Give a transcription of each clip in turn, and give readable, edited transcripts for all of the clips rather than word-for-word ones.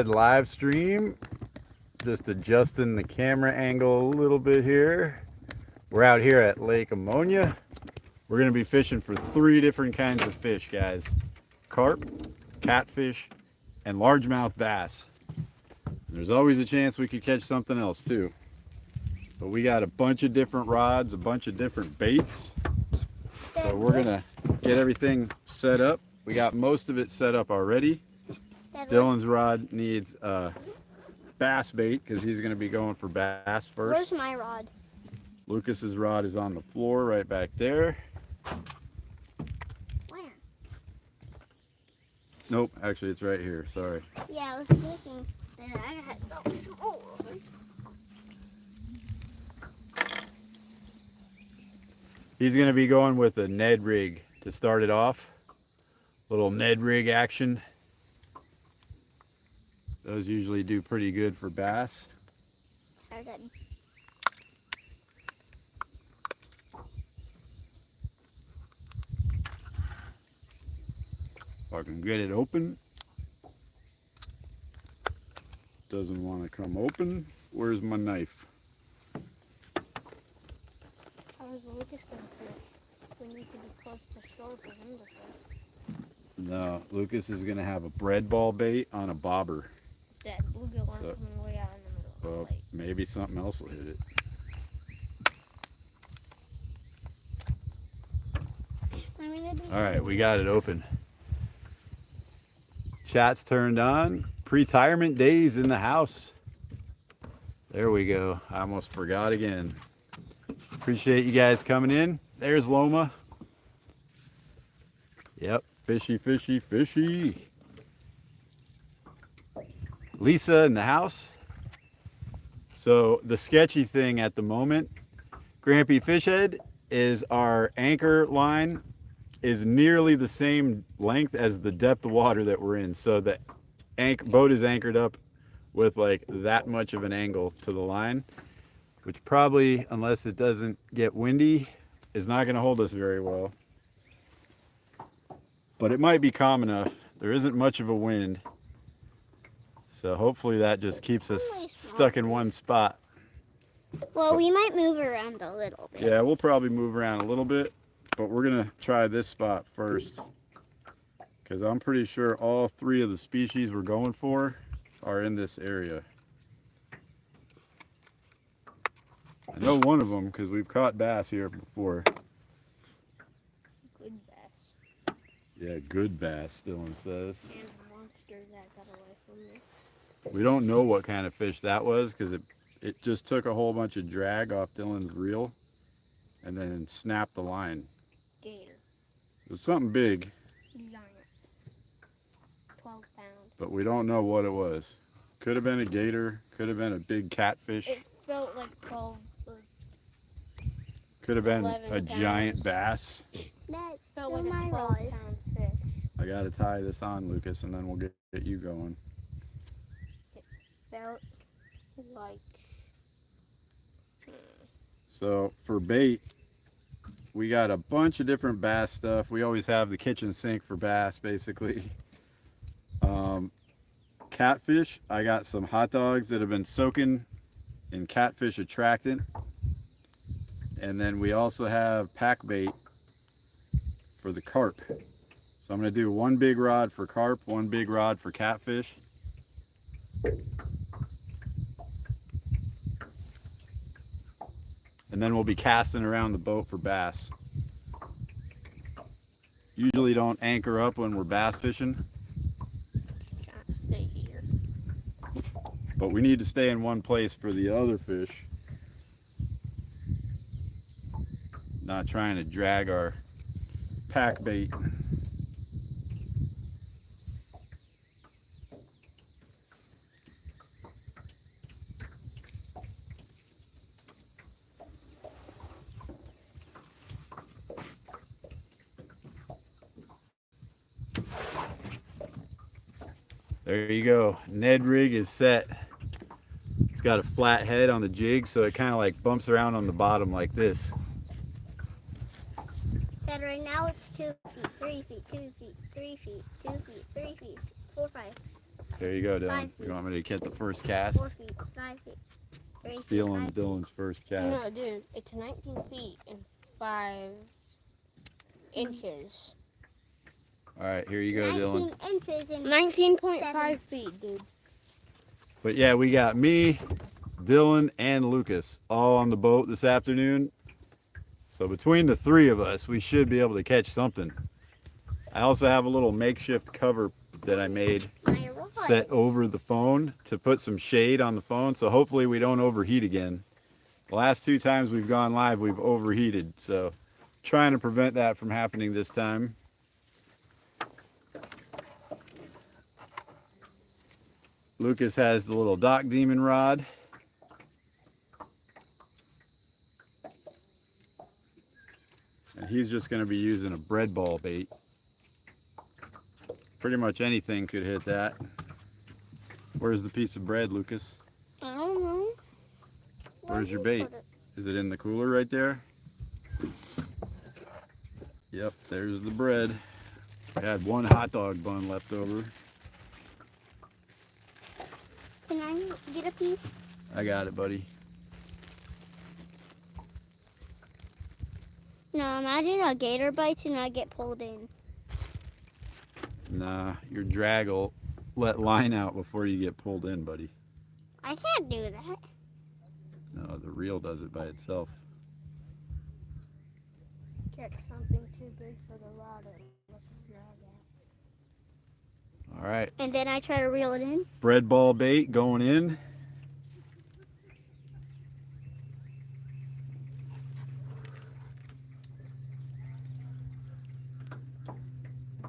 Live stream, just adjusting the camera angle a little bit here. We're out here at Lake Ammonia. We're going to be fishing for 3 different kinds of fish, guys: carp, catfish, and largemouth bass. There's always a chance we could catch something else too, but we got a bunch of different rods, a bunch of different baits, so we're gonna get everything set up. We got most of it set up already. Dylan's rod needs bass bait because he's going to be going for bass first. Where's my rod? Lucas's rod is on the floor right back there. Where? Nope, actually it's right here. Sorry. Yeah, I was thinking that I had those small ones. He's going to be going with a Ned rig to start it off. Little Ned rig action. Those usually do pretty good for bass. They're good. If I can get it open. Doesn't want to come open. Where's my knife? How is Lucas going to fish? We need to be close to shore for him to fish. No, Lucas is going to have a bread ball bait on a bobber. Dad, we'll get one coming way out in the middle of the lake. Maybe something else will hit it. All right, we got it open. Chat's turned on. Pre-retirement days in the house. There we go. I almost forgot again. Appreciate you guys coming in. There's Loma. Yep, fishy, fishy, fishy. Lisa in the house. So the sketchy thing at the moment, Grampy Fishhead, is our anchor line is nearly the same length as the depth of water that we're in. So the boat is anchored up with like that much of an angle to the line, which probably, unless it doesn't get windy, is not going to hold us very well. But it might be calm enough. There isn't much of a wind. So hopefully that just keeps us stuck in one spot. Well, we might move around a little bit. Yeah, we'll probably move around a little bit, but we're going to try this spot first, because I'm pretty sure all 3 of the species we're going for are in this area. I know one of them because we've caught bass here before. Good bass. Yeah, good bass, Dylan says. And a monster that got away from me. We don't know what kind of fish that was because it just took a whole bunch of drag off Dylan's reel and then snapped the line. Gator. It was something big. Giant. 12 pounds. But we don't know what it was. Could have been a gator, could have been a big catfish. It felt like 12 or could have been a giant bass. That felt like a 12-pound fish. I gotta tie this on, Lucas, and then we'll get you going. It felt like... So for bait, we got a bunch of different bass stuff. We always have the kitchen sink for bass, basically. Catfish, I got some hot dogs that have been soaking in catfish attractant. And then we also have pack bait for the carp. So I'm going to do 1 big rod for carp, 1 big rod for catfish. And then we'll be casting around the boat for bass. Usually don't anchor up when we're bass fishing. Trying to stay here. But we need to stay in one place for the other fish. Not trying to drag our pack bait. There you go. Ned rig is set. It's got a flat head on the jig, so it kind of like bumps around on the bottom like this. Dad, right now it's 2 feet, 3 feet, 2 feet, 3 feet, 2 feet, 3 feet, 4, 5. There you go, Dylan. 5 feet. You want me to get the first cast? 4 feet, 5 feet. 3 feet, Stealing 5 feet. Dylan's first cast. No, dude, it's 19 feet and 5 inches. All right, here you go, Dylan. 19 inches and 19.5 feet, dude. But yeah, we got me, Dylan, and Lucas all on the boat this afternoon. So between the three of us, we should be able to catch something. I also have a little makeshift cover that I made my rod. set over the phone to put some shade on the phone, so hopefully we don't overheat again. The last 2 times we've gone live, we've overheated, so trying to prevent that from happening this time. Lucas has the little Dock Demon rod. And he's just going to be using a bread ball bait. Pretty much anything could hit that. Where's the piece of bread, Lucas? I don't know. Where's your Where did you bait? put it? Is it in the cooler right there? Yep, there's the bread. I had 1 hot dog bun left over. Can I get a piece? I got it, buddy. No, imagine a gator bites and I get pulled in. Nah, your drag will let line out before you get pulled in, buddy. I can't do that. No, the reel does it by itself. Catch something too big for the rod and let you drag out. All right, And then I try to reel it in. bread ball bait going in.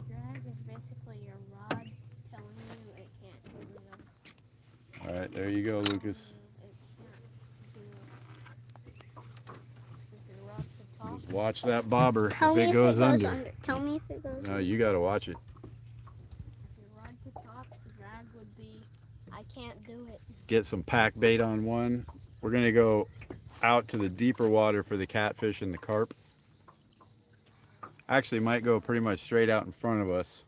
Drag is basically your rod telling you it can't do it. All right, there you go, Lucas. Just watch that bobber Tell if me it if goes it goes under. under. Tell me if it goes No, under. you gotta watch it. If your rod could top, the drag would be, I can't do it. Get some pack bait on one. We're gonna go out to the deeper water for the catfish and the carp. Actually might go pretty much straight out in front of us,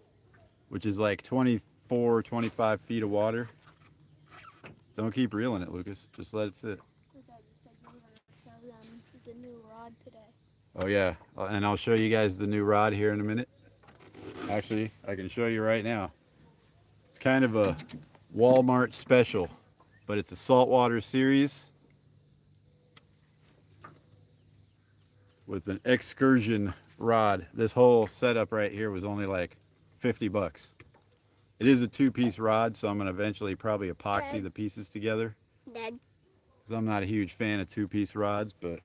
which is like 24, 25 feet of water. Don't keep reeling it, Lucas. Just let it sit. You said you were going to show them the new rod today. Oh yeah, and I'll show you guys the new rod here in a minute. Actually, I can show you right now. It's kind of a Walmart special, but it's a saltwater series with an excursion rod. This whole setup right here was only like 50 bucks. It is a 2-piece rod, so I'm gonna eventually probably epoxy Okay. the pieces together, Dad, because I'm not a huge fan of 2-piece rods, but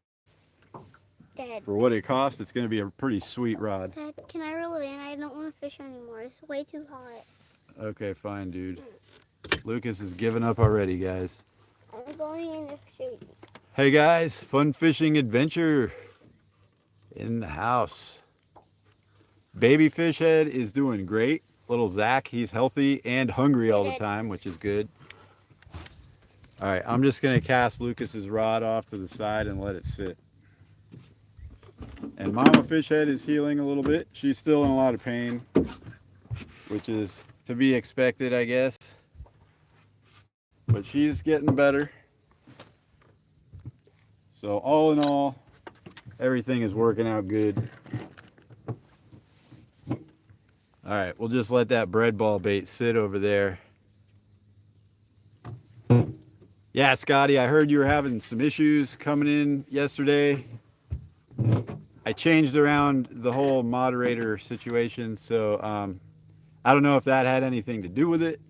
Dad, for what it costs, it's gonna be a pretty sweet rod. Dad, can I reel it in? I don't want to fish anymore. It's way too hot. Okay, fine, dude. Lucas is giving up already, guys. I'm going in the shade. Hey guys, fun fishing adventure in the house. Baby fish head is doing great. Little Zach, he's healthy and hungry all the time, which is good. All right, I'm just gonna cast Lucas's rod off to the side and let it sit. And Mama fish head is healing a little bit. She's still in a lot of pain, which is to be expected, I guess. But she's getting better. So all in all, everything is working out good. All right, we'll just let that bread ball bait sit over there. Yeah, Scotty, I heard you were having some issues coming in yesterday. I changed around the whole moderator situation, so I don't know if that had anything to do with it.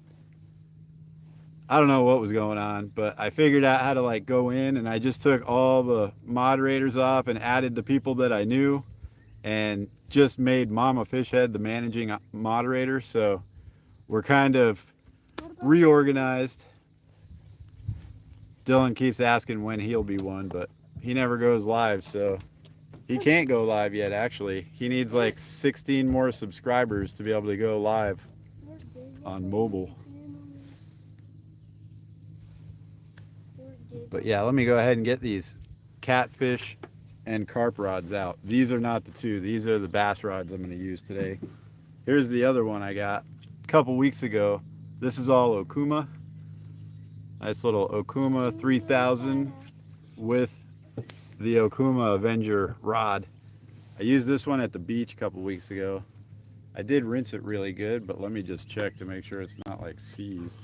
I don't know what was going on, but I figured out how to like go in, and I just took all the moderators off and added the people that I knew and just made Mama Fishhead the managing moderator. So we're kind of reorganized. Dylan keeps asking when he'll be one, but he never goes live, so he can't go live yet. Actually, he needs like 16 more subscribers to be able to go live on mobile. But yeah, let me go ahead and get these catfish and carp rods out. These are not the two. These are the bass rods I'm going to use today. Here's the other one I got a couple weeks ago. This is all Okuma. Nice little Okuma 3000 with the Okuma Avenger rod. I used this one at the beach a couple weeks ago. I did rinse it really good, but let me just check to make sure it's not like seized.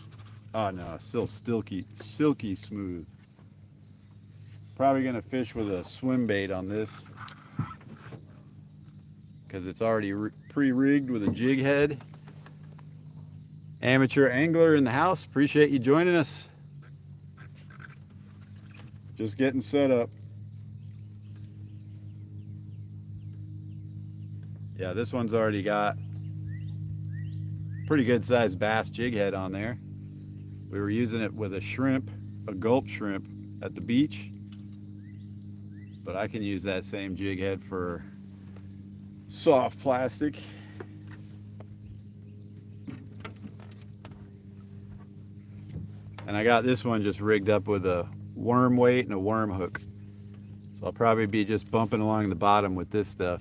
Oh no, still silky smooth. Probably gonna fish with a swim bait on this because it's already pre-rigged with a jig head. Amateur angler in the house, appreciate you joining us. Just getting set up. Yeah, this one's already got pretty good sized bass jig head on there. We were using it with a shrimp, a gulp shrimp at the beach, but I can use that same jig head for soft plastic. And I got this one just rigged up with a worm weight and a worm hook. So I'll probably be just bumping along the bottom with this stuff.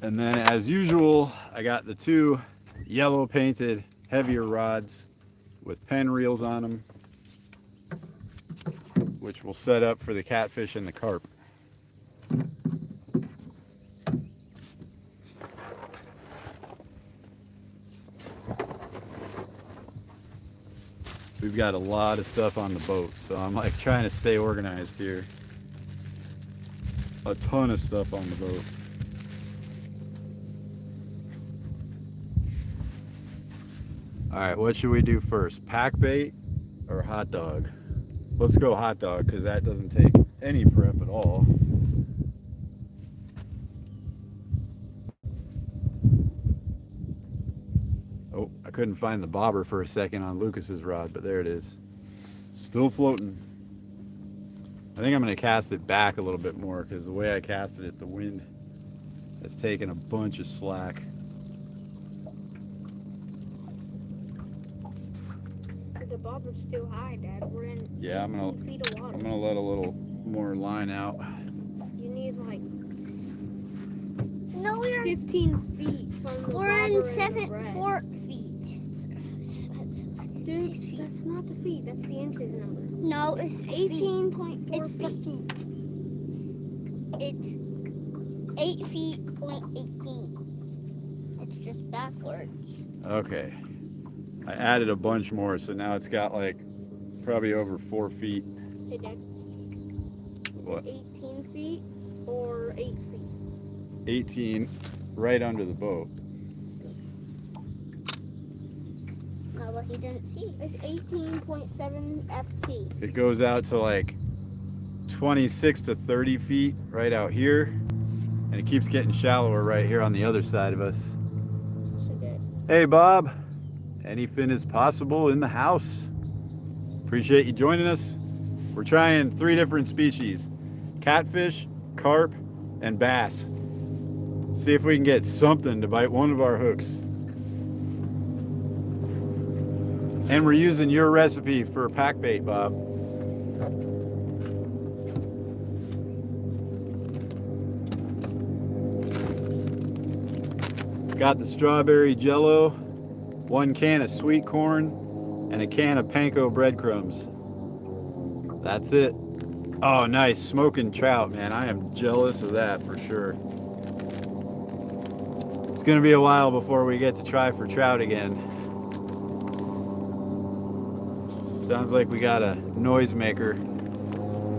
And then as usual, I got the two yellow painted heavier rods with pen reels on them, which will set up for the catfish and the carp. We've got a lot of stuff on the boat, so I'm like trying to stay organized here. A ton of stuff on the boat. All right, what should we do first? Pack bait or hot dog? Let's go hot dog because that doesn't take any prep at all. Oh, I couldn't find the bobber for a second on Lucas's rod, but there it is. Still floating. I think I'm going to cast it back a little bit more because the way I casted it, the wind has taken a bunch of slack. The bobber's still high, Dad. We're in 18 feet of water. I'm gonna let a little more line out. You need like No, we're 15 feet from the we're bobber in and the 4 feet. Dude, that's not the feet. That's the inches number. No, it's 18.4 It's the feet. It's 8 feet, point 18. It's just backwards. Okay. I added a bunch more, so now it's got like probably over 4 feet. Hey, Dad. Is What? it 18 feet or 8 feet? 18 right under the boat. No, but he didn't see. It's 18.7 FT. It goes out to like 26 to 30 feet right out here, and it keeps getting shallower right here on the other side of us. So good. Hey Bob, anything is possible in the house. Appreciate you joining us. We're trying 3 different species: catfish, carp, and bass. See if we can get something to bite one of our hooks. And we're using your recipe for pack bait, Bob. Got the strawberry jello, 1 can of sweet corn, and a can of panko breadcrumbs. That's it. Oh, nice. Smoking trout, man. I am jealous of that for sure. It's going to be a while before we get to try for trout again. Sounds like we got a noisemaker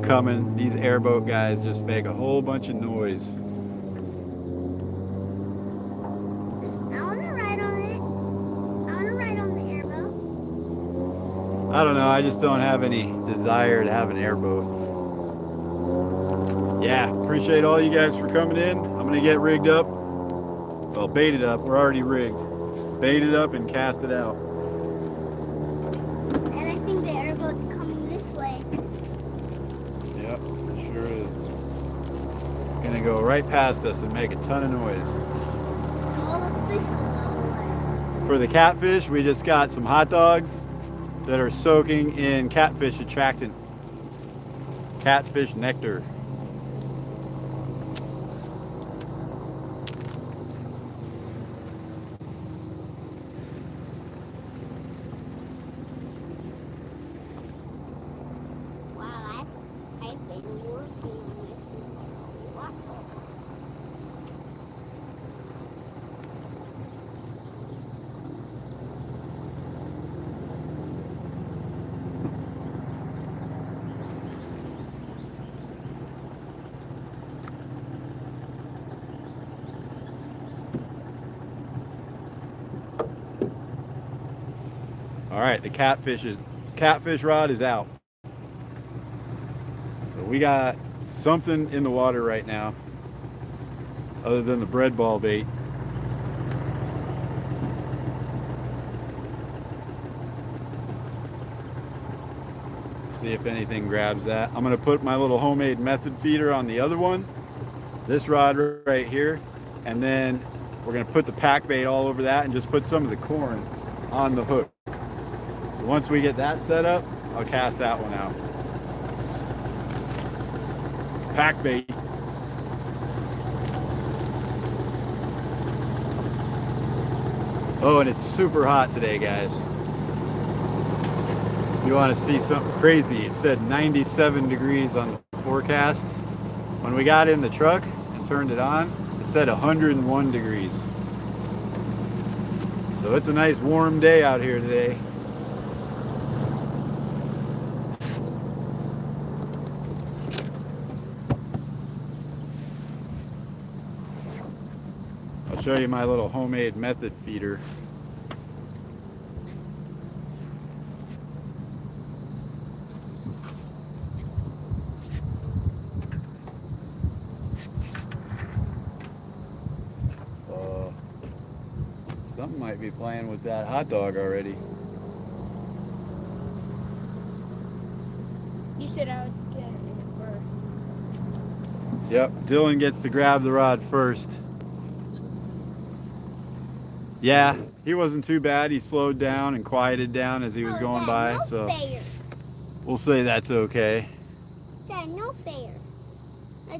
coming. These airboat guys just make a whole bunch of noise. I want to ride on it. I want to ride on the airboat. I don't know. I just don't have any desire to have an airboat. Yeah, appreciate all you guys for coming in. I'm going to get rigged up. Well, baited up. We're already rigged. Baited up and cast it out. And I think the airboat's coming this way. Yep, sure is. Gonna go right past us and make a ton of noise. And all the fish will go away. For the catfish, we just got some hot dogs, that are soaking in catfish attractant, catfish nectar. Wow, I've been working on this for a while. All right, the catfish rod is out. So we got something in the water right now, other than the bread ball bait. See if anything grabs that. I'm gonna put my little homemade method feeder on the other one, this rod right here, and then we're gonna put the pack bait all over that and just put some of the corn on the hook. So once we get that set up, I'll cast that one out. Pack bait. Oh, and it's super hot today, guys. If you want to see something crazy, it said 97 degrees on the forecast. When we got in the truck and turned it on, it said 101 degrees. So it's a nice warm day out here today. I'll show you my little homemade method feeder. Something might be playing with that hot dog already. You said I would get it first. Yep, Dylan gets to grab the rod first. Yeah, he wasn't too bad. He slowed down and quieted down as he was going by, no so fair. we'll say that's okay. Dad, no fair.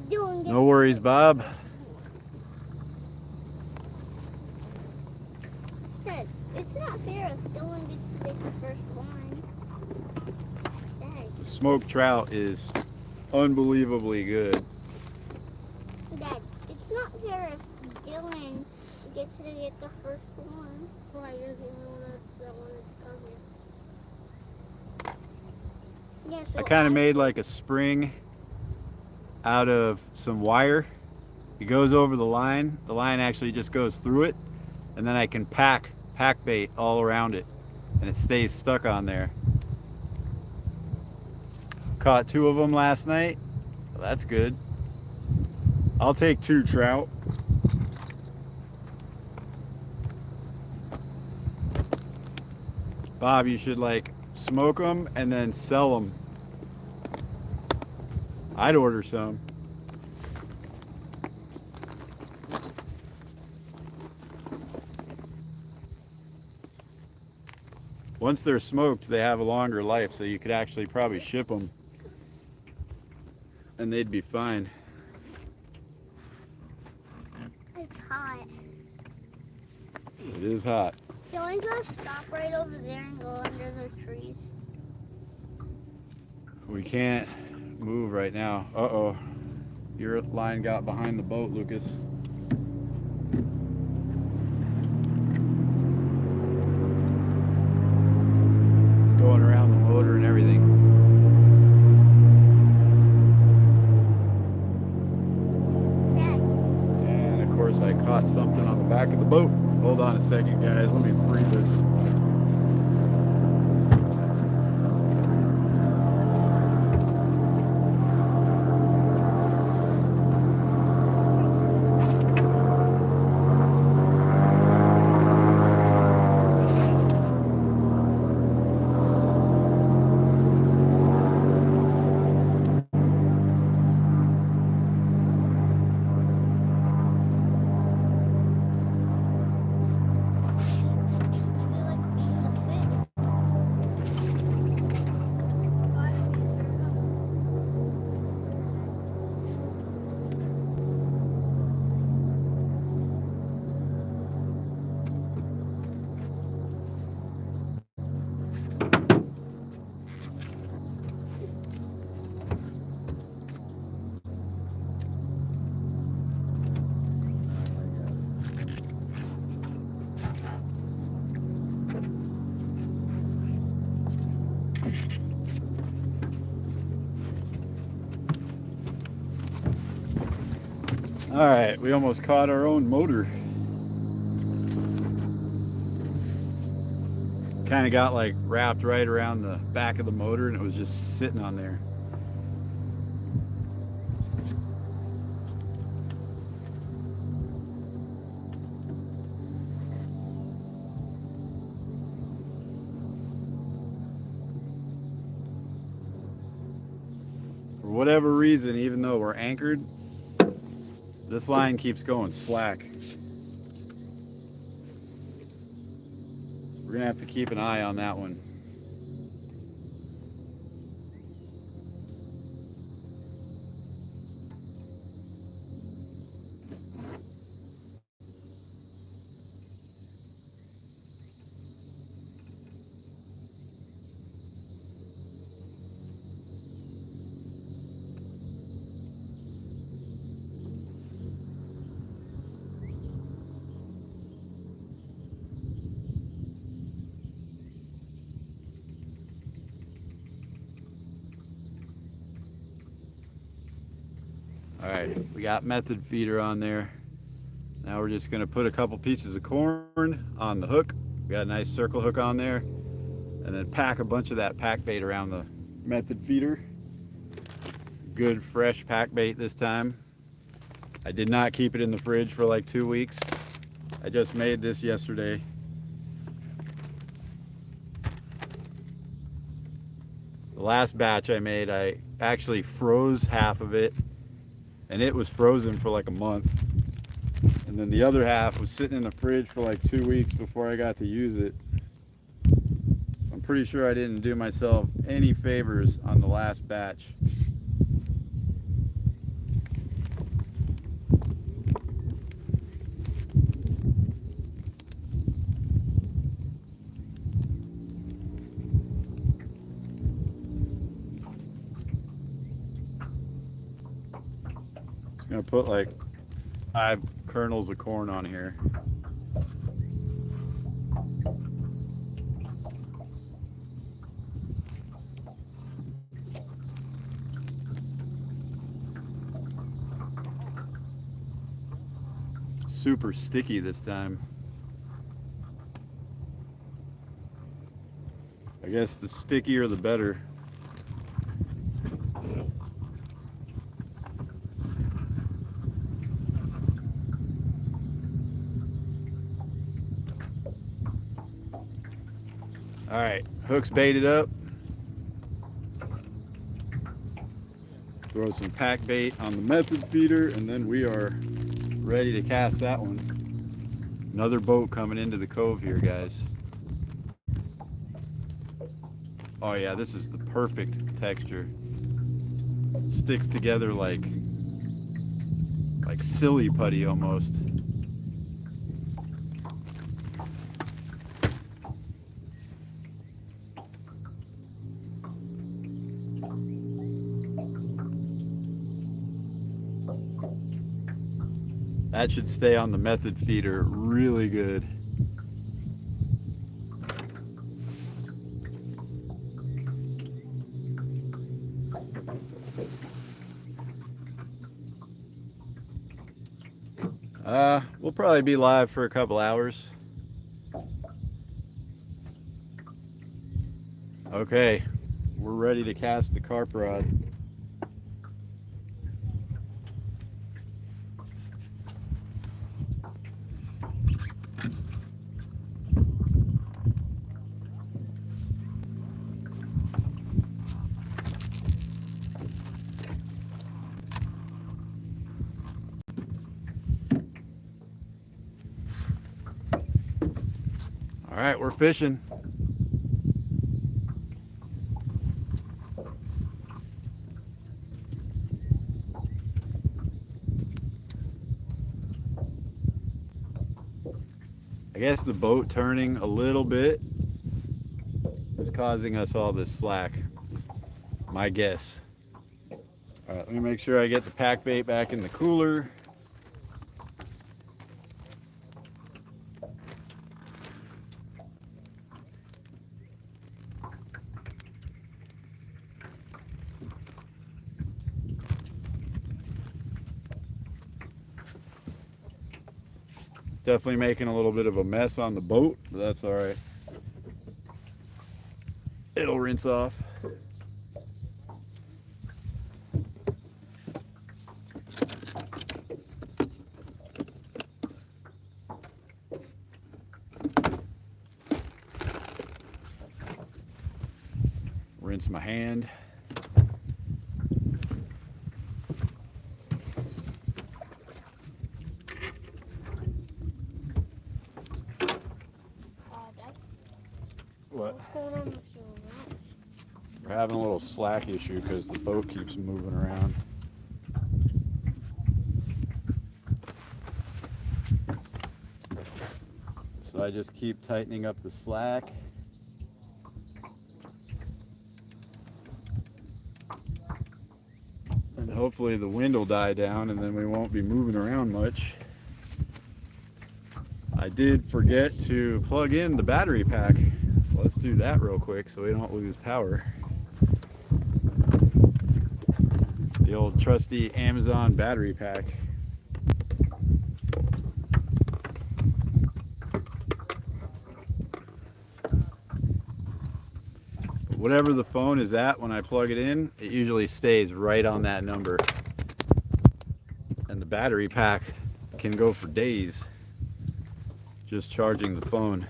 Dylan gets No worries, Bob. Dad, it's not fair if Dylan gets to pick the first one. Dad, Smoked trout is unbelievably good. Dad, it's not fair if Dylan gets to get the first one. Why you're the only one that wanted to come here? Yeah, so I kind of made like a spring out of some wire. It goes over the line. The line actually just goes through it, and then I can pack bait all around it, and it stays stuck on there. Caught 2 of them last night. Well, that's good. I'll take 2 trout. Bob, you should like smoke them and then sell them. I'd order some. Once they're smoked, they have a longer life, so you could actually probably ship them and they'd be fine. It's hot. It is hot. Can we just stop right over there and go under the trees? We can't move right now. Uh-oh. Your line got behind the boat, Lucas. It's going around the motor and everything. Dad, And of course I caught something on the back of the boat. Hold on a second, guys. Let me free this. I feel like All right, we almost caught our own motor. Kind of got like wrapped right around the back of the motor and it was just sitting on there. For whatever reason, even though we're anchored, this line keeps going slack. We're gonna have to keep an eye on that one. All right, we got method feeder on there. Now we're just gonna put a couple pieces of corn on the hook. We got a nice circle hook on there, and then pack a bunch of that pack bait around the method feeder. Good fresh pack bait this time. I did not keep it in the fridge for like 2 weeks. I just made this yesterday. The last batch I made, I actually froze half of it, and it was frozen for like a month. And then the other half was sitting in the fridge for like 2 weeks before I got to use it. I'm pretty sure I didn't do myself any favors on the last batch. Just gonna put like 5 kernels of corn on here. Super sticky this time. I guess the stickier the better. All right, hook's baited up. Throw some pack bait on the method feeder, and then we are ready to cast that one. Another boat coming into the cove here, guys. Oh yeah, this is the perfect texture. Sticks together like silly putty almost. That should stay on the method feeder really good. We'll probably be live for a couple hours. Okay, we're ready to cast the carp rod. All right, we're fishing. I guess the boat turning a little bit is causing us all this slack. My guess. All right, let me make sure I get the pack bait back in the cooler. Definitely making a little bit of a mess on the boat, but that's all right. It'll rinse off. Rinse my hand. Dad, What? what's going on with your rod? We're having a little slack issue because the boat keeps moving around. So I just keep tightening up the slack. And hopefully the wind will die down and then we won't be moving around much. I did forget to plug in the battery pack. Let's do that real quick so we don't lose power. The old trusty Amazon battery pack. Whatever the phone is at when I plug it in, it usually stays right on that number. And the battery pack can go for days just charging the phone.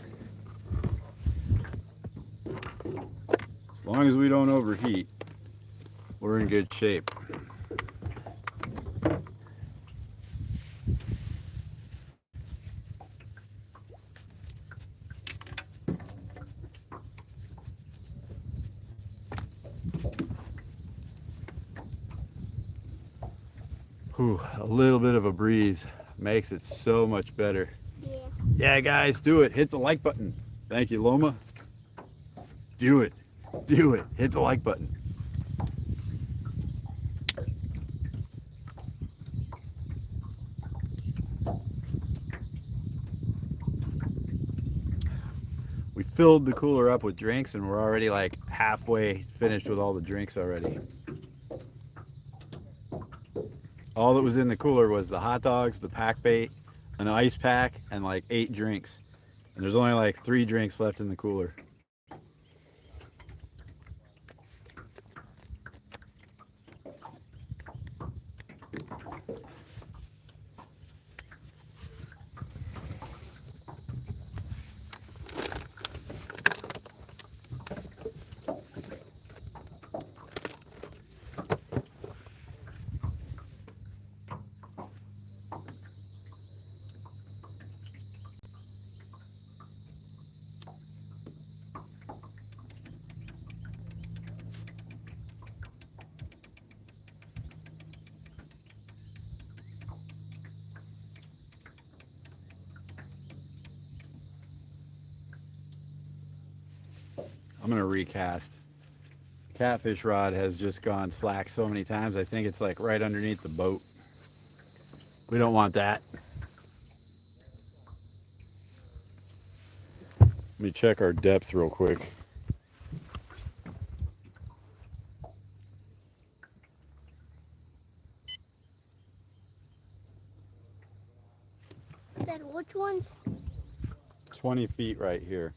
As long as we don't overheat, we're in good shape. Whew, a little bit of a breeze makes it so much better. Yeah. Yeah, guys, do it. Hit the like button. Thank you, Loma. Do it. Do it. Hit the like button. We filled the cooler up with drinks and we're already like halfway finished with all the drinks already. All that was in the cooler was the hot dogs, the pack bait, an ice pack, and like 8 drinks. And there's only like 3 drinks left in the cooler. I'm gonna recast. Catfish rod has just gone slack so many times. I think it's like right underneath the boat. We don't want that. Let me check our depth real quick. Dad, which ones? 20 feet right here.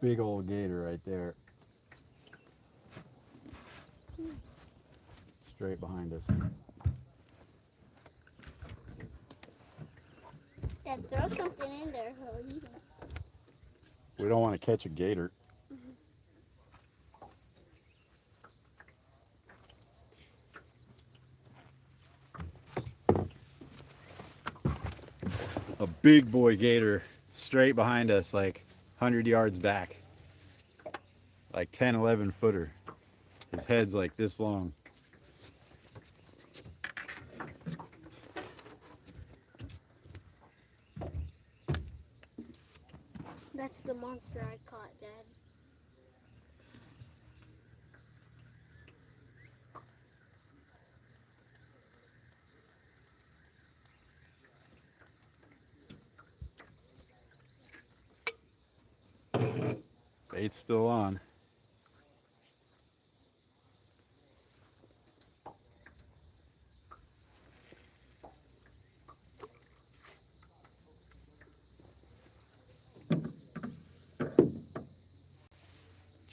Big old gator right there. Straight behind us. Dad, throw something in there. He'll eat it. We don't want to catch a gator. A big boy gator straight behind us, like 100 yards back. Like 10, 11 footer. His head's like this long. That's the monster I caught, Dad. Bait's still on.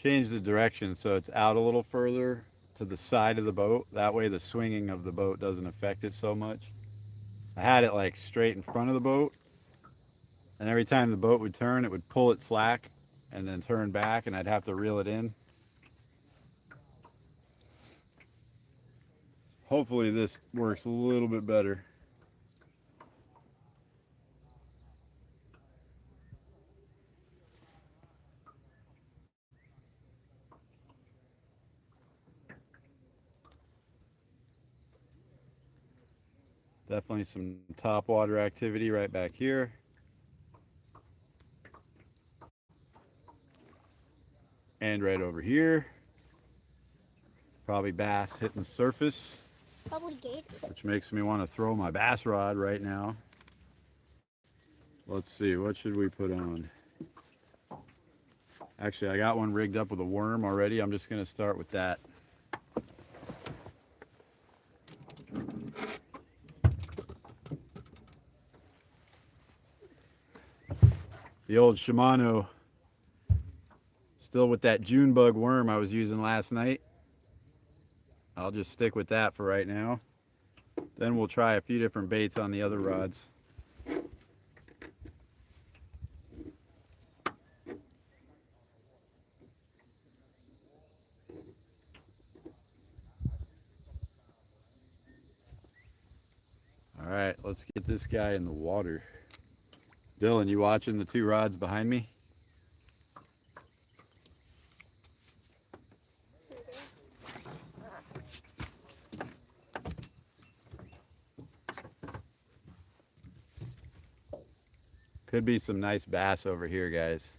change the direction so it's out a little further to the side of the boat. That way the swinging of the boat doesn't affect it so much. I had it like straight in front of the boat, and every time the boat would turn, it would pull it slack and then turn back, and I'd have to reel it in. Hopefully this works a little bit better. Definitely some top water activity right back here. And right over here. Probably bass hitting the surface. Probably gator. Which makes me want to throw my bass rod right now. Let's see, what should we put on? Actually, I got one rigged up with a worm already. I'm just going to start with that. The old Shimano, still with that June bug worm I was using last night. I'll just stick with that for right now. Then we'll try a few different baits on the other rods. All right, let's get this guy in the water. Dylan, you watching the two rods behind me? Could be some nice bass over here, guys.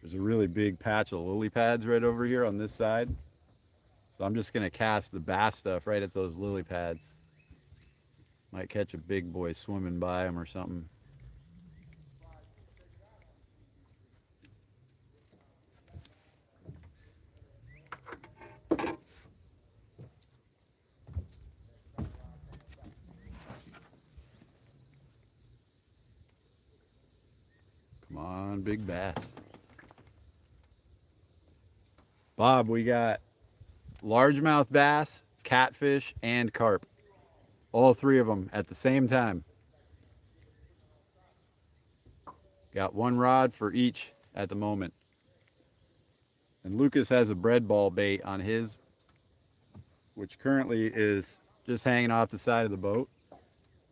There's a really big patch of lily pads right over here on this side. So I'm just gonna cast the bass stuff right at those lily pads. Might catch a big boy swimming by them or something. Come on, big bass. Bob, we got largemouth bass, catfish, and carp. All three of them at the same time. Got one rod for each at the moment. And Lucas has a bread ball bait on his, which currently is just hanging off the side of the boat.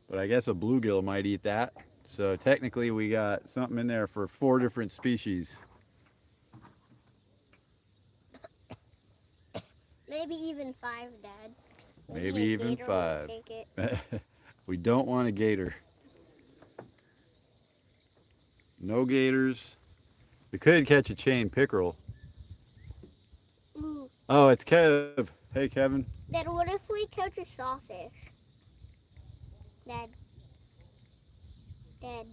But I guess a bluegill might eat that. So technically we got something in there for 4 different species. Maybe even 5, Dad. Maybe even 5. Take it. We don't want a gator. No gators. We could catch a chain pickerel. Ooh. Oh, it's Kev. Hey, Kevin. Dad, what if we catch a sawfish? Dad. Dad.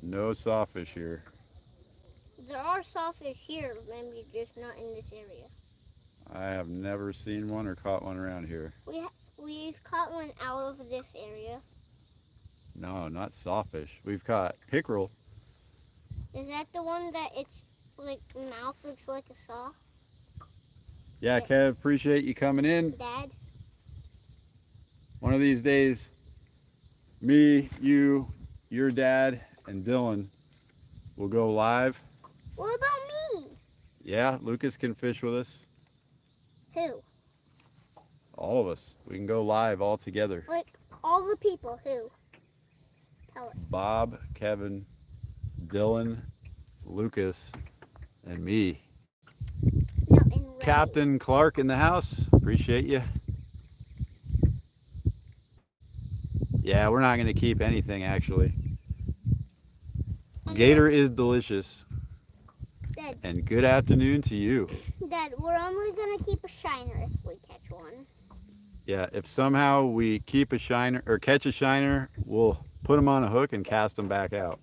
No sawfish here. There are sawfish here, maybe just not in this area. I have never seen one or caught one around here. We've caught one out of this area. No, not sawfish. We've caught pickerel. Is that the one that its like mouth looks like a saw? Yeah, Kev, appreciate you coming in. Dad? One of these days, me, you, your dad, and Dylan will go live. What about me? Yeah, Lucas can fish with us. Who? All of us. We can go live all together. Like all the people. Who? Tell it. Bob, Kevin, Dylan, Lucas, and me. No, in red. Captain Clark in the house. Appreciate you. Yeah, we're not going to keep anything, actually. Gator is delicious. Dad, And good afternoon to you. Dad, we're only gonna keep a shiner if we catch one. Yeah, if somehow we keep a shiner or catch a shiner, we'll put them on a hook and cast them back out.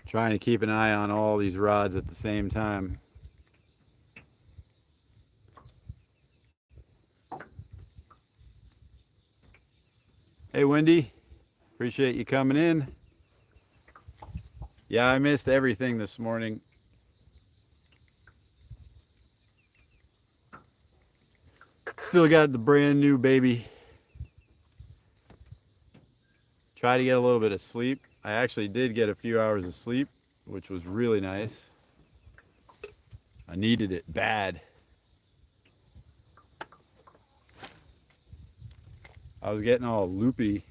Trying to keep an eye on all these rods at the same time. Hey, Wendy. Appreciate you coming in. Yeah, I missed everything this morning. Still got the brand new baby. Try to get a little bit of sleep. I actually did get a few hours of sleep, which was really nice. I needed it bad. I was getting all loopy,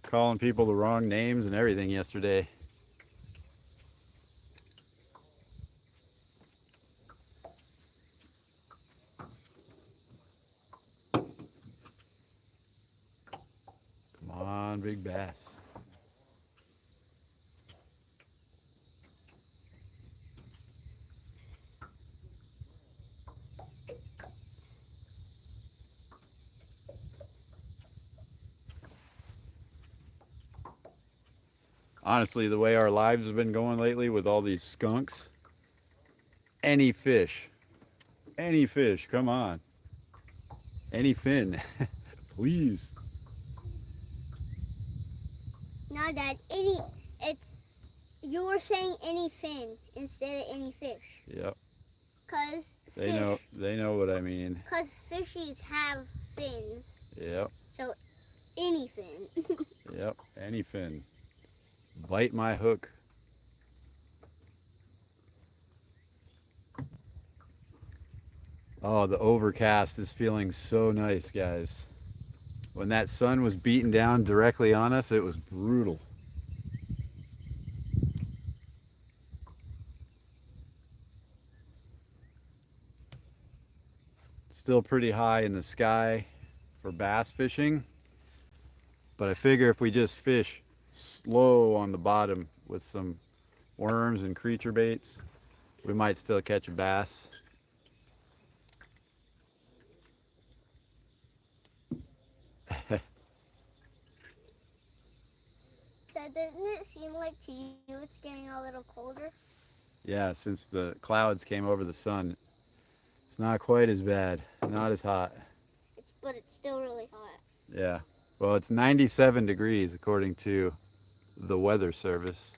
calling people the wrong names and everything yesterday. Come on, big bass. Honestly, the way our lives have been going lately with all these skunks, any fish, come on. Any fin, please. No, Dad. You were saying any fin instead of any fish. Yep. Cause They know what I mean. Cause fishies have fins. Yep. So any fin. Yep. Any fin. Bite my hook. Oh, the overcast is feeling so nice, guys. When that sun was beating down directly on us, it was brutal. Still pretty high in the sky for bass fishing, but I figure if we just fish slow on the bottom with some worms and creature baits, we might still catch a bass. Dad, doesn't it seem like to you it's getting a little colder? Yeah, since the clouds came over the sun, it's not quite as bad, not as hot. But it's still really hot. Yeah, well, it's 97 degrees according to the weather service.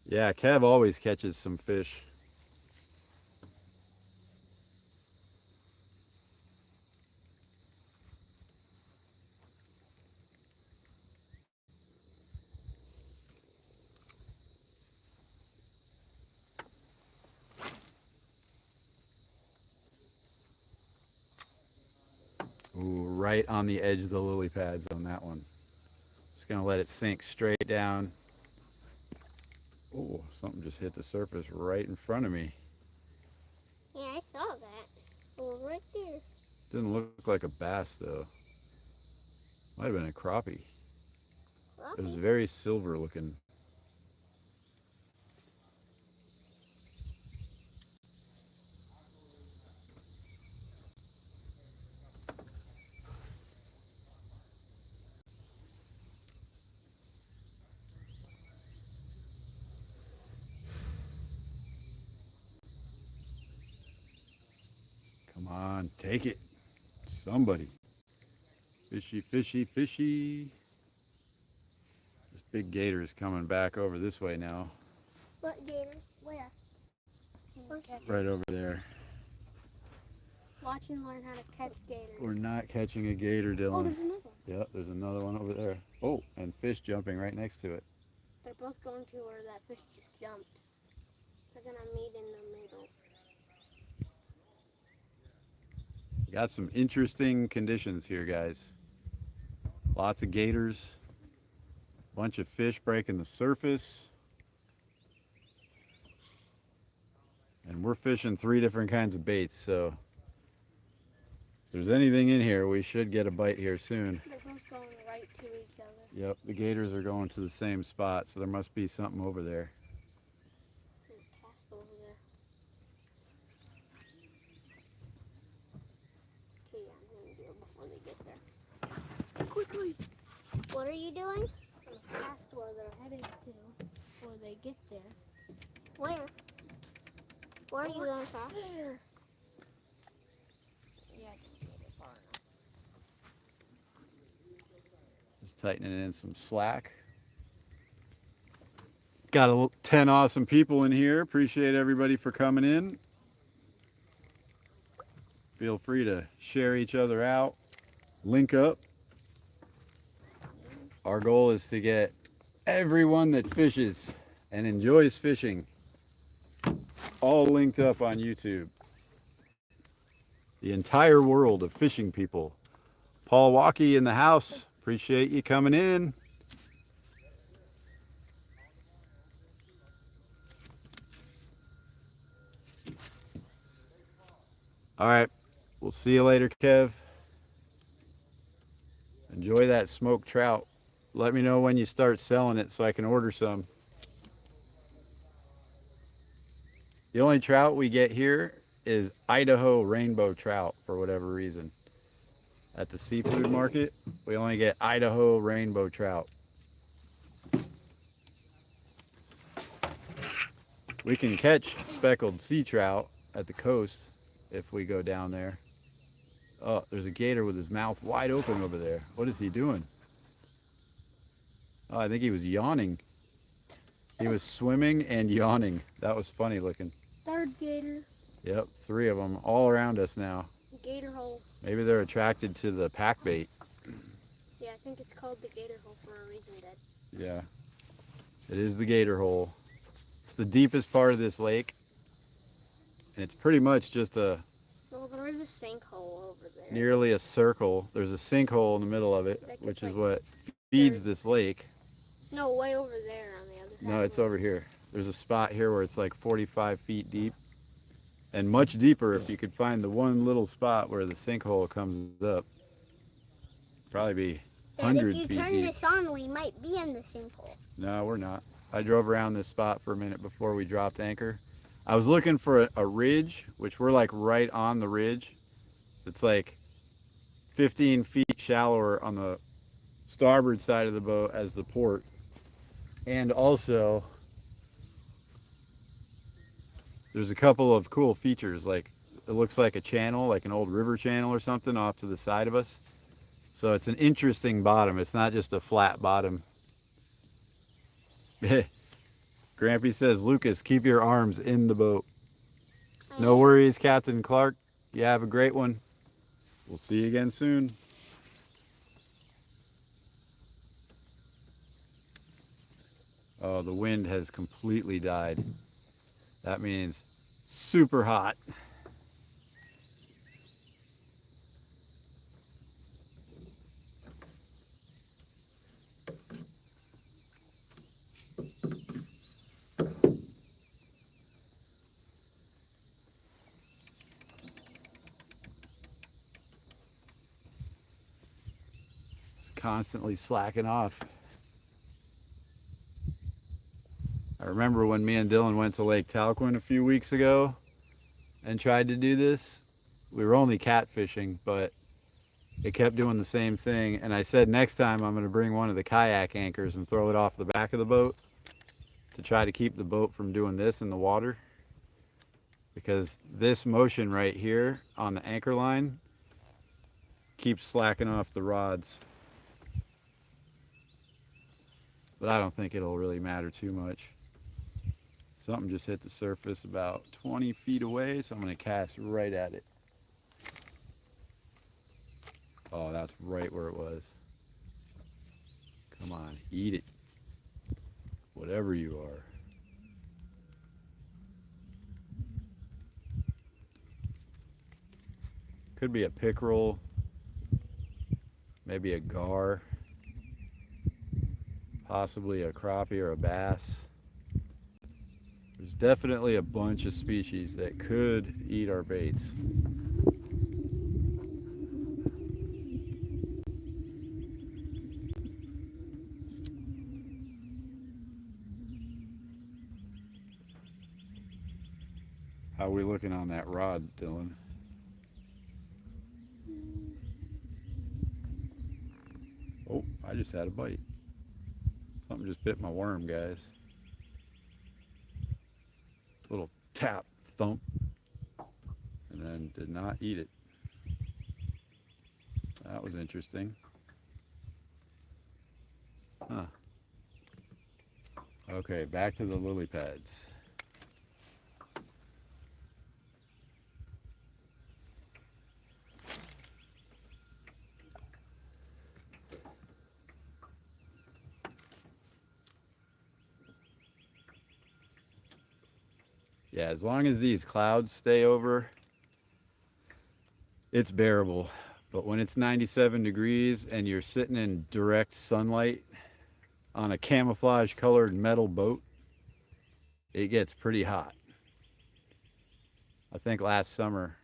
Yeah, Kev always catches some fish. Ooh, right on the edge of the lily pads on that one. Just gonna let it sink straight down. Oh, something just hit the surface right in front of me. Yeah, I saw that. It was right there. Didn't look like a bass though. Might have been a crappie. It was very silver looking. Come on, take it. Somebody. Fishy, fishy, fishy. This big gator is coming back over this way now. What gator? Where? Right over there. Watch and learn how to catch gators. We're not catching a gator, Dylan. Oh, there's another one. Yep, there's another one over there. Oh, and fish jumping right next to it. They're both going to where that fish just jumped. They're gonna meet in the middle. Got some interesting conditions here, guys. Lots of gators. Bunch of fish breaking the surface. And we're fishing 3 different kinds of baits, so if there's anything in here, we should get a bite here soon. They're both going right to each other. Yep, the gators are going to the same spot, so there must be something over there. Cast over there. Okay, I'm gonna do it before they get there. Quickly! What are you doing? I'm gonna cast where they're headed to before they get there. Where? Where are you going to cast? There! Yeah, I can do it. tightening in some slack. Got 10 awesome people in here. Appreciate everybody for coming in. Feel free to share each other out, link up. Our goal is to get everyone that fishes and enjoys fishing all linked up on YouTube. The entire world of fishing people. Paul Walkie in the house. Appreciate you coming in. All right. We'll see you later, Kev. Enjoy that smoked trout. Let me know when you start selling it so I can order some. The only trout we get here is Idaho rainbow trout for whatever reason. At the seafood market, we only get Idaho rainbow trout. We can catch speckled sea trout at the coast if we go down there. Oh, there's a gator with his mouth wide open over there. What is he doing? Oh, I think he was yawning. He was swimming and yawning. That was funny looking. Third gator. Yep, 3 of them all around us now. Gator hole. Maybe they're attracted to the pack bait. Yeah, I think it's called the gator hole for a reason, Dad. Yeah, it is the gator hole. It's the deepest part of this lake. And it's pretty much just Well, there is a sinkhole over there. nearly a circle. There's a sinkhole in the middle of it, which is what feeds this lake. No, way over there on the other side. No, it's over here. There's a spot here where it's like 45 feet deep. And much deeper if you could find the one little spot where the sinkhole comes up. Probably be Dad, 100 if you feet turn deep. this on, we might be in the sinkhole. No, we're not. I drove around this spot for a minute before we dropped anchor. I was looking for a ridge, which we're like right on the ridge. It's like 15 feet shallower on the starboard side of the boat as the port. And also, there's a couple of cool features, like it looks like a channel, like an old river channel or something off to the side of us. So it's an interesting bottom. It's not just a flat bottom. Grampy says, Lucas, keep your arms in the boat. No worries, Captain Clark. You have a great one. We'll see you again soon. Oh, the wind has completely died. That means super hot. It's constantly slacking off. I remember when me and Dylan went to Lake Talquin a few weeks ago and tried to do this. We were only catfishing, but it kept doing the same thing. And I said next time I'm going to bring one of the kayak anchors and throw it off the back of the boat to try to keep the boat from doing this in the water. Because this motion right here on the anchor line keeps slacking off the rods. But I don't think it'll really matter too much. Something just hit the surface about 20 feet away, so I'm going to cast right at it. Oh, that's right where it was. Come on, eat it. Whatever you are. Could be a pickerel, maybe a gar, possibly a crappie or a bass. There's definitely a bunch of species that could eat our baits. How are we looking on that rod, Dylan? Oh, I just had a bite. Something just bit my worm, guys. Little tap, thump, and then did not eat it. That was interesting. Huh. Okay, back to the lily pads. Yeah, as long as these clouds stay over, it's bearable. But when it's 97 degrees and you're sitting in direct sunlight on a camouflage colored metal boat, it gets pretty hot. I think last summer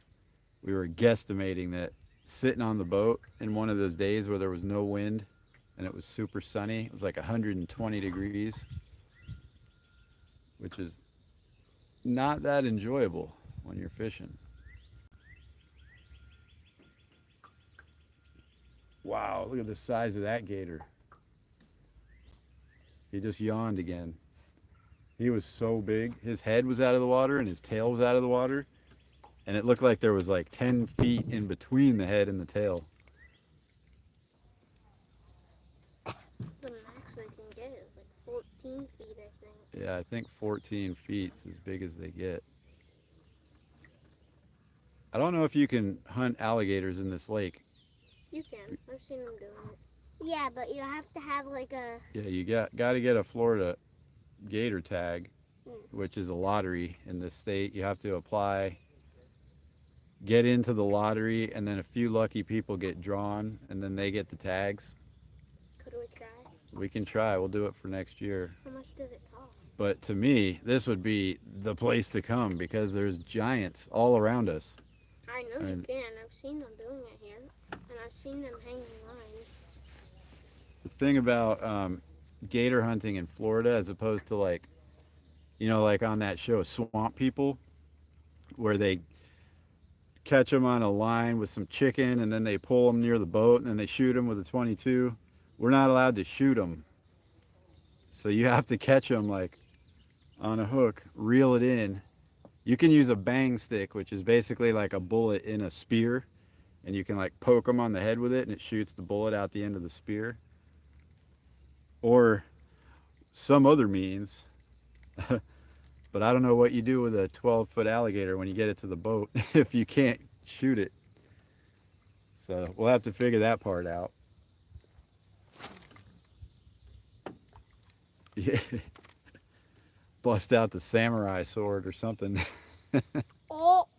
we were guesstimating that sitting on the boat in one of those days where there was no wind and it was super sunny, it was like 120 degrees, which is not that enjoyable when you're fishing. Wow, look at the size of that gator. He just yawned again. He was so big. His head was out of the water and his tail was out of the water. And it looked like there was like 10 feet in between the head and the tail. The max they can get is like 14 feet, I think. Yeah, I think 14 feet is as big as they get. I don't know if you can hunt alligators in this lake. You can. I've seen them doing it. Yeah, but you have to have like a. Yeah, you got to get a Florida gator tag, which is a lottery in this state. You have to apply, get into the lottery, and then a few lucky people get drawn, and then they get the tags. Could we try? We can try. We'll do it for next year. How much does it cost? But to me, this would be the place to come because there's giants all around us. I know you can. I've seen them doing it here, and I've seen them hanging lines. The thing about gator hunting in Florida, as opposed to like, like on that show Swamp People, where they catch them on a line with some chicken and then they pull them near the boat and then they shoot them with a 22. We're not allowed to shoot them. So you have to catch them like on a hook, reel it in. You can use a bang stick, which is basically like a bullet in a spear, and you can like poke them on the head with it and it shoots the bullet out the end of the spear. Or some other means. But I don't know what you do with a 12-foot alligator when you get it to the boat if you can't shoot it. So we'll have to figure that part out. Yeah. Bust out the samurai sword or something. Oh!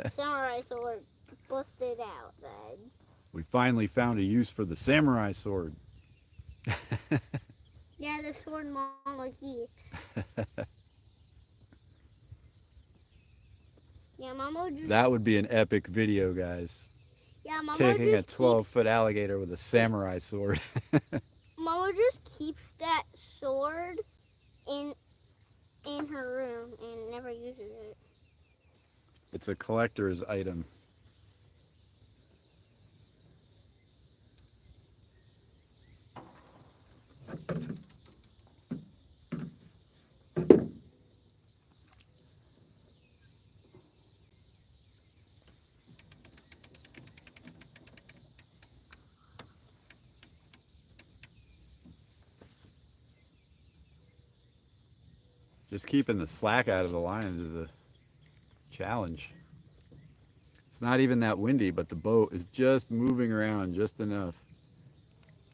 Samurai sword. Busted out, then. We finally found a use for the samurai sword. Yeah, the sword Mama keeps. Yeah, Mama just. That would be an epic video, guys. Yeah, Mama Taking a just 12-foot alligator with a samurai sword. Mama just keeps that sword in her room and never uses it. It's a collector's item. Just keeping the slack out of the lines is a challenge. It's not even that windy, but the boat is just moving around just enough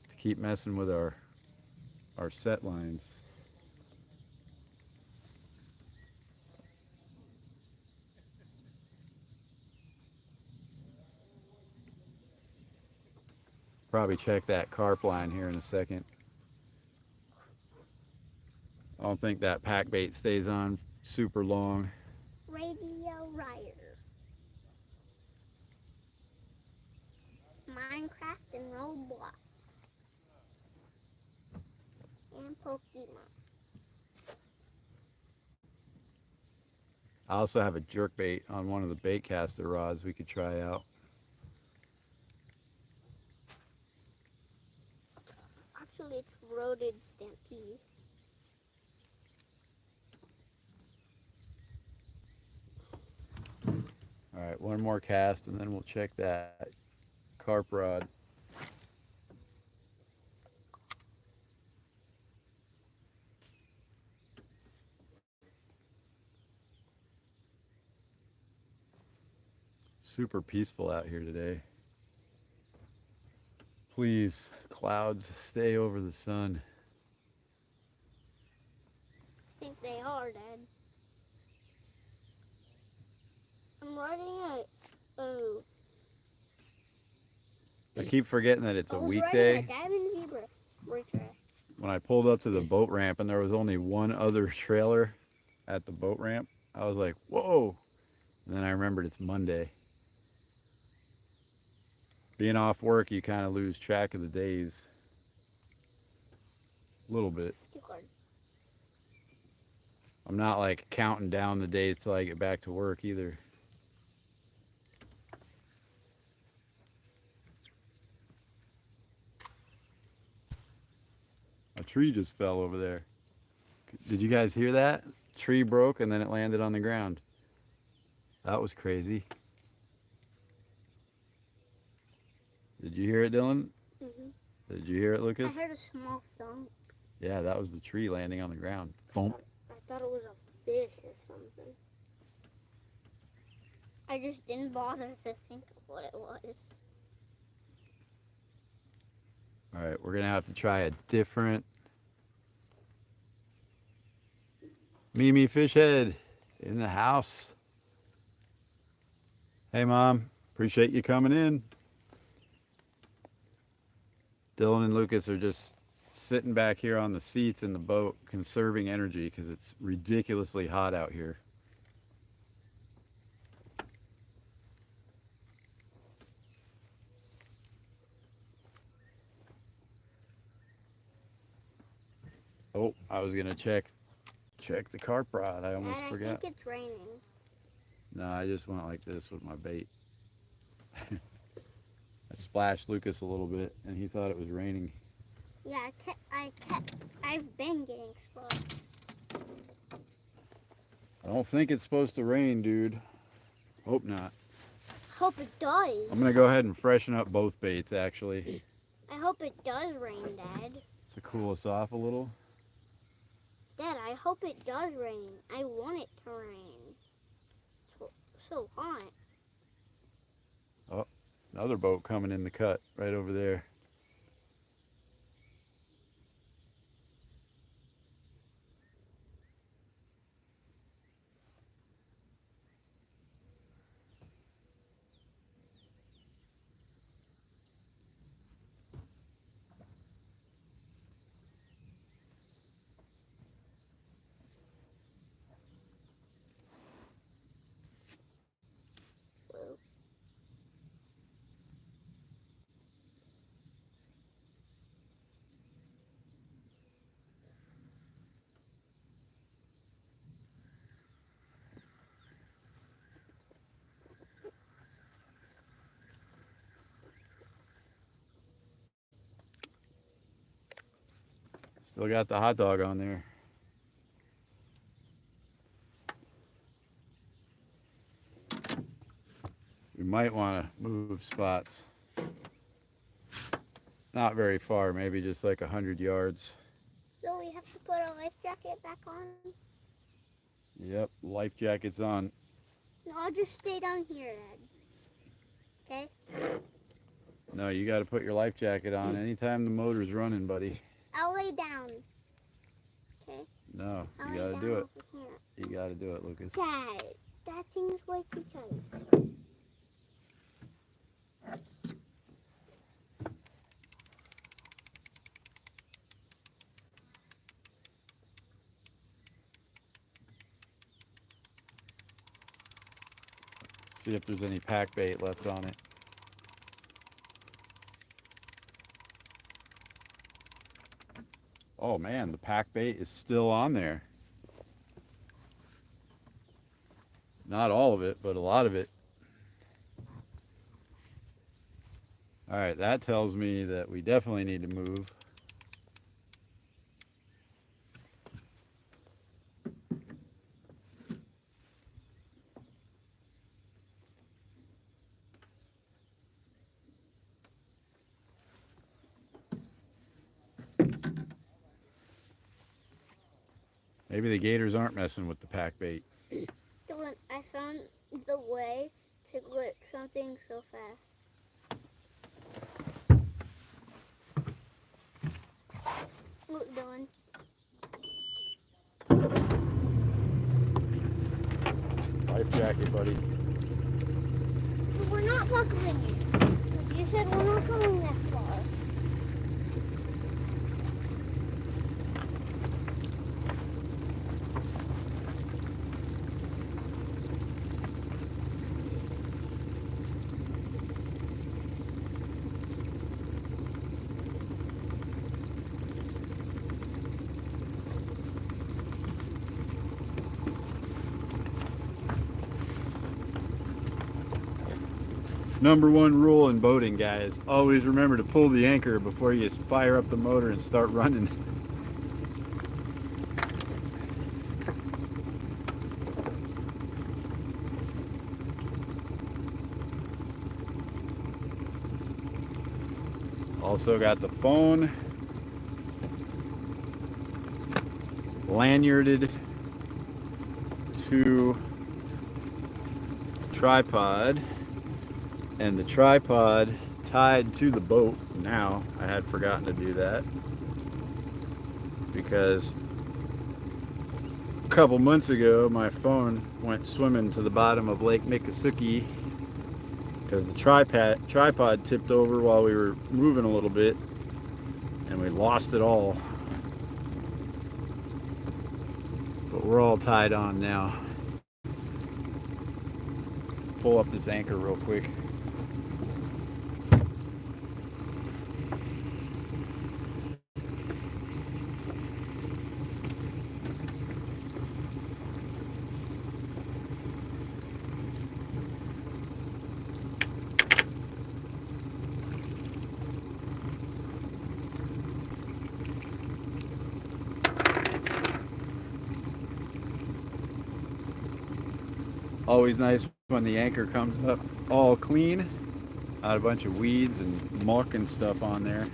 to keep messing with our set lines. Probably check that carp line here in a second. I don't think that pack bait stays on super long. Radio Rider. Minecraft and Roblox. And Pokemon. I also have a jerk bait on one of the bait caster rods we could try out. Actually, it's Roded Stampede. All right, one more cast and then we'll check that carp rod. Super peaceful out here today. Please, clouds, stay over the sun. I think they are, Dad. I'm riding a. Oh. I keep forgetting that it's I a was weekday. riding a diamond zebra racetrack. When I pulled up to the boat ramp and there was only one other trailer at the boat ramp, I was like, whoa. And then I remembered it's Monday. Being off work, you kind of lose track of the days. A little bit. Too hard. I'm not like counting down the days till I get back to work either. A tree just fell over there. Did you guys hear that? Tree broke and then it landed on the ground. That was crazy. Did you hear it, Dylan? Did you hear it, I Lucas? heard a small thump. Yeah, that was the tree landing on the ground. Thump. I thought it was a fish or something. I just didn't bother to think of what it was. All right, we're gonna have to try a different Mimi Fish Head in the house. Hey, Mom. Appreciate you coming in. Dylan and Lucas are just sitting back here on the seats in the boat, conserving energy because it's ridiculously hot out here. Oh, I was gonna check the carp rod. I almost Dad, forgot. I think it's raining. No, I just went like this with my bait. I splashed Lucas a little bit and he thought it was raining. Yeah, I've been getting splashed. I don't think it's supposed to rain, dude. Hope not. Hope it does. I'm gonna go ahead and freshen up both baits actually I hope it does rain, Dad. to cool us off a little. Dad, I hope it does rain. I want it to rain. It's so hot. Another boat coming in the cut right over there. Blue. Still got the hot dog on there. We might want to move spots. Not very far, maybe just like 100 yards. So we have to put our life jacket back on? Yep, life jacket's on. No, I'll just stay down here, Dad. Okay? No, you got to put your life jacket on anytime the motor's running, buddy. I'll lay down. Okay? No, I'll you lay got to down do it. over here. You got to do it, Lucas. Dad, that thing's way too tight. See if there's any pack bait left on it. Oh man, the pack bait is still on there. Not all of it, but a lot of it. All right, that tells me that we definitely need to move. Maybe the gators aren't messing with the pack bait. Dylan, I found the way to get some something so fast. Look, Dylan. Life jacket, buddy. We're not buckling it. You said we're not going that far. Number one rule in boating, guys, always remember to pull the anchor before you fire up the motor and start running. Also got the phone lanyarded to tripod, and the tripod tied to the boat. Now, I had forgotten to do that because a couple months ago my phone went swimming to the bottom of Lake Miccosukee because the tripod tipped over while we were moving a little bit and we lost it all. But we're all tied on now. Pull up this anchor real quick. Always nice when the anchor comes up all clean, not a bunch of weeds and muck and stuff on there.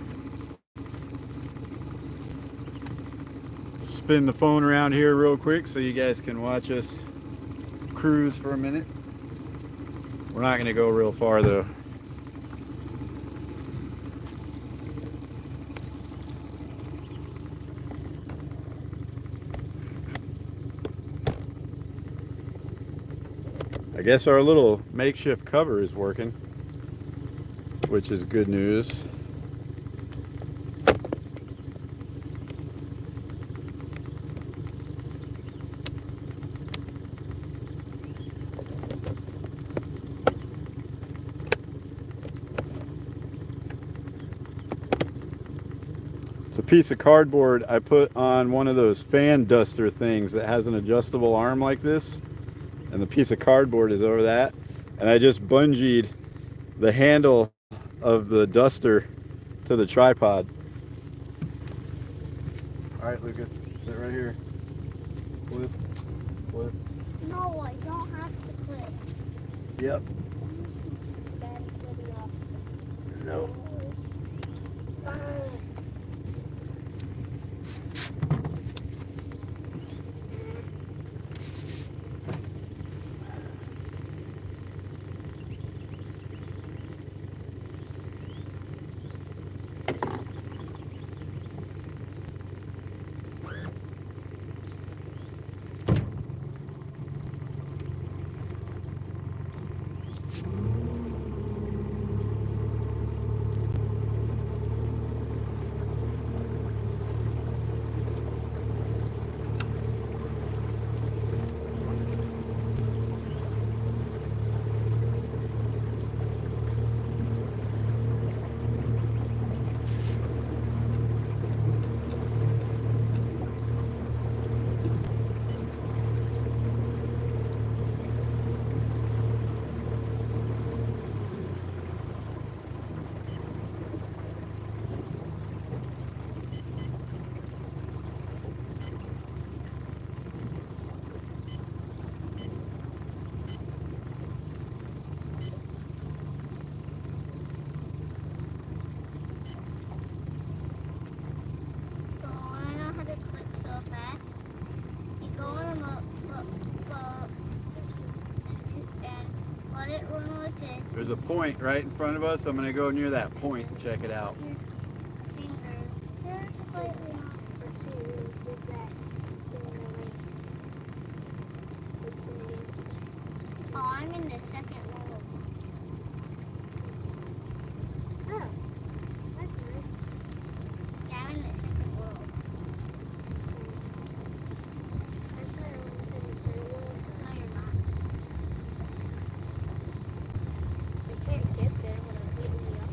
Spin the phone around here real quick so you guys can watch us cruise for a minute. We're not going to go real far though. I guess our little makeshift cover is working, which is good news. It's a piece of cardboard I put on one of those fan duster things that has an adjustable arm like this. And the piece of cardboard is over that, and I just bungeed the handle of the duster to the tripod. All right, Lucas, sit right here. Flip, flip. No, I don't have to clip. Yep. Daddy, flip it off. No. There's a point right in front of us. I'm gonna go near that point and check it out. They're slightly off to the rest in the lakes. Oh, I'm in the second world. Oh, that's nice. Yeah, I'm in the second world. That's why I went to the third world. No, you're not. I can't get there when I'm hitting the up.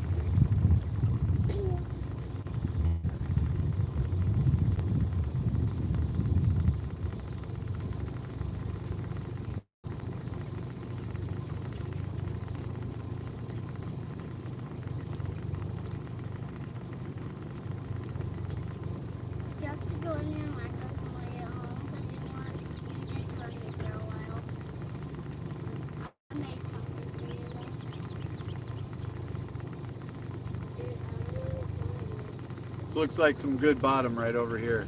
You have to go in your microphone when you get home because you didn't run me for a while. I made something for you though. Dude, I'm really tired. This looks like some good bottom right over here.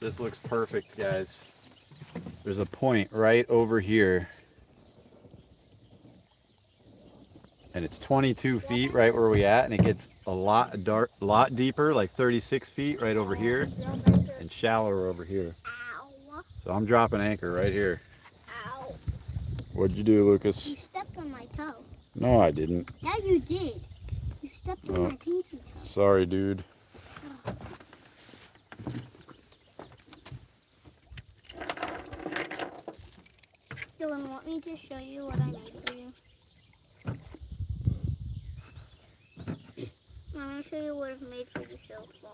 This looks perfect, guys. There's a point right over here. And it's 22 feet right where we at, and it gets a lot deeper, like 36 feet right over here, and shallower over here. Ow. So I'm dropping anchor right here. Ow. What'd you do, Lucas? You stepped on my toe. No, I didn't. Yeah, you did. You stepped on Oh. my pinky toe. Sorry, dude. Dylan, want me to show you what I made for you? I'm going to show you what I've made for you so far.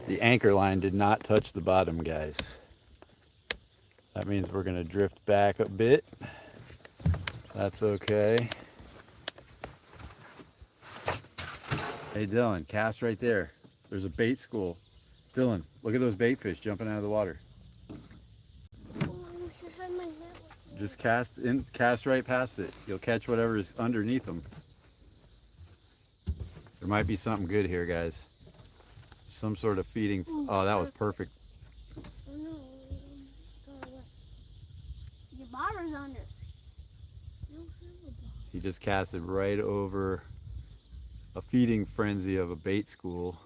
The anchor line did not touch the bottom, guys. That means we're gonna drift back a bit. That's okay. Hey Dylan, cast right there. There's a bait school. Dylan, look at those bait fish jumping out of the water. Oh, I wish I had my net with me. Just cast right past it. You'll catch whatever is underneath them. There might be something good here, guys. Some sort of feeding. Oh, that was perfect. Oh no. Go away. Your bobber's under. I don't have a ball. He just casted right over a feeding frenzy of a bait school.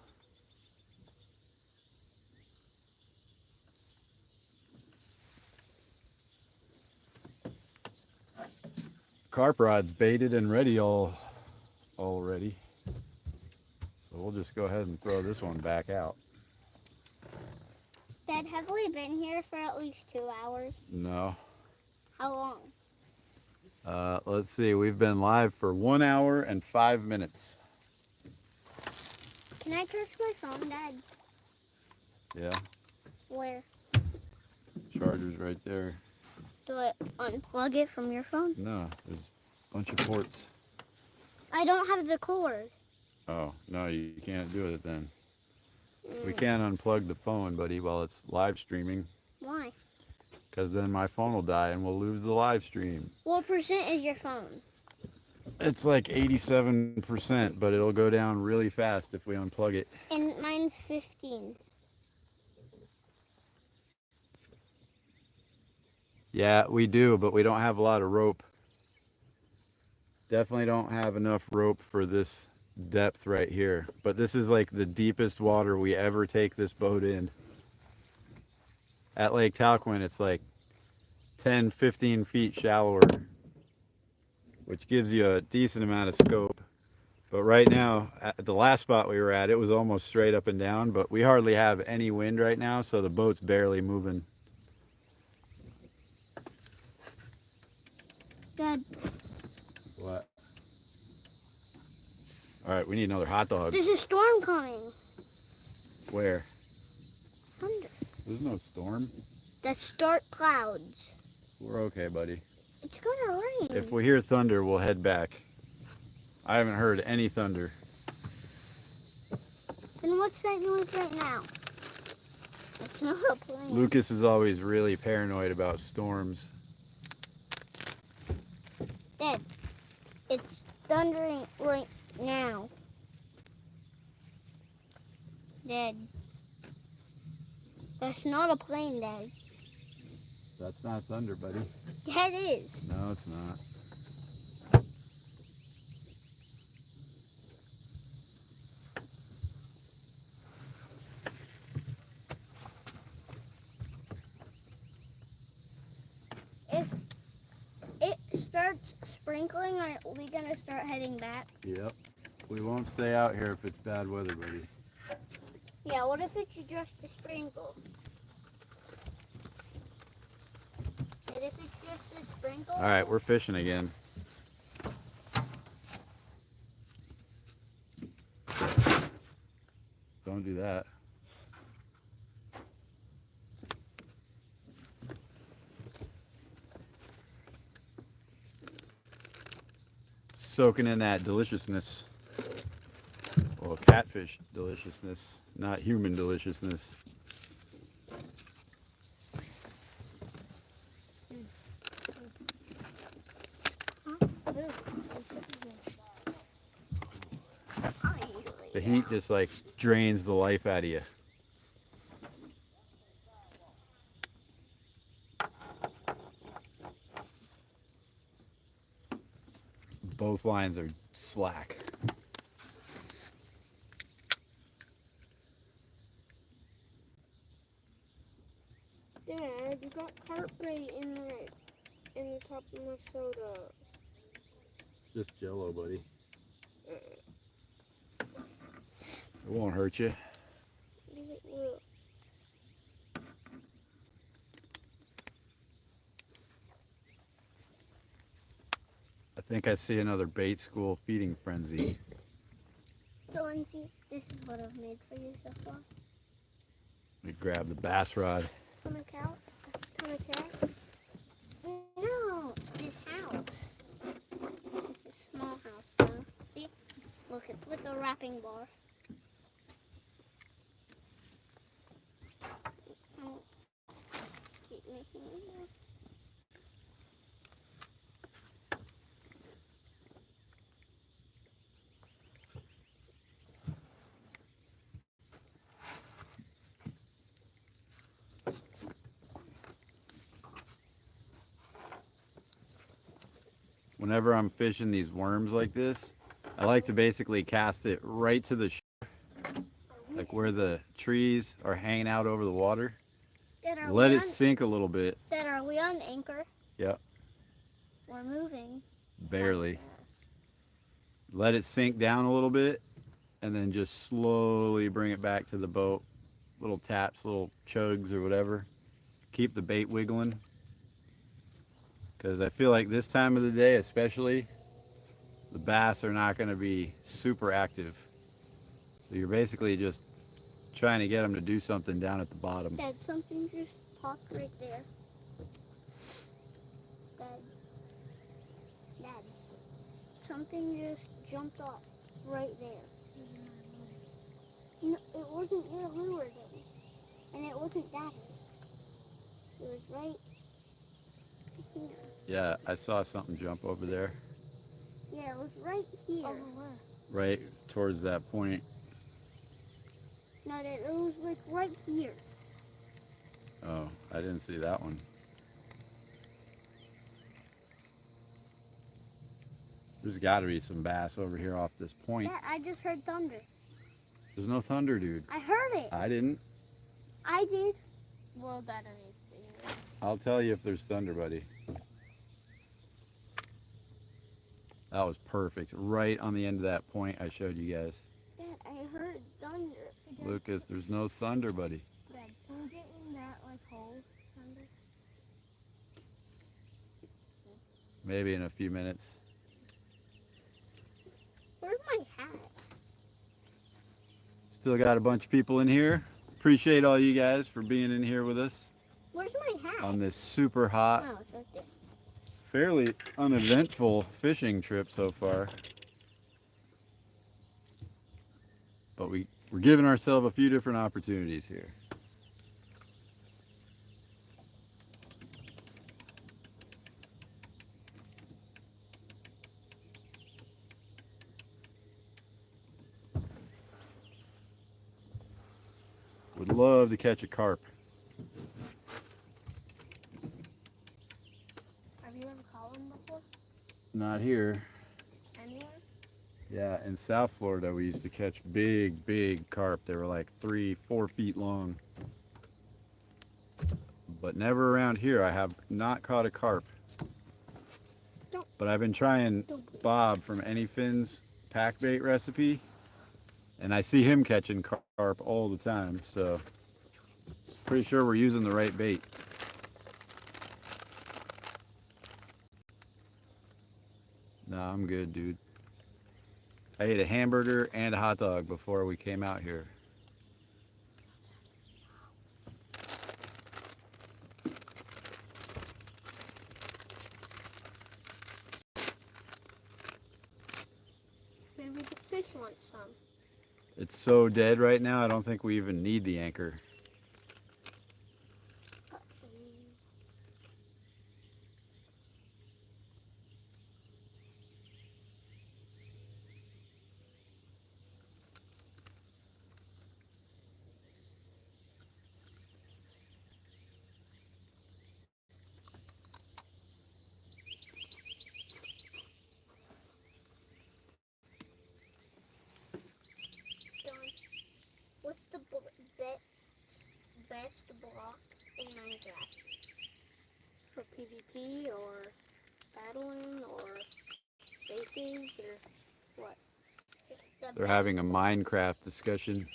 Carp rod's baited and ready already. So we'll just go ahead and throw this one back out. Dad, have we been here for at least 2 hours? No. How long? Let's see, we've been live for 1 hour and 5 minutes. Can I charge my phone, Dad? Yeah, Where? charger's right there. Do I unplug it from your phone? No, there's a bunch of ports. I don't have the cord. Oh, no, you can't do it then. We can't unplug the phone, buddy, while it's live streaming, Why? because then my phone will die and we'll lose the live stream. What percent is your phone? It's like 87%, but it'll go down really fast if we unplug it. And mine's 15. Yeah, we do, but we don't have a lot of rope. Definitely don't have enough rope for this depth right here. But this is like the deepest water we ever take this boat in. At Lake Talquin, it's like 10, 15 feet shallower, which gives you a decent amount of scope. But right now, at the last spot we were at, it was almost straight up and down, but we hardly have any wind right now, so the boat's barely moving. Dad, What? All right, we need another hot dog. there's a storm coming. Where? Thunder. There's no storm. That's dark clouds. We're okay, buddy. It's gonna rain. If we hear thunder, we'll head back. I haven't heard any thunder. Then what's that noise right now? It's not a plane. Lucas is always really paranoid about storms. Dad, it's thundering right now. Dad, that's not a plane, Dad. That's not thunder, buddy. That is. No, it's not. If it starts sprinkling, are we gonna start heading back? Yep. We won't stay out here if it's bad weather, buddy. Yeah, what if it's just a sprinkle? And if it's just a sprinkle? All right, we're fishing again. Don't do that. Soaking in that deliciousness. Well, catfish deliciousness, not human deliciousness. The heat just like drains the life out of you. Both lines are slack. Dad, you got carp bait in the top of my soda. It's just Jello, buddy. It won't hurt you. Yes, it will. I think I see another bait school feeding frenzy. So, Lindsay, this is what I've made for you so far. We grab the bass rod. Ton of cow? Ton of cats? No, this house. It's a small house now. See? Look, it's like a wrapping bar. I'll keep making it more. Whenever I'm fishing these worms like this, I like to basically cast it right to the shore, like where the trees are hanging out over the water. Dad, Let it sink a little bit. Dad, are we on anchor? Yep, We're moving. barely. Let it sink down a little bit and then just slowly bring it back to the boat. Little taps, little chugs or whatever. Keep the bait wiggling. Because I feel like this time of the day especially, the bass are not going to be super active. So you're basically just trying to get them to do something down at the bottom. Dad, something just popped right there. Dad. Dad. Something just jumped off right there. No, it wasn't your lure, Daddy. And it wasn't Daddy's. It was right here. Yeah, I saw something jump over there. Yeah, it was right here. Over where? Right towards that point. No, Dad, it was like right here. Oh, I didn't see that one. There's got to be some bass over here off this point. Dad, I just heard thunder. There's no thunder, dude. I heard it. I didn't. I did. Well, Dad, I need to see it. I'll tell you if there's thunder, buddy. That was perfect. Right on the end of that point I showed you guys. Dad, I heard thunder. Lucas, there's no thunder, buddy. Dad, can we get in that like hole under? Maybe in a few minutes. Where's my hat? Still got a bunch of people in here. Appreciate all you guys for being in here with us Where's my hat? on this super hot, Oh, it's right there. fairly uneventful fishing trip so far. But we're giving ourselves a few different opportunities here. Would love to catch a carp. Have you ever caught one before? Not here. Anywhere? Yeah, in South Florida we used to catch big carp. They were like 3-4 feet long. But never around here. I have not caught a carp. But I've been trying Bob from Anyfin's pack bait recipe, and I see him catching carp all the time, so pretty sure we're using the right bait. No, I'm good, dude. I ate a hamburger and a hot dog before we came out here. Maybe the fish want some. It's so dead right now, I don't think we even need the anchor. What's the best block in Minecraft? For PvP or battling or bases or what? They're having a Minecraft discussion.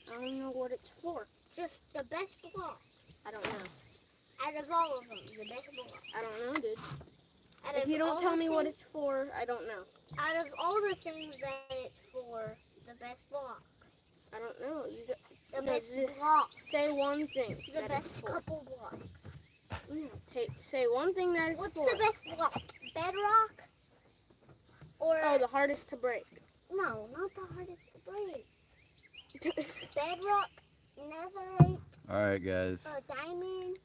I don't know what it's for. Just the best block. I don't know. Out of all of them, the best block. I don't know, dude. Out If of you don't all tell the me what things- it's for, I don't know. Out of all the things that it's for, the best block. I don't know. The no, best just block. say one thing. The that best it's for. couple block. Say one thing that it's What's for. the best block? Bedrock? Or Oh, the hardest to break. no, not the hardest to break. Bedrock, netherite, Alright guys, diamond,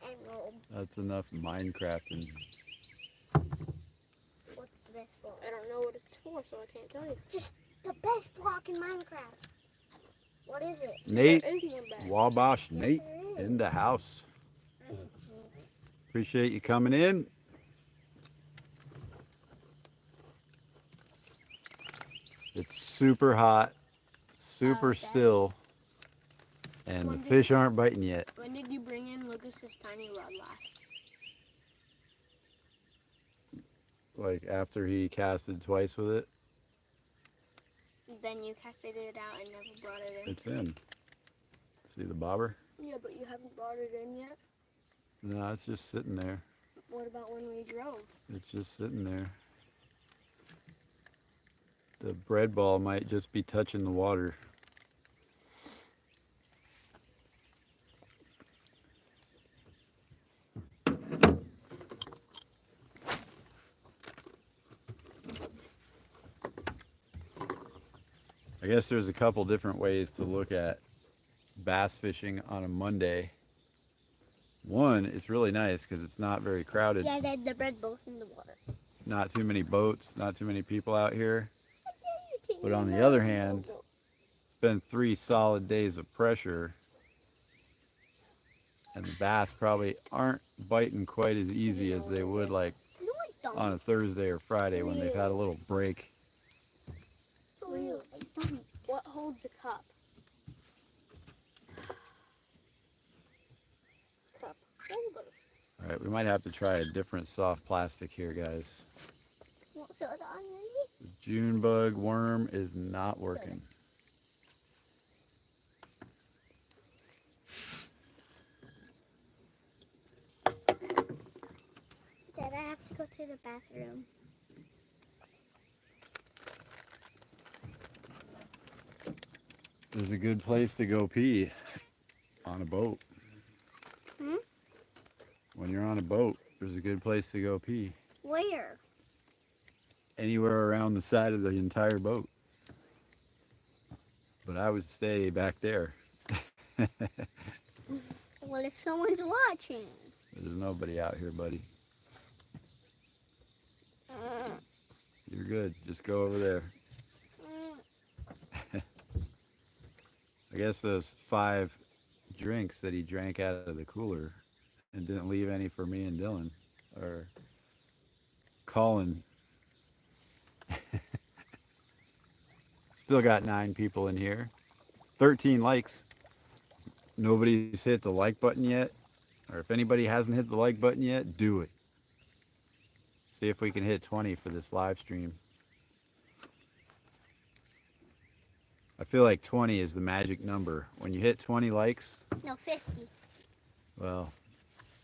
emerald. that's enough Minecrafting. What's the best block? I don't know what it's for, so I can't tell you. Just the best block in Minecraft. What is it? Nate, There is no best. Wabash Nate There is. in the house. Appreciate you coming in. It's super hot, super Okay. still, and the fish aren't biting yet. When did you bring in Lucas's tiny rod last? Like after he casted twice with it, Then you casted it out and never brought it in. it's in. See the bobber? Yeah, but you haven't brought it in yet. No, it's just sitting there. What about when we drove? It's just sitting there. The bread ball might just be touching the water. I guess there's a couple different ways to look at bass fishing on a Monday. One, it's really nice because it's not very crowded. Yeah, the bread both in the water. Not too many boats, not too many people out here. But on the other hand, it's been 3 solid days of pressure, and the bass probably aren't biting quite as easy as they would like No, I don't. on a Thursday or Friday when they've had a little break. Leo, I don't. What holds a cup? Cup holder. All right, we might have to try a different soft plastic here, guys. Won't show it on me. June bug worm is not working. Dad, I have to go to the bathroom. There's a good place to go pee on a boat. Hmm? When you're on a boat, there's a good place to go pee. Where? Anywhere around the side of the entire boat. But I would stay back there. What if someone's watching? There's nobody out here, buddy. You're good. Just go over there. I guess those 5 drinks that he drank out of the cooler and didn't leave any for me and Dylan are calling. Still got 9 people in here. 13 likes. Nobody's hit the like button yet. Or if anybody hasn't hit the like button yet, do it. See if we can hit 20 for this live stream. I feel like 20 is the magic number. When you hit 20 likes, No, 50. well,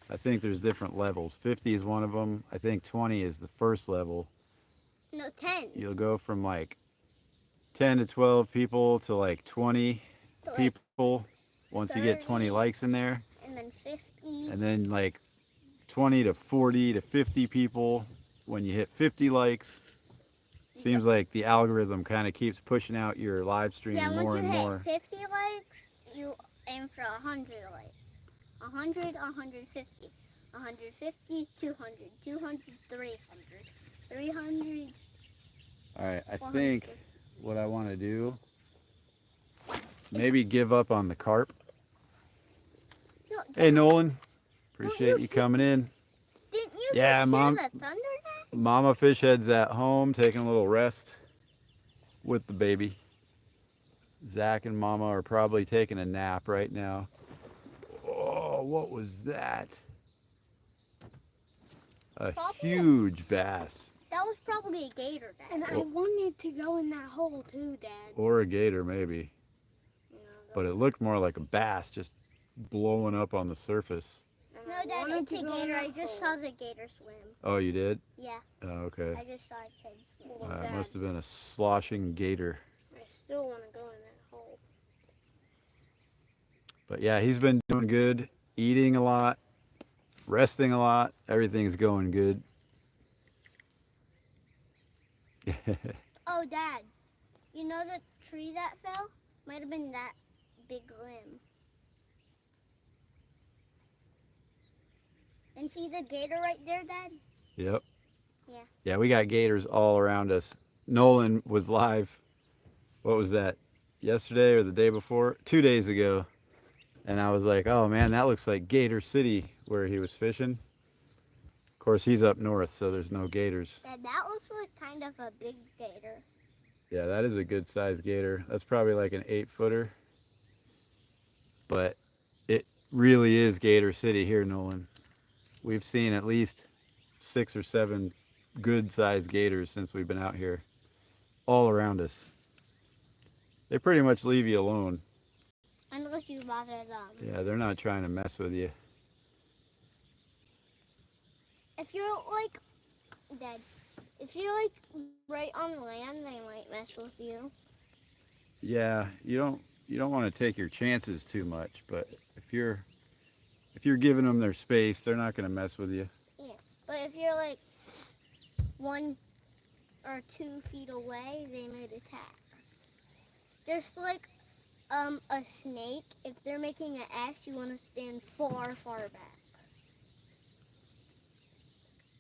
I think there's different levels. 50 is one of them. I think 20 is the first level. No, 10. You'll go from like 10 to 12 people to like 20 So, like, people once you get 20 30. likes in there. And then 50. And then like 20 to 40 to 50 people when you hit 50 likes. Seems like the algorithm kind of keeps pushing out your live stream Yeah, more once and you more. hit 50 likes, you aim for 100 likes. 100, 150. 150, 200, 200, 300. 300. All right, I 450. think what I want to do, maybe give up on the carp. No, Hey, Nolan, Don't appreciate you you coming in. didn't you Yeah, just Mom. hear the thunder there? Mama fish head's at home taking a little rest with the baby. Zach and Mama are probably taking a nap right now. Oh, what was that? A Probably huge bass. That was probably a gator, Dad. And I wanted to go in that hole too, Dad. Or a gator, maybe. You know, But it looked more like a bass just blowing up on the surface. and No, I Dad, wanted it's to a go in gator. that I just hole. saw the gator swim. Oh, you did? Yeah, Oh, okay. I just saw its head swim. Well, It Dad, must have been a sloshing gator. I still want to go in that hole. But yeah, he's been doing good, eating a lot, resting a lot. Everything's going good. Oh, Dad, you know the tree that fell? Might have been that big limb. And see the gator right there, Dad? Yep. Yeah. Yeah, we got gators all around us. Nolan was live. What was that? Yesterday or the day before? 2 days ago. And I was like, oh man, that looks like Gator City where he was fishing. Of course, he's up north, so there's no gators. Dad, that looks like kind of a big gator. Yeah, that is a good sized gator. That's probably like an 8-footer. But it really is Gator City here, Nolan. We've seen at least 6 or 7 good sized gators since we've been out here. All around us. They pretty much leave you alone. Unless you bother them. Yeah, they're not trying to mess with you. If you're like, Dad, if you're like right on land, they might mess with you. Yeah, you don't want to take your chances too much, but if you're giving them their space, they're not going to mess with you. Yeah. But if you're like 1 or 2 feet away, they might attack. Just like a snake, if they're making an S, you want to stand far, far back.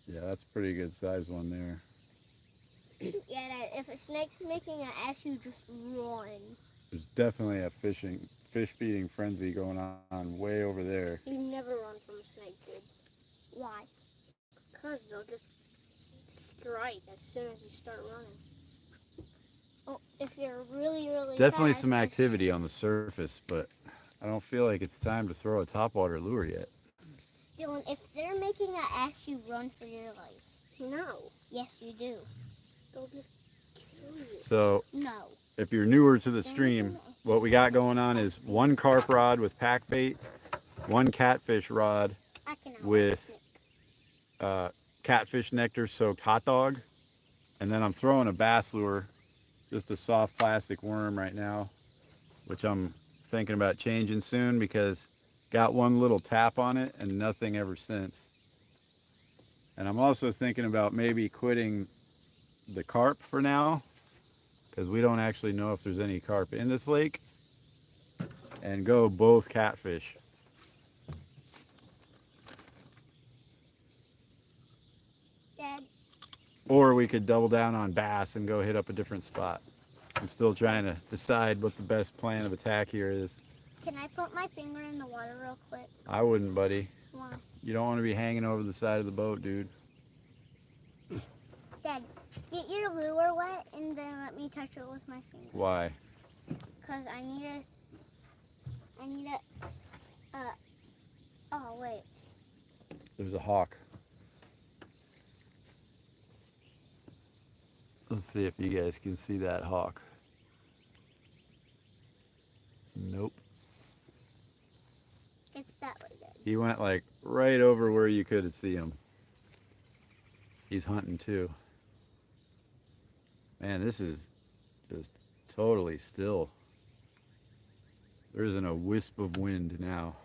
Yeah, that's a pretty good size one there. Yeah, Dad, if a snake's making an S, you just run. There's definitely a fish feeding frenzy going on way over there. You never run from a snake, kid. Why? Because they'll just strike as soon as you start running. Oh, if you're really, really Definitely fast, some activity on the surface, but I don't feel like it's time to throw a topwater lure yet. Dylan, if they're making an S, you run for your life. No. Yes, you do. They'll just kill you. So No. if you're newer to the stream, what we got going on is one carp rod with pack bait, one catfish rod I cannot with watch catfish nectar soaked hot dog, and then I'm throwing a bass lure, just a soft plastic worm right now, which I'm thinking about changing soon because got one little tap on it and nothing ever since. And I'm also thinking about maybe quitting the carp for now because we don't actually know if there's any carp in this lake, and go both catfish. Dad, Or we could double down on bass and go hit up a different spot. I'm still trying to decide what the best plan of attack here is. can I put my finger in the water real quick? I wouldn't, buddy. Why? You don't want to be hanging over the side of the boat, dude. Dad, get your lure wet and then let me touch it with my finger. Why? Because I need oh wait. There's a hawk. Let's see if you guys can see that hawk. Nope. It's that way, Dad. He went like right over where you could see him. He's hunting too. Man, this is just totally still. There isn't a wisp of wind now.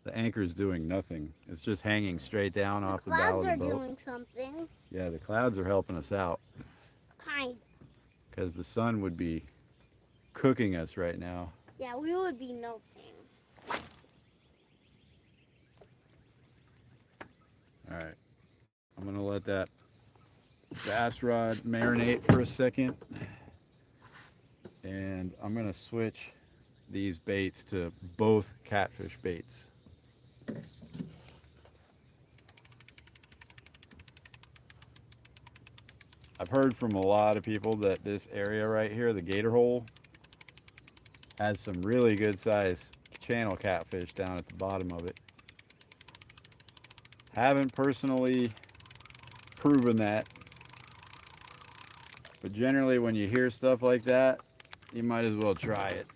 The anchor's doing nothing. It's just hanging straight down off the bow of the Clouds are boat. doing something. Yeah, the clouds are helping us out Kind. because the sun would be cooking us right now. Yeah, we would be melting. All right, I'm gonna let that bass rod marinate for a second, and I'm gonna switch these baits to both catfish baits. I've heard from a lot of people that this area right here, the gator hole, has some really good size channel catfish down at the bottom of it. Haven't personally proven that, but generally when you hear stuff like that, you might as well try it.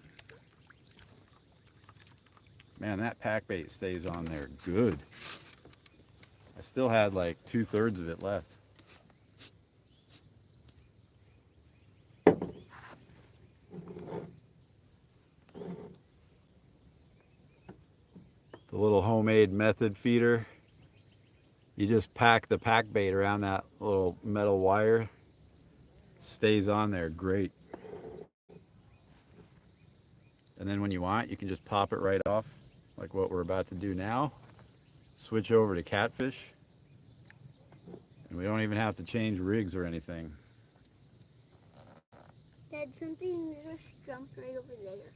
Man, that pack bait stays on there good. I still had like 2/3 of it left. The little homemade method feeder. You just pack the pack bait around that little metal wire. Stays on there great. And then when you want, you can just pop it right off, like what we're about to do now. Switch over to catfish. And we don't even have to change rigs or anything. Dad, something just jumped right over there.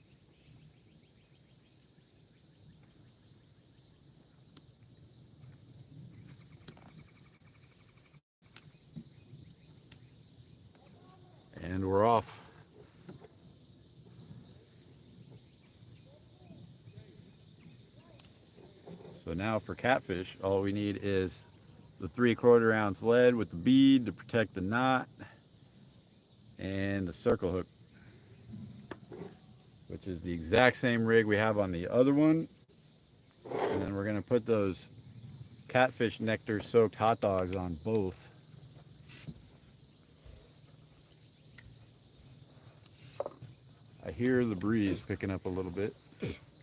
And we're off. So now for catfish, all we need is the 3/4 ounce lead with the bead to protect the knot, and the circle hook, which is the exact same rig we have on the other one. And then we're gonna put those catfish nectar soaked hot dogs on both. I hear the breeze picking up a little bit.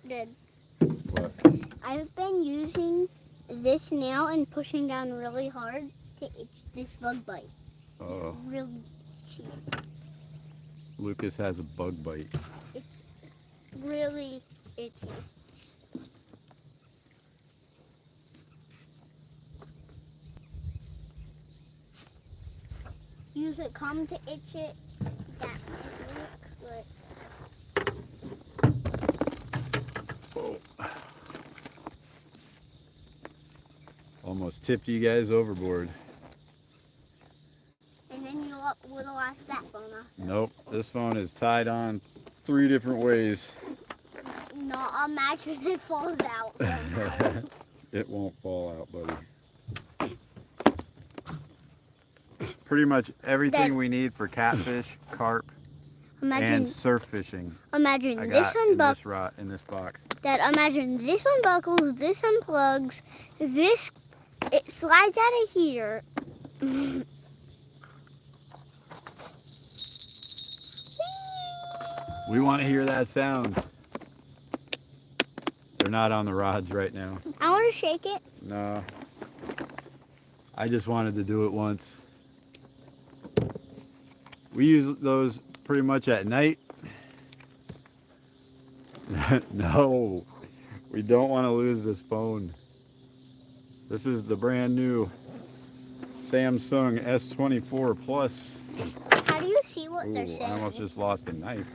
Dad, What? I've been using this nail and pushing down really hard to itch this bug bite. Oh, It's really cheap. Lucas has a bug bite. It's really itchy. Use it come to itch it. That might work, but Oh. Almost tipped you guys overboard. and then you'll utilize that phone also. Nope, this phone is tied on 3 different ways. No, imagine it falls out somehow. It won't fall out, buddy. pretty much everything Dad. we need for catfish, carp, Imagine, and surf fishing. imagine I this got one in this box. Dad, imagine this one buckles, this unplugs, this, it slides out of here. We want to hear that sound. They're not on the rods right now. I want to shake it. No. I just wanted to do it once. We use those pretty much at night. No, we don't want to lose this phone. This is the brand new Samsung S24 Plus. How do you see what they're Ooh, saying? I almost just lost a knife.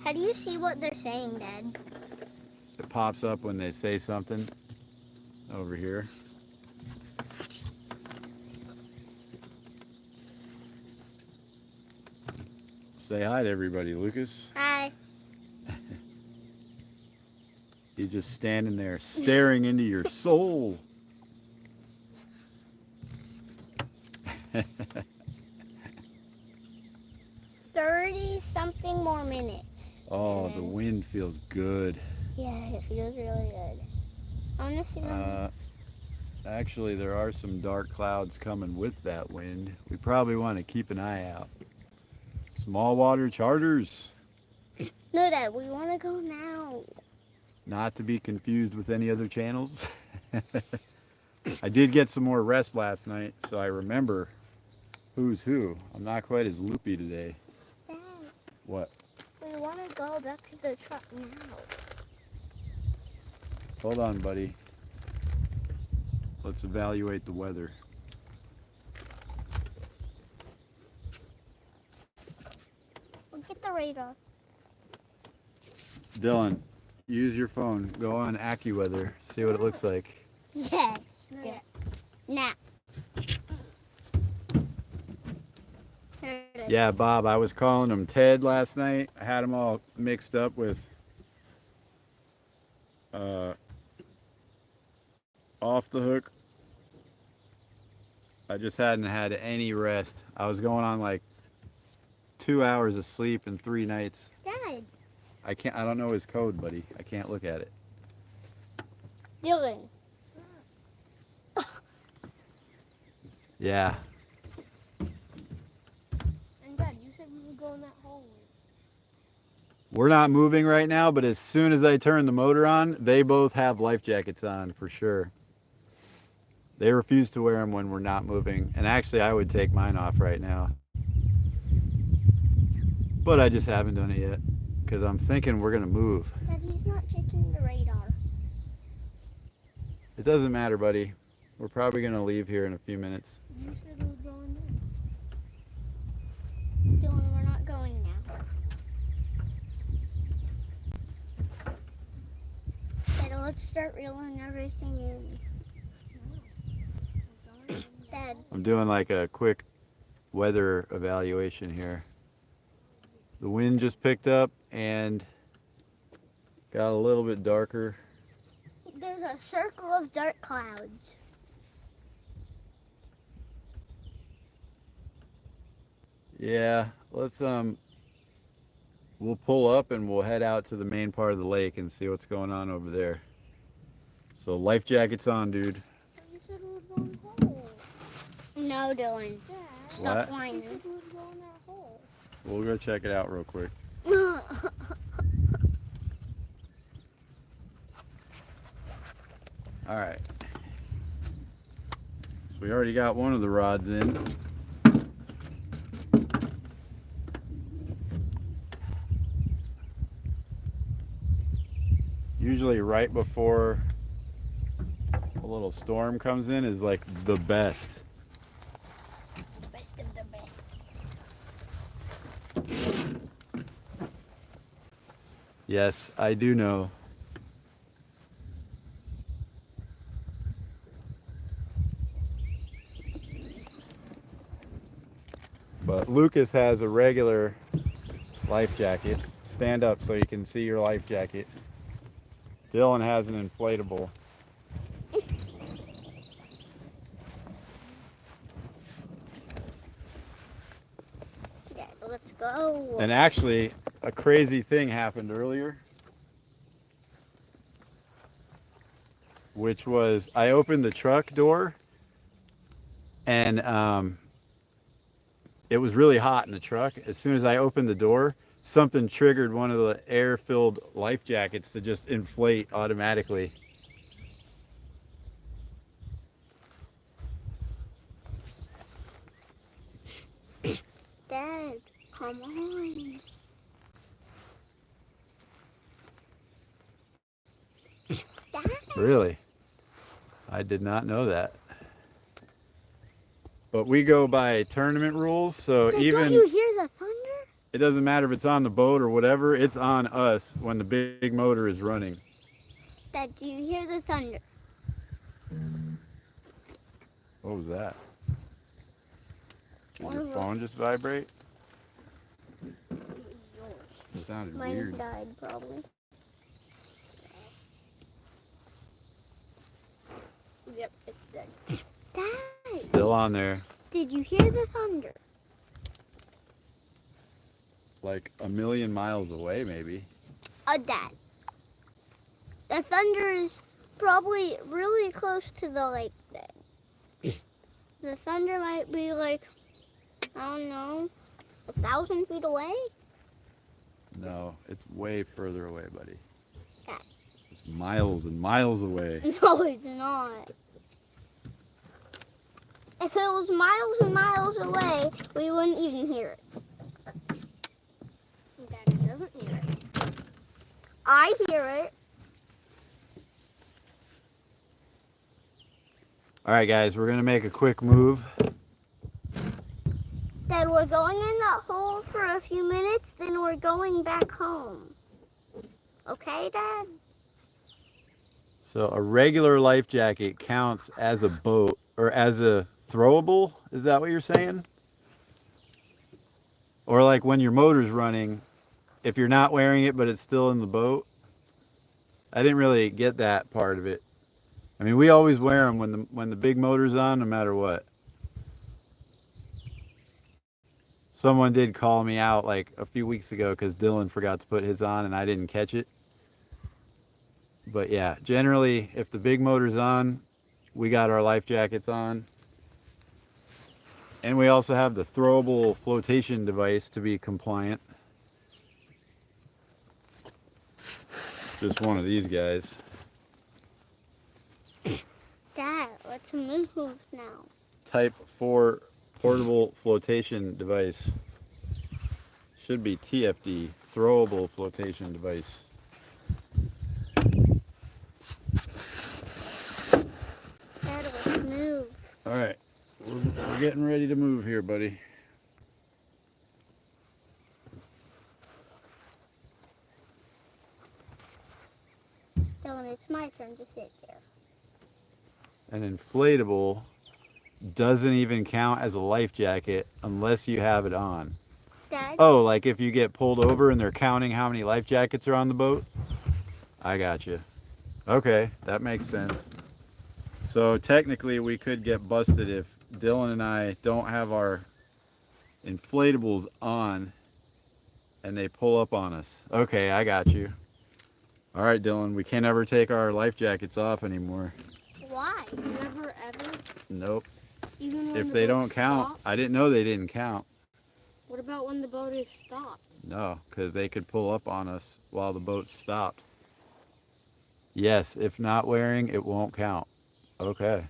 How do you see what they're saying, Dad? It pops up when they say something over here. Say hi to everybody, Lucas. Hi. He's just standing there staring into your soul. 30-something more minutes. Oh, the wind feels good. Yeah, it feels really good. I want to see my... Actually, there are some dark clouds coming with that wind. We probably want to keep an eye out. Small water charters. No, Dad, we want to go now. Not to be confused with any other channels. I did get some more rest last night, so I remember who's who. I'm not quite as loopy today. Dad, What? we want to go back to the truck now. Hold on, buddy. Let's evaluate the weather. We'll get the radar. Dylan, use your phone. Go on AccuWeather. See what it looks like. Yes. Yeah. Now. Here it is. Yeah, Bob, I was calling him Ted last night. I had them all mixed up with Off the Hook. I just hadn't had any rest. I was going on like 2 hours of sleep in 3 nights. Dad. I don't know his code, buddy. I can't look at it. Dylan. Yeah. And Dad, you said we would go in that hallway. We're not moving right now, but as soon as I turn the motor on, they both have life jackets on for sure. They refuse to wear them when we're not moving. And actually, I would take mine off right now. But I just haven't done it yet because I'm thinking we're going to move. Dad, he's not checking the radar. It doesn't matter, buddy. We're probably going to leave here in a few minutes. You said we would go in there. Dylan, we're not going now. Dad, let's start reeling everything in. Dad, I'm doing like a quick weather evaluation here. The wind just picked up and got a little bit darker. there's a circle of dark clouds. Yeah, let's we'll pull up and we'll head out to the main part of the lake and see what's going on over there. So life jackets on, dude. You said we would go in the hole. No, Dylan. Dad, Stop What? you whining. said we would go in that hole. We'll go check it out real quick. All right. So we already got one of the rods in. Usually right before a little storm comes in is like the best. Best of the best. Yes, I do know. But Lucas has a regular life jacket. Stand up so you can see your life jacket. Dylan has an inflatable. go. And actually, a crazy thing happened earlier, which was I opened the truck door, and it was really hot in the truck. As soon as I opened the door, something triggered one of the air-filled life jackets to just inflate automatically. Dad, come on. Dad. Really? I did not know that. But we go by tournament rules, so Dad, even don't you hear the thunder? it doesn't matter if it's on the boat or whatever, it's on us when the big motor is running. Dad, do you hear the thunder? What was that? Did One your of phone just vibrate? Yours. It sounded Mine weird. died probably. Yep, it's dead. Dad, Still on there. did you hear the thunder? Like a million miles away, maybe. Dad. The thunder is probably really close to the lake then. The thunder might be like, I don't know, 1,000 feet away? No, it's way further away, buddy. Yeah. It's miles and miles away. No, it's not. If it was miles and miles away, we wouldn't even hear it. Daddy doesn't hear it. I hear it. All right, guys, we're gonna make a quick move. Dad, we're going in that hole for a few minutes, then we're going back home. Okay, Dad? So a regular life jacket counts as a boat or as a throwable. Is that what you're saying? Or like when your motor's running, if you're not wearing it but it's still in the boat? I didn't really get that part of it. I mean, we always wear them when the big motor's on, no matter what. Someone did call me out like a few weeks ago because Dylan forgot to put his on and I didn't catch it. But yeah, generally, if the big motor's on, we got our life jackets on. And we also have the throwable flotation device to be compliant. Just one of these guys. Dad, let's move now. Type 4 portable flotation device. Should be TFD, throwable flotation device. Dad, let's move. All right, we're getting ready to move here, buddy. Dylan, it's my turn to sit there. An inflatable doesn't even count as a life jacket unless you have it on. Dad? Oh, like if you get pulled over and they're counting how many life jackets are on the boat? I got you. Okay, that makes sense. So technically we could get busted if Dylan and I don't have our inflatables on and they pull up on us. Okay, I got you. All right, Dylan, we can't ever take our life jackets off anymore. Why? Never ever. Nope. Even when If the they boat don't count, stopped? I didn't know they didn't count. What about when the boat is stopped? No, because they could pull up on us while the boat stopped. Yes, if not wearing, it won't count. Okay.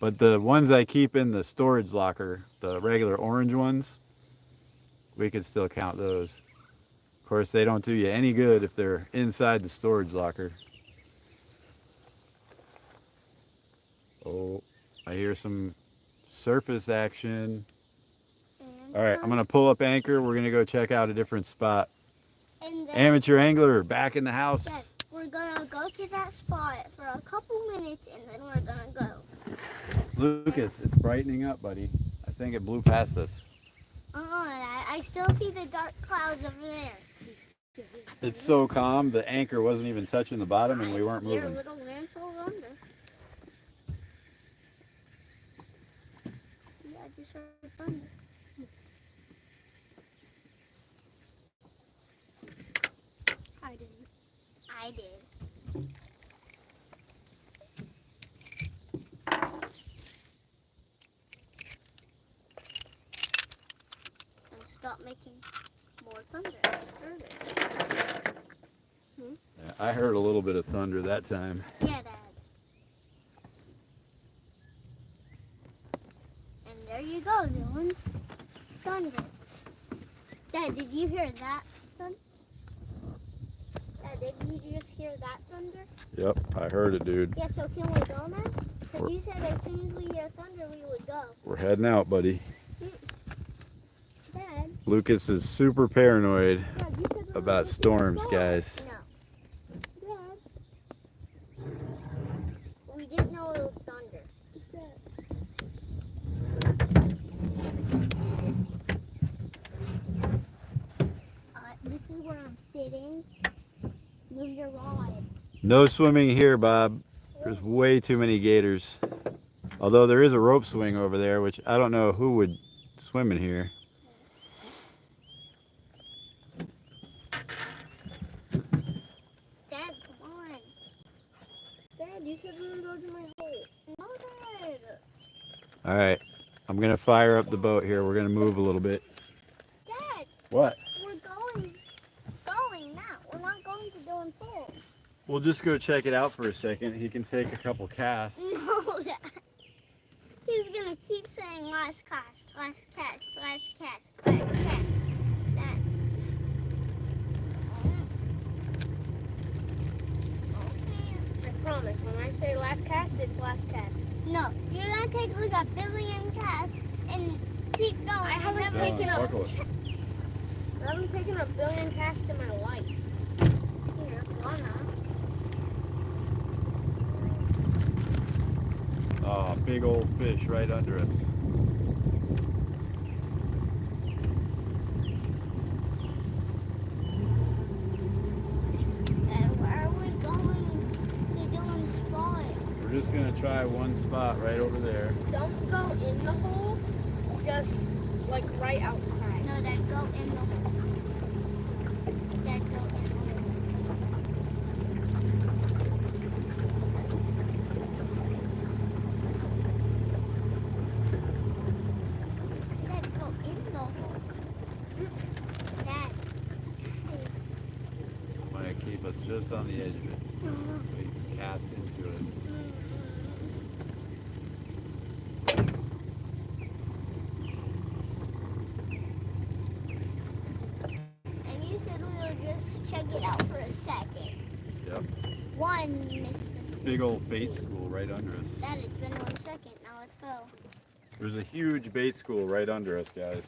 But the ones I keep in the storage locker, the regular orange ones, we could still count those. Of course, they don't do you any good if they're inside the storage locker. Oh, I hear some surface action. And, All right, I'm going to pull up anchor. We're going to go check out a different spot. and then, Amateur angler back in the house. Dad, we're gonna go to that spot for a couple minutes and then we're gonna go. Lucas, it's brightening up, buddy. I think it blew past us. I still see the dark clouds over there. It's so calm, the anchor wasn't even touching the bottom and we weren't Your moving. little mantle under. Yeah, I just heard thunder. I did. And stop making more thunder. I heard it. Yeah, I heard a little bit of thunder that time. Yeah, Dad. And there you go, Dylan. Thunder. Dad, did you hear that thunder? Dad, did you just hear that thunder? Yep, I heard it, dude. Yeah, so can we go now? Because you said as soon as we hear thunder, we would go. We're heading out, buddy. Dad? Lucas is super paranoid Dad, you said we about would storms, go. guys. No. Dad? We didn't know it was thunder. Dad. This is where I'm sitting. Move your rod. No swimming here, Bob. There's way too many gators. Although there is a rope swing over there, which I don't know who would swim in here. Dad, come on. Dad, you said we would go to my hole. No, Dad. All right, I'm gonna fire up the boat here. We're gonna move a little bit. Dad, What? we're going now. We're not going to Dylan's hole. We'll just go check it out for a second. He can take a couple casts. No, Dad. He's gonna keep saying last cast, last cast, last cast, last cast. Dad. Okay. I promise, when I say last cast, it's last cast. No, you're gonna take like a billion casts and keep going. I haven't and taken never- a- I haven't taken a billion casts in my life. You're gonna. Oh, big old fish right under us. And where are we going to Dylan's spot? We're just gonna try one spot right over there. Don't go in the hole, just like right outside. No, Dad, go in the hole. Dad, go in the hole. Dad, go in the hole. Dad. I'm gonna keep us just on the edge of it so we can cast into it. And you said we would just check it out for a second. Yep. One Mississippi. Big old bait school right under us. Dad, it's been 1 second. Now let's go. There's a huge bait school right under us, guys.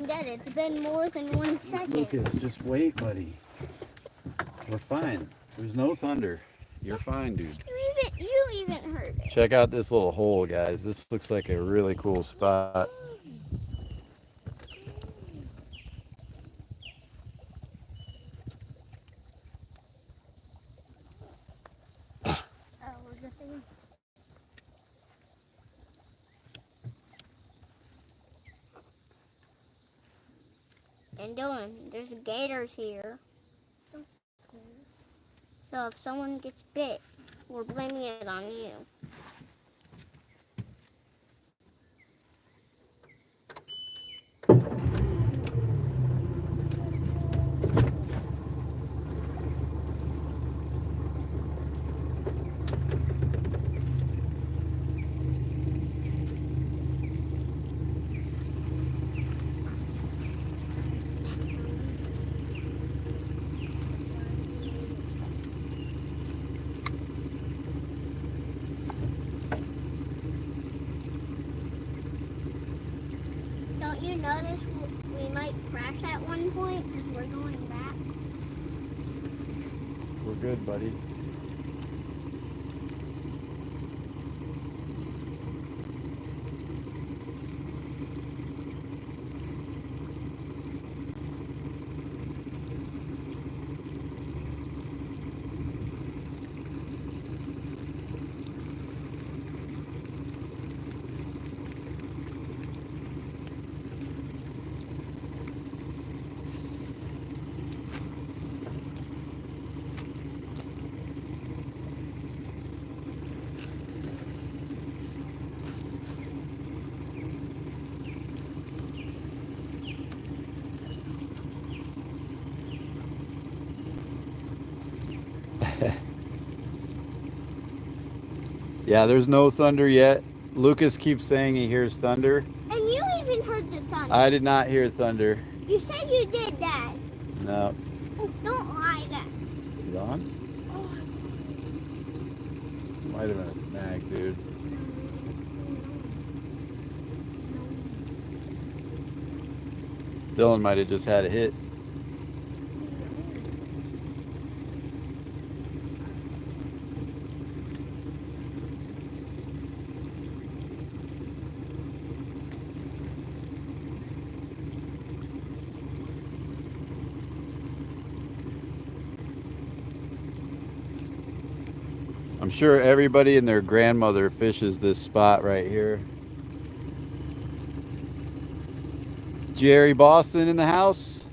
Dad, it's been more than 1 second. Lucas, just wait, buddy. We're fine. There's no thunder. You're fine, dude. You even heard it. Check out this little hole, guys. This looks like a really cool spot. Where's the thing? And Dylan, there's gators here. So if someone gets bit, we're blaming it on you. Don't you notice we might crash at one point because we're going back? We're good, buddy. Yeah, there's no thunder yet. Lucas keeps saying he hears thunder. And you even heard the thunder. I did not hear thunder. You said you did that. No. Oh, don't lie that. Is it on? Oh. Might have been a snag, dude. Dylan might have just had a hit. I'm sure everybody and their grandmother fishes this spot right here. Jerry Boston in the house.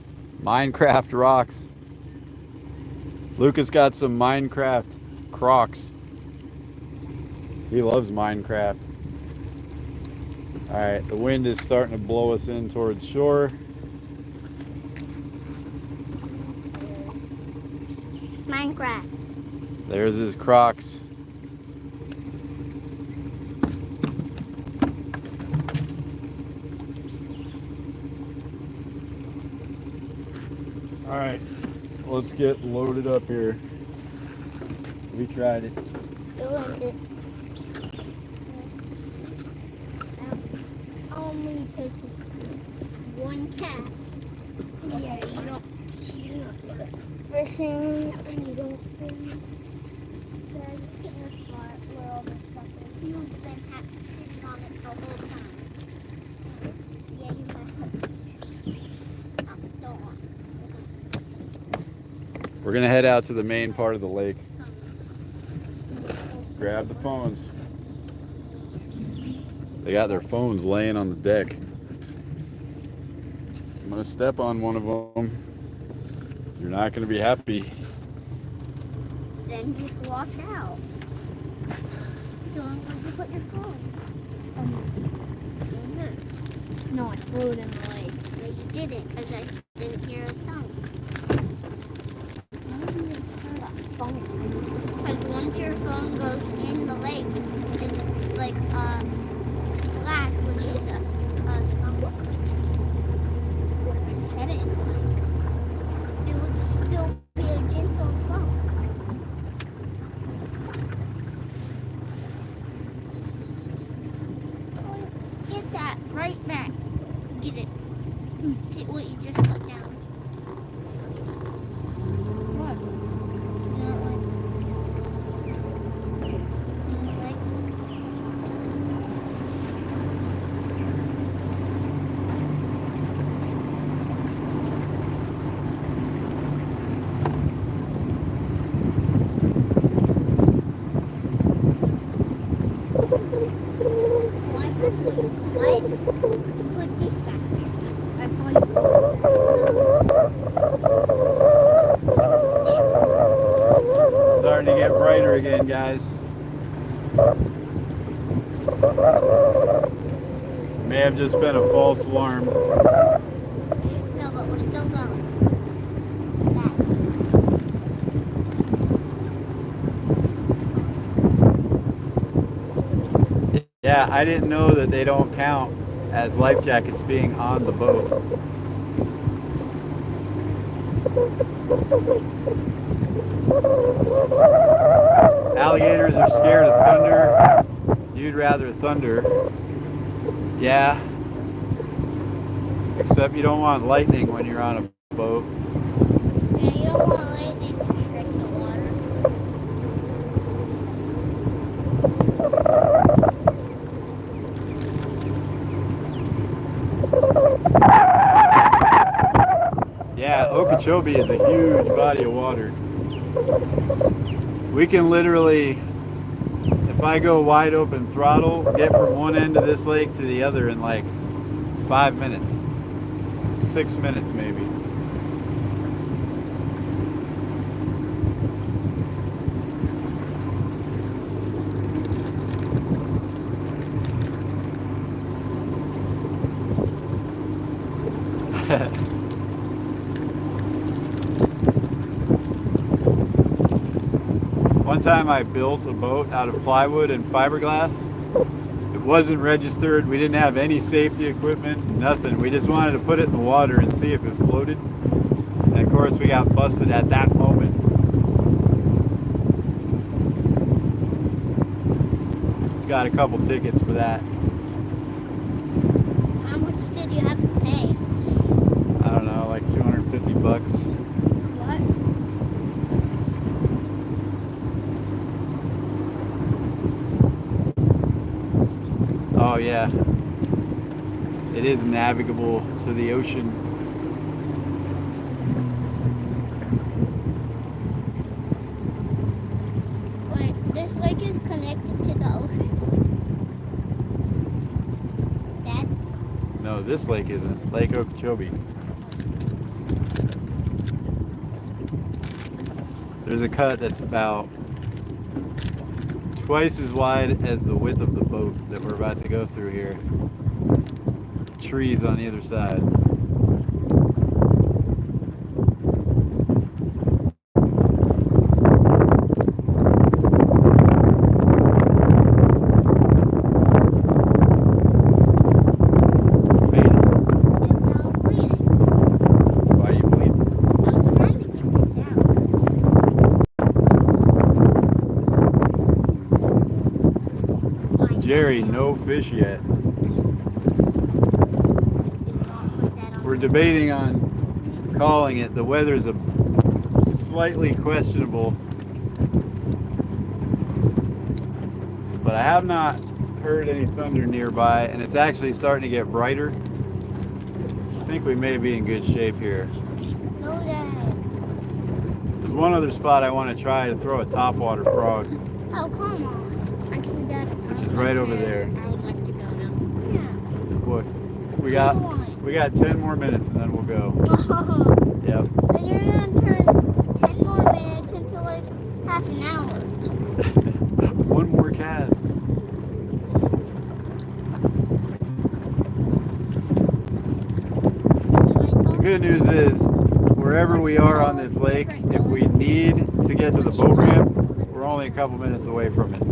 Minecraft rocks. Lucas got some Minecraft Crocs. He loves Minecraft. Alright, the wind is starting to blow us in towards shore. Minecraft. There's his Crocs. All right, let's get loaded up here. We tried it. It. Only take one cast. Yeah, you don't fishing and you don't fish. That's where all the stuff is. You've been sitting on it the whole time. Yeah, you have. Don't want. We're gonna head out to the main part of the lake. Grab the phones. They got their phones laying on the deck. I'm gonna step on one of them. You're not gonna be happy. Then just walk out. Don't want to put your phone. No, I threw it in the lake. No, you didn't, because I didn't hear a sound. Because once your phone goes in the lake, it's like splash, which is a stumble. If I set it in the lake, it would still be a gentle bump. Oh, get that right back. Get it. Get what you just put down. What? Put this back there. I saw you. Starting to get brighter again, guys. May have just been a false alarm. No, but we're still going. Yeah, I didn't know that they don't count as life jackets being on the boat. Alligators are scared of thunder. You'd rather thunder. Yeah. Except you don't want lightning when you're on a boat. Yeah, you don't want lightning to strike the water. Yeah, Okeechobee is a huge body of water. We can literally, if I go wide open throttle, get from one end of this lake to the other in like 5 minutes. 6 minutes maybe. One time I built a boat out of plywood and fiberglass. It wasn't registered. We didn't have any safety equipment, nothing. We just wanted to put it in the water and see if it floated. And of course we got busted at that moment. Got a couple tickets for that. How much did you have to pay? I don't know, like 250 bucks. What? Oh yeah. It is navigable to the ocean. Wait, this lake is connected to the ocean? Dad? No, this lake isn't. Lake Okeechobee. There's a cut that's about twice as wide as the width of the boat that we're about to go through here. Trees on either side. Why are you bleeding? I was trying to get this out. Jerry, no fish yet. We're debating on calling it. The weather's a slightly questionable, but I have not heard any thunder nearby, and it's actually starting to get brighter. I think we may be in good shape here. No, Dad. There's one other spot I want to try to throw a topwater frog, Oh, come on. Actually, Dad, which is right over there. I would like to go now. Yeah. Look, we got 10 more minutes and then we'll go. Oh, Yep. then you're going to turn 10 more minutes into like half an hour. One more cast. The good news is, wherever we are on this lake, if we need to get to the boat ramp, we're only a couple minutes away from it.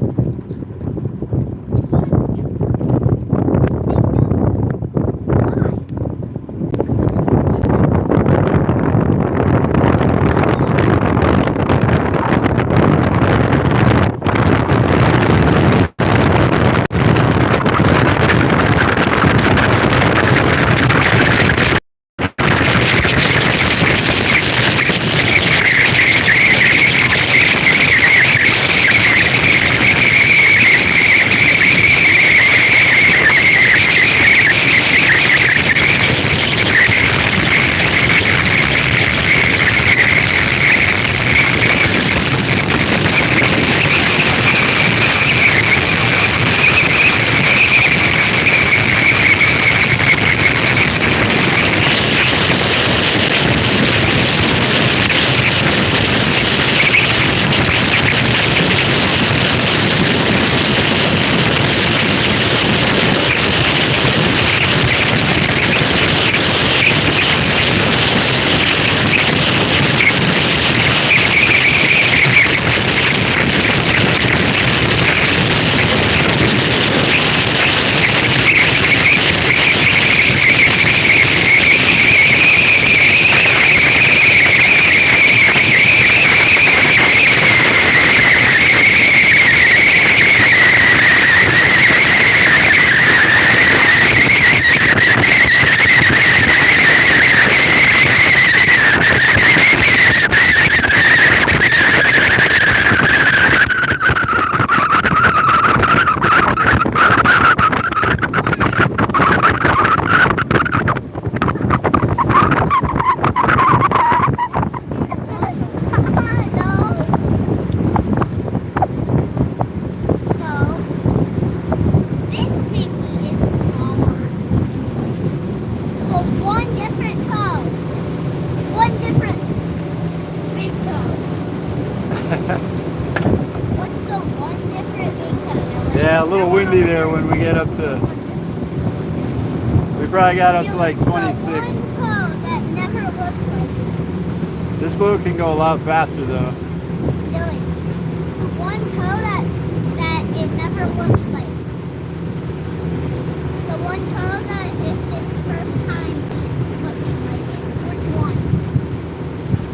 Yeah, a little windy there when we get up to, we probably got up to like 26. That never looks like it. This boat can go a lot faster though. Really? never looks like. The one toe that it's its first time looking like it. Which one?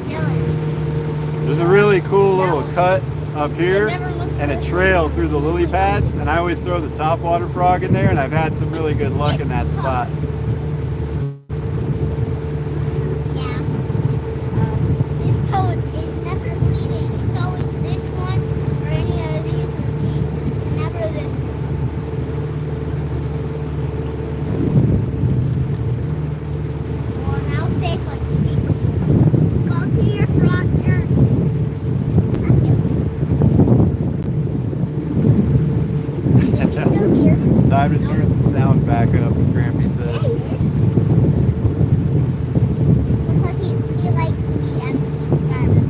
Dylan. There's a really cool little cut up here It never looks and a like trail through the lily pads, and I always throw the topwater frog in there, and I've had some really good luck in that spot. Yeah. This toe is never bleeding. It's always this one or any of these repeat. Never this. Well, now safe, let's speak. Go to your front journey. Is he still here? Time to turn the sound back up, Grampy Yeah, says. he is. Because he likes me as a subscriber.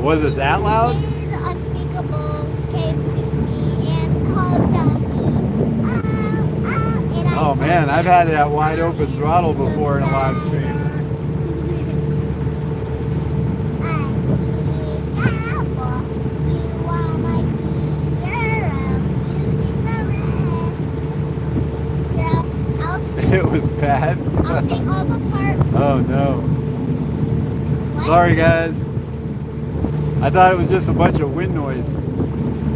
Was it that loud? His unspeakable came to me and called out me. And I Oh man, I've had that wide open throttle before in a live stream. It was bad. I'll sing all the parts. Oh no. Sorry guys. I thought it was just a bunch of wind noise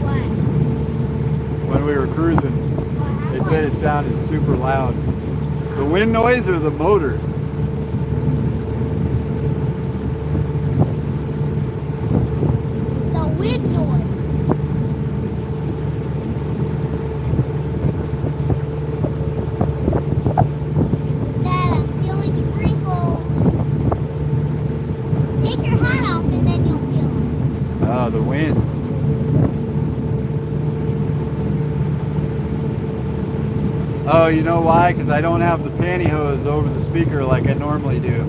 What? when we were cruising. They said it sounded super loud. The wind noise or the motor? The wind noise. Dad, I'm feeling sprinkles. Take your hat off and then you'll feel it. Oh, the wind. Oh, you know why? Because I don't have the pantyhose over the speaker like I normally do.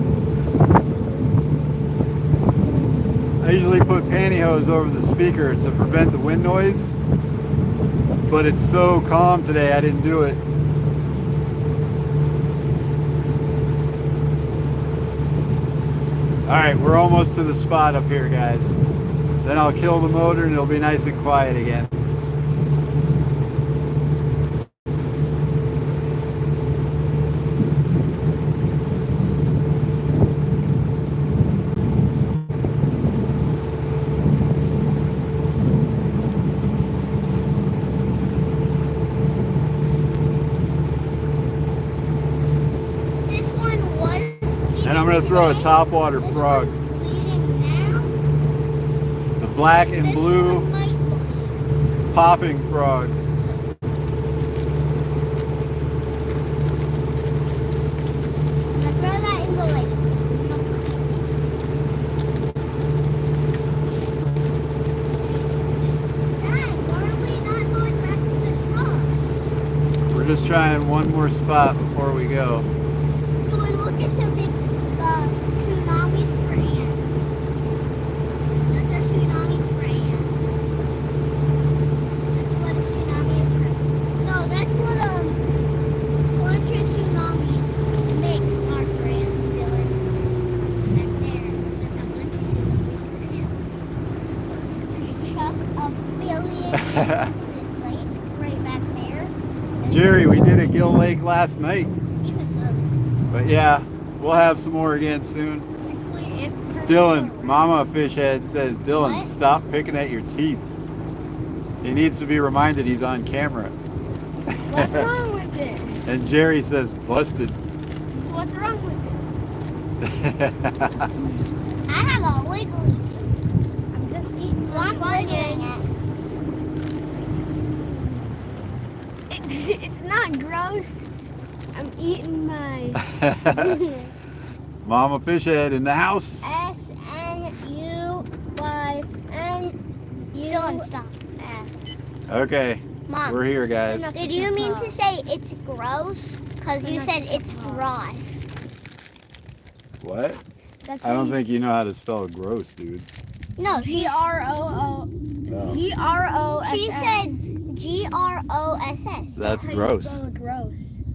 I usually put pantyhose over the speaker to prevent the wind noise, but it's so calm today I didn't do it. Alright, we're almost to the spot up here, guys. Then I'll kill the motor and it'll be nice and quiet again. This one was bleeding And I'm going to throw a today. topwater This frog. one's bleeding now. The black and This blue one might bleed. popping frog. Now throw that in the lake. Dad, why are we not going back to the truck? We're just trying one more spot before we go. Dylan, look at the big tsunamis for ants. Look, they're tsunamis for ants. That's what a tsunami is for. No, that's what a bunch of tsunamis makes are for ants, Dylan. Right there. That's a bunch of tsunamis for ants. There's chuck a billion ants in this lake right back there. Jerry, we did a Gill Lake last night. Even though. But yeah, we'll have some more again soon. Dylan, Mama Fishhead says, Dylan, What? stop picking at your teeth. He needs to be reminded he's on camera. What's wrong with it? And Jerry says, busted. What's wrong with it? I have a wiggly. I'm just eating So I'm some wiggling Funyuns. It's not gross. I'm eating my. Mama Fishhead in the house. SNUYNU. Dylan, stop. Okay, Mom, we're here, guys. did you mean to say it's gross? Because you said it's gross. What? That's I don't think you know how to spell gross, dude. No, she No. G-R-O-S-S. she said GROSS. That's gross. Gross.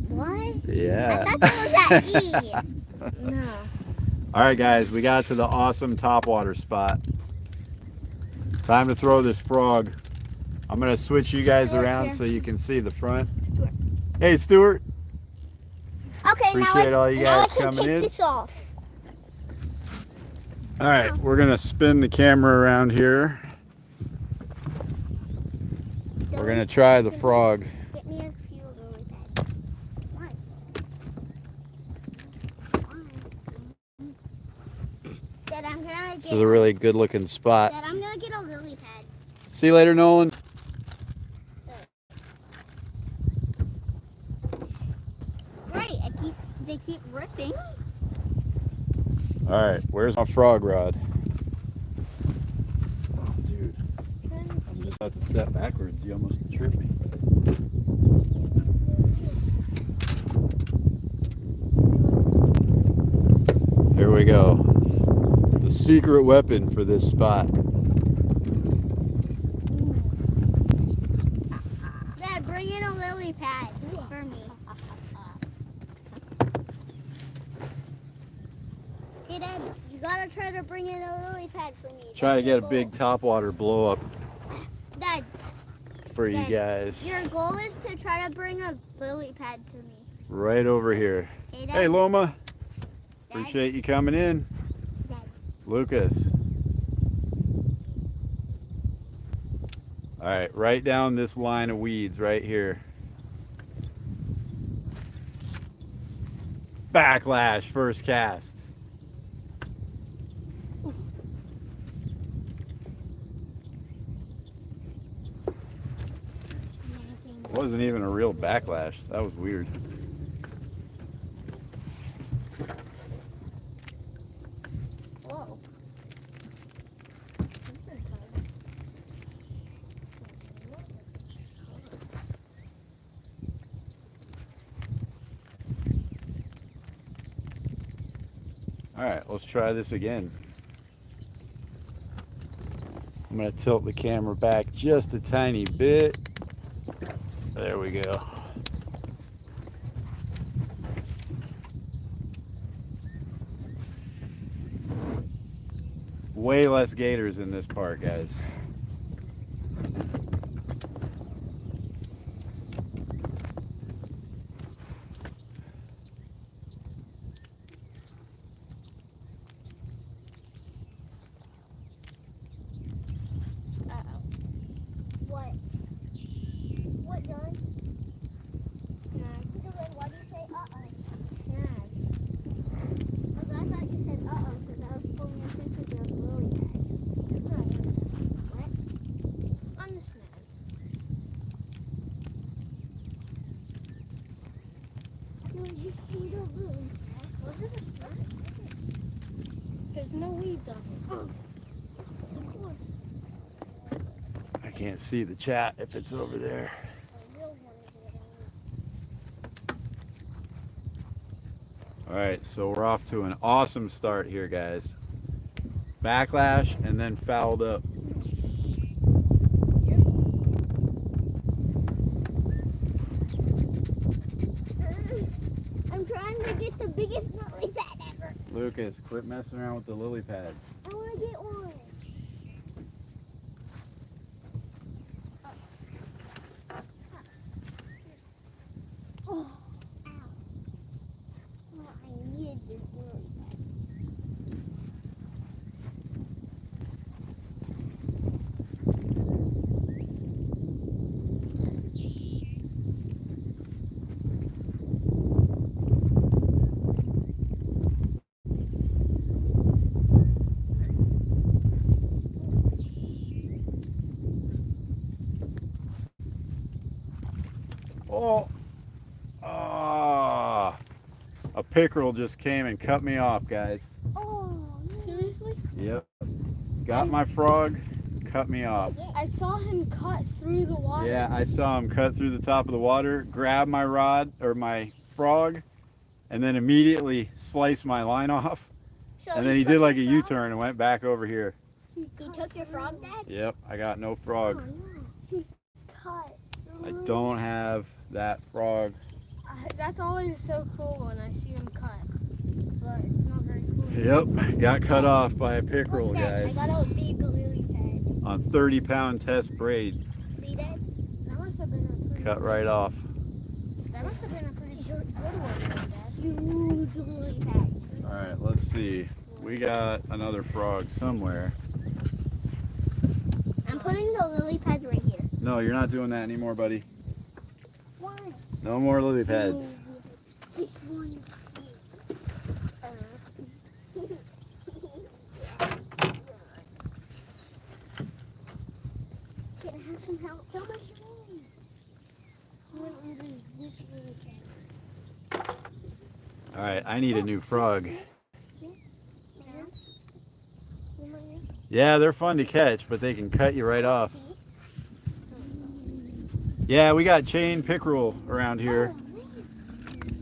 What? Yeah. I thought that was that E. No. All right, guys, we got to the awesome topwater spot. Time to throw this frog. I'm gonna switch you guys Stuart's around here. so you can see the front. Stuart. Hey, Stuart. Okay, Appreciate all you now I guys can coming take in. this off. All right, we're gonna spin the camera around here. We're gonna try the frog. Get me a few lily pads. Why? Dad, I'm gonna This is a really good looking spot. Dad, I'm gonna get a lily pad. See you later, Nolan. Right, they keep ripping. All right, where's my frog rod? Oh, dude, I'm just about to step backwards. You almost tripped me. Here we go. The secret weapon for this spot. Dad, bring in a lily pad for me. Okay, Dad, you gotta try to bring in a lily pad for me. Try to That's get your a goal. big topwater blow up Dad, for you Dad, guys. your goal is to try to bring a lily pad to me. Right over here. Okay, Dad? Hey, Loma. Dad? Appreciate you coming in. Dad. Lucas. All right, right down this line of weeds right here. Backlash, first cast. Wasn't even a real backlash. That was weird. Whoa. All right, let's try this again. I'm gonna tilt the camera back just a tiny bit. There we go. Way less gators in this park, guys. What? What, Dylan? Snag. Dylan, why do you say uh-oh? Snag. Because I thought you said uh-oh because I was pulling a picture of the lily pad. What? On the snag. Dylan, you see the lily pad? Was it a snag? There's no weeds on it. Of course. I can't see the chat if it's over there. A real one is what I All right, so we're off to an awesome start here, guys. Backlash and then fouled up. need. I'm trying to get the biggest lily pad ever. Lucas, quit messing around with the lily pads. I want to get one. Oh, ow. Oh, I needed this lily pad. Oh, ah, a pickerel just came and cut me off, guys. Oh, Seriously? Yep, got my frog, cut me off. I saw him cut through the water. Yeah, I saw him cut through the top of the water, grab my rod or my frog, and then immediately slice my line off. So And then he took did like a your frog? U-turn and went back over here. He took your frog, Dad? Yep, I got no frog. Cut. I don't have that frog. That's always so cool when I see him cut. But it's not very cool. Yep, got cut off by a pickerel, Look, Dad, guys. I got a big lily pad. on 30-pound test braid. See that? That must have been a pretty Cut right off. That must have been a pretty good one, Dad. Huge lily pads. All right, let's see. We got another frog somewhere. I'm putting the lily pads right here. No, you're not doing that anymore, buddy. Why? No more lily pads. Which one? Can I have some help? Tell me this lily pad. All right, I need a new frog. Yeah, they're fun to catch, but they can cut you right off. See? Yeah, we got chain pickerel around here,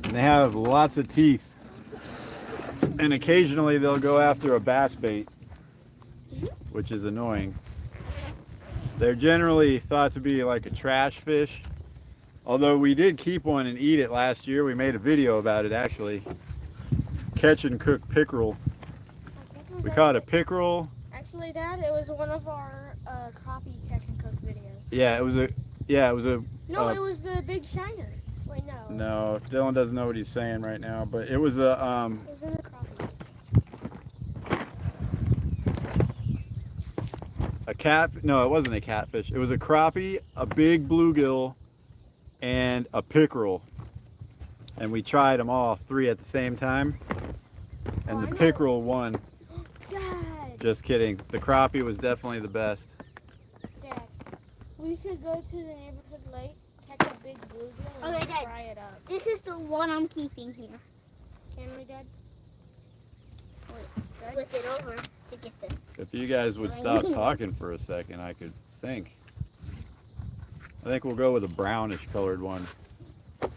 and they have lots of teeth. And occasionally they'll go after a bass bait, which is annoying. They're generally thought to be like a trash fish, although we did keep one and eat it last year. We made a video about it, actually. Catch and cook pickerel. We caught a pickerel. Actually, Dad, it was one of our crappie catch and cook videos. Yeah, it was a. No, it was the big shiner. Wait, no. No, Dylan doesn't know what he's saying right now, but it was a. It was in the crappie. A cat. No, it wasn't a catfish. It was a crappie, a big bluegill, and a pickerel. And we tried them all three at the same time, and the pickerel won. Dad, Just kidding. The crappie was definitely the best. Dad, we should go to the neighborhood lake, catch a big bluegill, and Okay, Dad. fry it up. This is the one I'm keeping here. Can we, Dad? Wait, Flip it over to get the. If you guys would stop talking for a second, I could think. I think we'll go with a brownish colored one. Can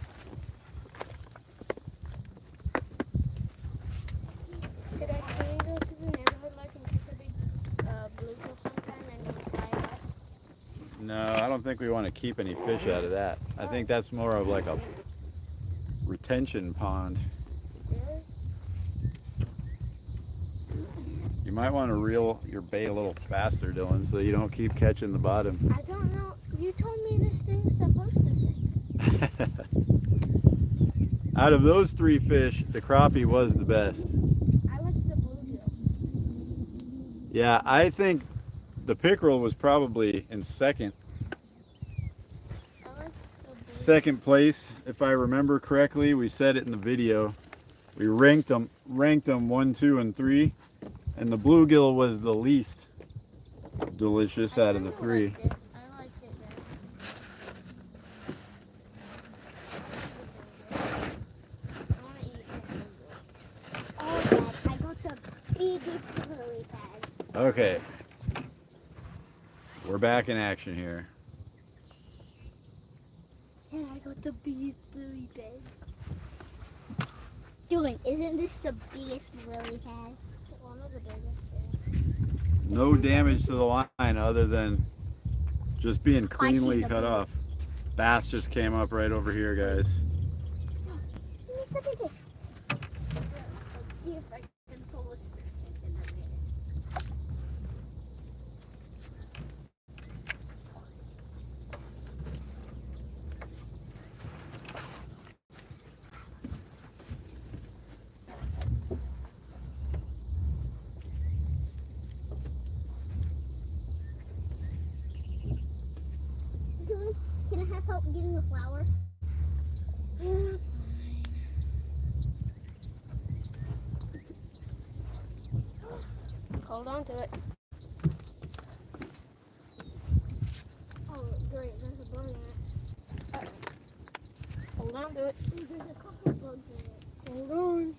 we go to the neighborhood lake and catch a big bluegill sometime and then fry it up? No, I don't think we want to keep any fish out of that. I think that's more of like a retention pond. Really? You might want to reel your bait a little faster, Dylan, so you don't keep catching the bottom. I don't know. You told me this thing's supposed to sink. Out of those three fish, the crappie was the best. I like the bluegill. Yeah, I think the pickerel was probably in second. I like the bluegill. Second place, if I remember correctly. We said it in the video. We ranked them 1, 2, and 3, and the bluegill was the least delicious out of the three. I like it, Dad. I want to eat the bluegill. Oh, Dad, I got the biggest lily pad. Okay, we're back in action here. Dad, I got the biggest lily pad. Dylan, isn't this the biggest lily pad? One of the biggest, yeah. No damage to the line other than just being cleanly the cut blue. off. Bass just came up right over here, guys. Where's the biggest? Let's see if I can pull a string into the biggest. Dylan, can I have help getting the flour? Hold on to it. Oh, great, there's a bug in it. Hold on to it. There's a couple bugs in it. Hold on.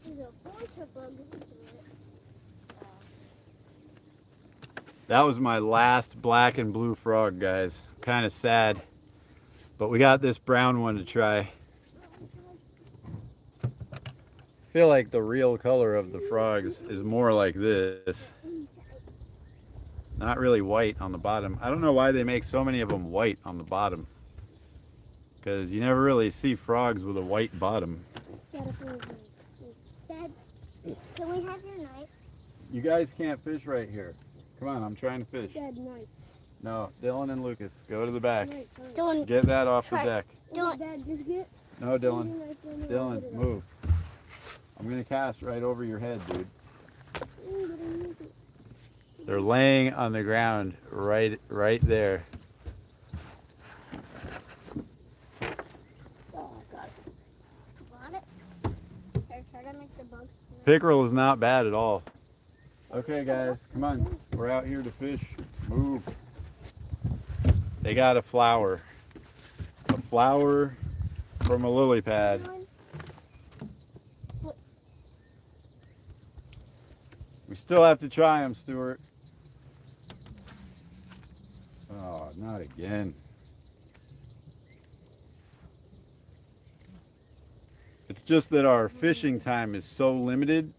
There's a bunch of bugs in it. That was my last black and blue frog, guys. Kind of sad, but we got this brown one to try. I feel like the real color of the frogs is more like this. Not really white on the bottom. I don't know why they make so many of them white on the bottom, because you never really see frogs with a white bottom. Dad, can we have your knife? You guys can't fish right here. Come on, I'm trying to fish. Dad, knife. No, Dylan and Lucas, go to the back. Knife, knife. Dylan, Get that off the Try- deck. Dylan. Dad, just get. No, Dylan. Knife, let me Dylan, get it move. I'm gonna cast right over your head, dude. up. Ooh, but I missed it. They're laying on the ground right there. Oh, God. Got it? Here, try to make the bugs. Pickerel is not bad at all. Okay, guys, come on. We're out here to fish. Move. They got a flower. A flower from a lily pad. We still have to try them, Stuart. Oh, not again. It's just that our fishing time is so limited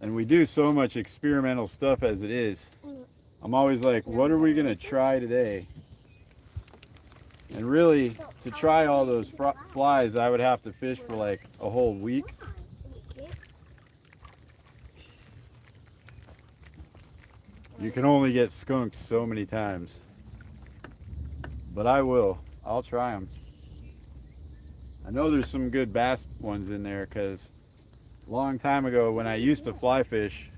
and we do so much experimental stuff as it is. I'm always like, what are we going to try today? And really, to try all those flies, I would have to fish for like a whole week. You can only get skunked so many times. But I will. I'll try them. I know there's some good bass ones in there because a long time ago when I used to fly fish,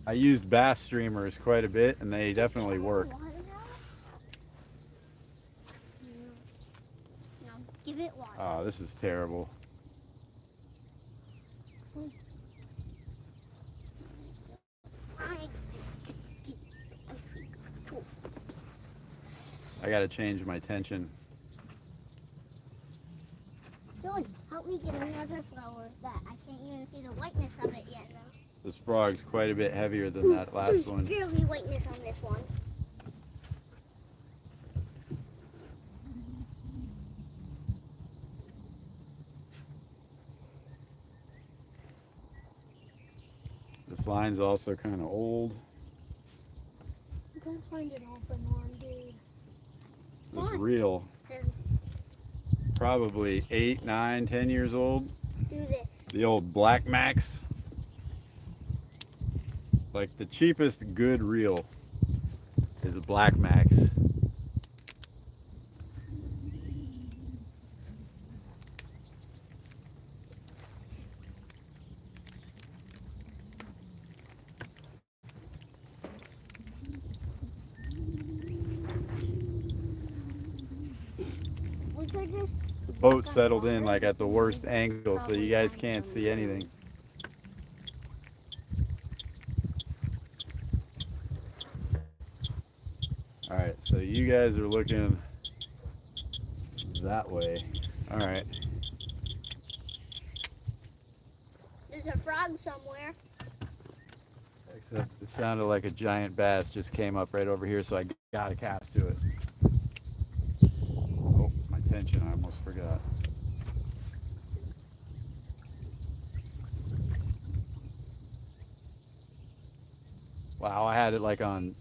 I used bass streamers quite a bit and they definitely work. No, give it water. Oh, this is terrible. I gotta change my tension. Dylan, help me get another flower that I can't even see the whiteness of it yet. This frog's quite a bit heavier than that last There's one. barely whiteness on this one. This line's also kind of old. You gotta find an open one, dude. This reel, probably 8, 9, 10 years old. Do this. The old Black Max. Like the cheapest good reel is a Black Max. We could just The boat settled in like at the worst angle so you guys can't see anything. Alright, so you guys are looking that way. Alright. there's a frog somewhere. Except it sounded like a giant bass just came up right over here, so I gotta cast to it. Oh, my tension, I almost forgot. Wow, I had it like on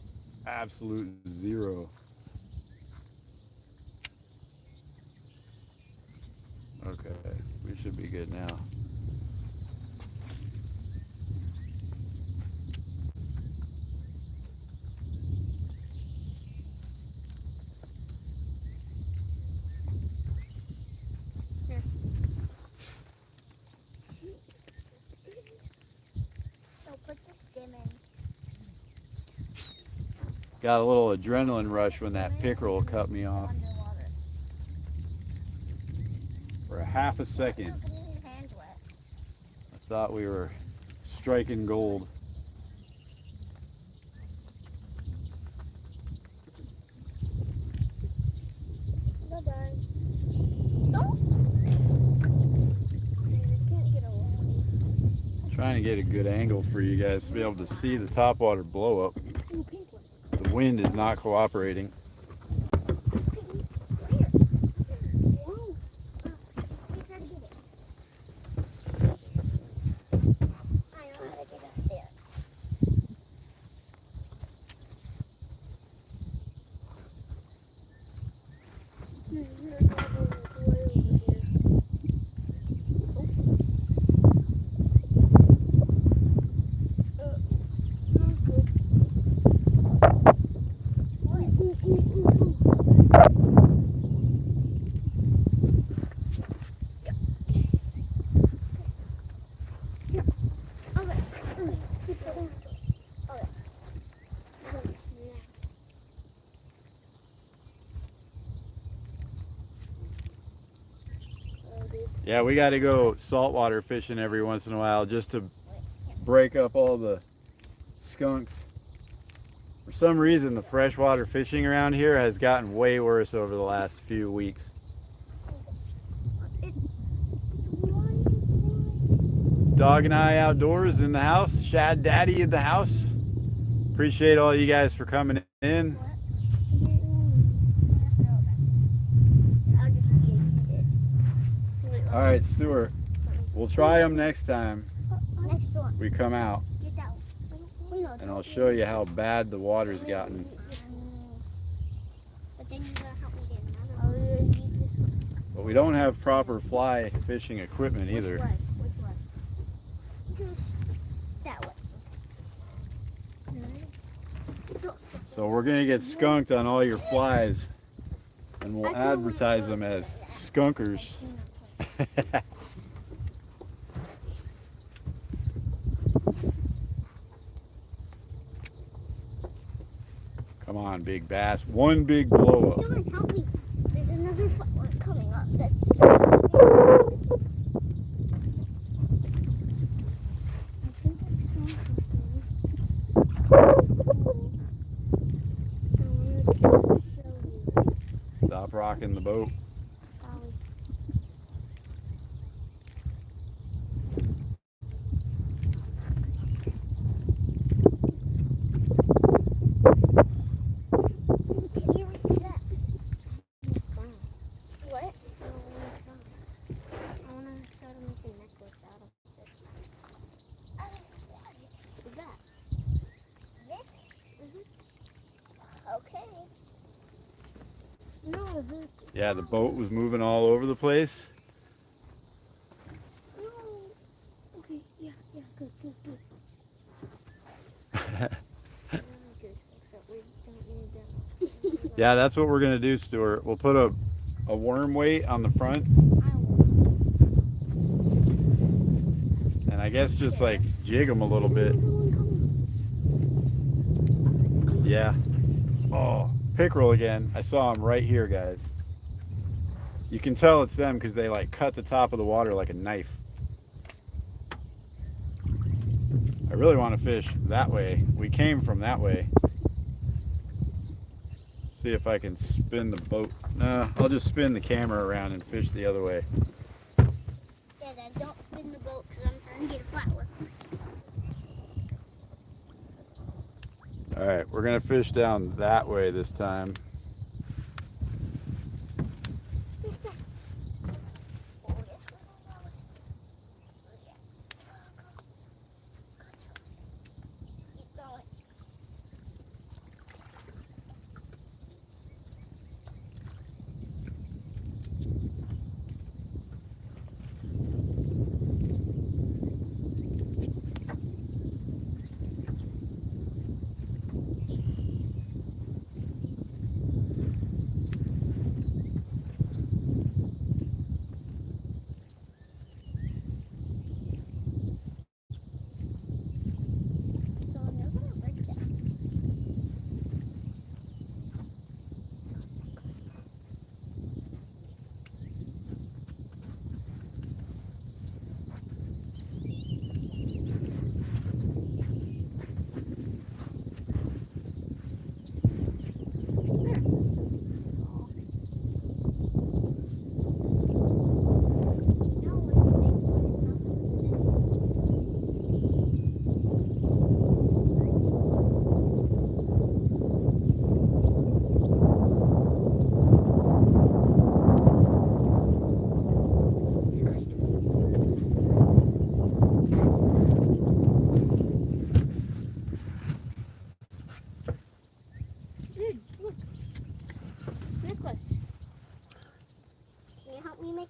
absolute 0. Okay, we should be good now. So put the stem in. Got a little adrenaline rush when that pickerel cut me off Underwater. for a half a second. Look, getting your hands wet. I thought we were striking gold. Bye-bye. Don't. You can't get away. Trying to get a good angle for you guys to be able to see the topwater blow up. Ooh, pink one. The wind is not cooperating. Whoa. You try to get it. I know how to get us there. Yeah, we got to go saltwater fishing every once in a while just to break up all the skunks. For some reason, the freshwater fishing around here has gotten way worse over the last few weeks. Dog and I outdoors in the house. Shad Daddy in the house. Appreciate all you guys for coming in. All right, Stuart. We'll try them next time we come out. And I'll show you how bad the water's gotten. But we don't have proper fly fishing equipment either. Which way? Just that way. So we're gonna get skunked on all your flies, and we'll advertise them as skunkers. Come on, big bass. One big blow up. Dylan, help me. There's another one coming up. That's Stop rocking the boat. Yeah, the boat was moving all over the place. No. Okay, yeah, good. Good, except we don't need that. Yeah, that's what we're gonna do, Stuart. We'll put a worm weight on the front, and I guess just like jig them a little bit. Yeah. Oh, pickerel again. I saw them right here, guys. You can tell it's them because they like cut the top of the water like a knife. I really want to fish that way. We came from that way. See if I can spin the boat. No, I'll just spin the camera around and fish the other way. yeah, Dad, don't spin the boat because I'm trying to get a flower. All right, we're gonna fish down that way this time.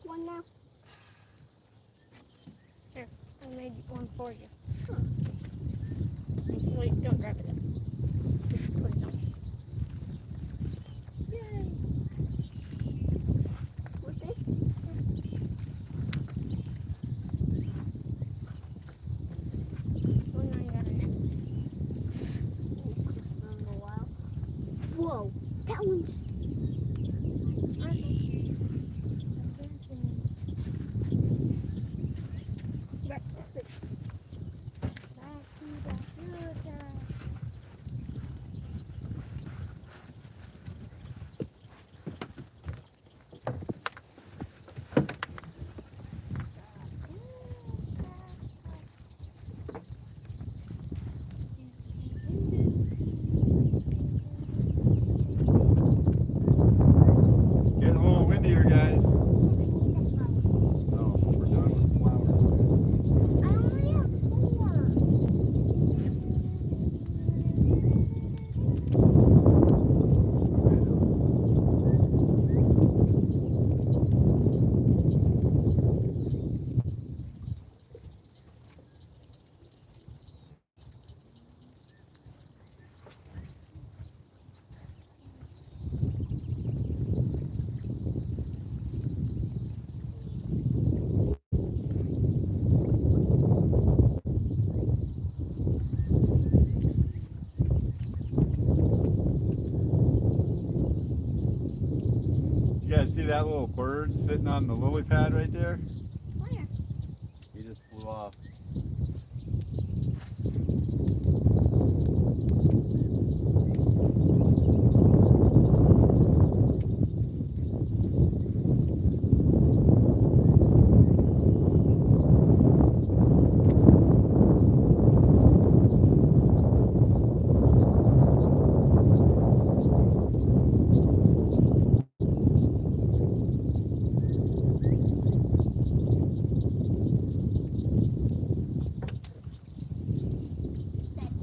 One now. Here, I made one for you. Huh. Wait, don't grab it up. Just put it on. Yay! What's this? Oh, now you got a necklace. A while. Whoa, that one's. that little bird sitting on the lily pad right there? Where? He just flew off.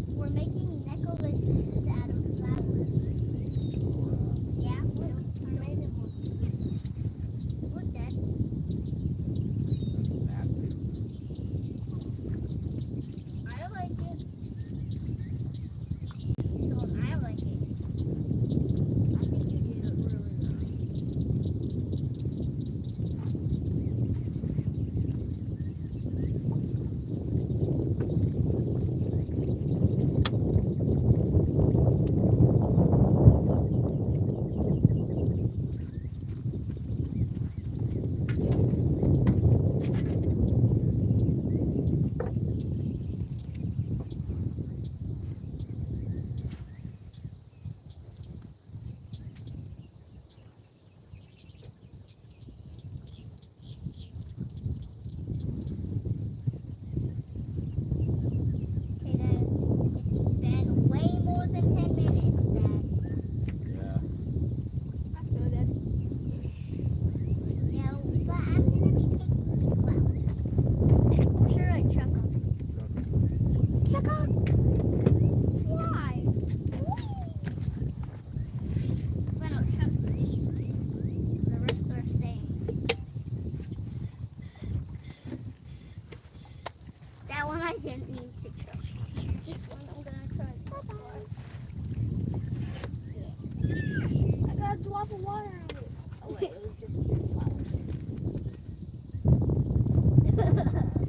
We're making necklaces out of flowers. Yeah, we're making one. Look, Dad. Nasty. I like it. No, I like it. I think you did it really well. Okay, Dad. It's been way more than 10 minutes, Dad. Yeah. That's good, Ed. Yeah, but I'm gonna be taking these flowers. Or should I chuck them? Chuck them? Why? Whee! But I'll chuck these two. The rest are staying. That one I didn't need to chuck. This one I'm gonna try. I got a drop of water on it. Oh wait, it was just flowers.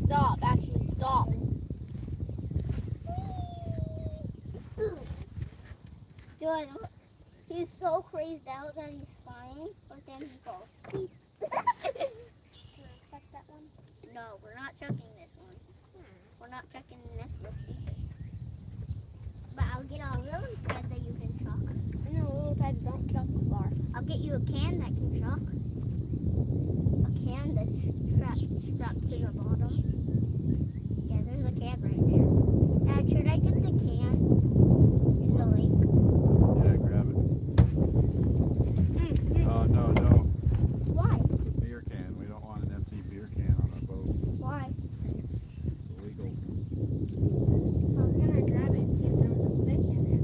Stop, actually stop. Good. He's so crazed out that he's flying, but then he falls. Beep. Can I check that one? No, we're not chucking this one. We're not chucking the necklace either. But I'll get a lily pad that you can chuck. No, little pads don't chuck far. I'll get you a can that can chuck. A can that's strapped to the bottom. Yeah, there's a can right there. Dad, should I get the can in the lake? Yeah, grab it. Oh, no, no. Why? It's a beer can. We don't want an empty beer can on our boat. Why? Illegal. I was gonna grab it and see if there was a fish in it.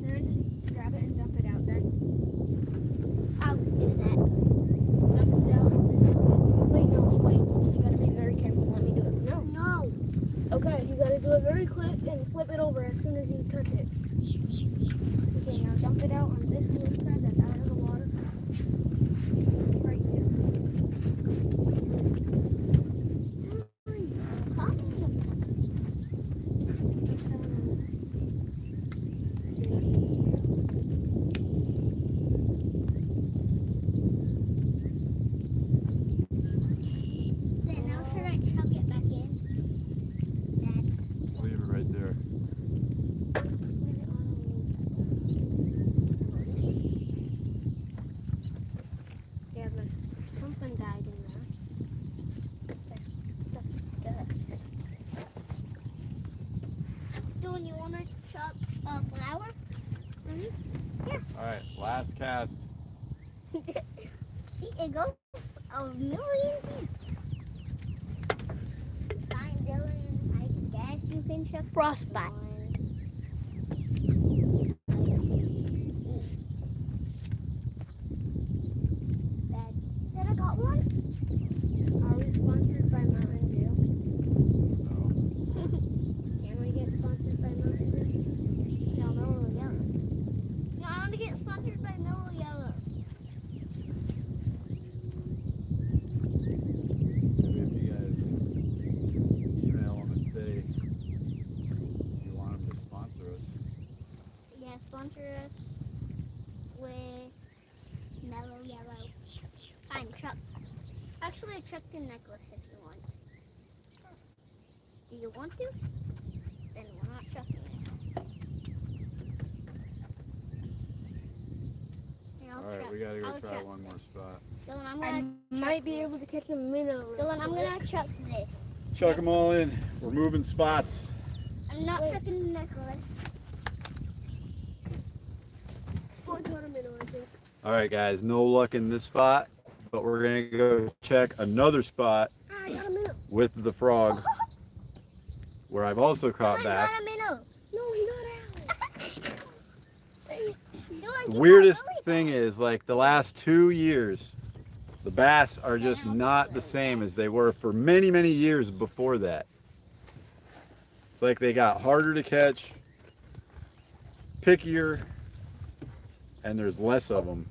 Can I just grab it and dump it out then? I'll do that. Dump it out and just wait, no, wait. You gotta be very careful. Let me do it. No. No. Okay, you gotta do it very quick and flip it over as soon as you touch it. Okay, now dump it out on this little pad that's out of the water. Right there. Hurry. Huh? Then now should I chuck it back in? Dad. Just leave it right there. Yeah, but something died in there. Do you want to chuck a flower? All right, last cast. See, it goes a million feet. Fine, Dylan. I guess you can chuck Frostbite. one. Dad, I got one. Are we sponsored by Mountain Dew? No. Can we get sponsored by Mountain Dew? No, Mellow Yellow. No, I want to get sponsored by Mellow Yellow. Maybe if you guys email them and say you want bass if you want. Do you want to? Then we're not chucking it. Here, I'll Alright, chuck. we gotta go I'll try chuck. one more spot. Dylan, I'm I gonna might be able to catch a minnow. Dylan, I'm gonna chuck this. Chuck them all in. We're moving spots. I'm not chucking the necklace. Oh, I caught a minnow, I think. Alright guys, no luck in this spot, but we're gonna go check another spot I got a minnow. with the frog where I've also caught Dylan bass. got a minnow. No, he got out. Dylan, The you weirdest got really thing is, like, the last 2 years, the bass are just not the same as they were for many, many years before that. It's like they got harder to catch, pickier, and there's less of them.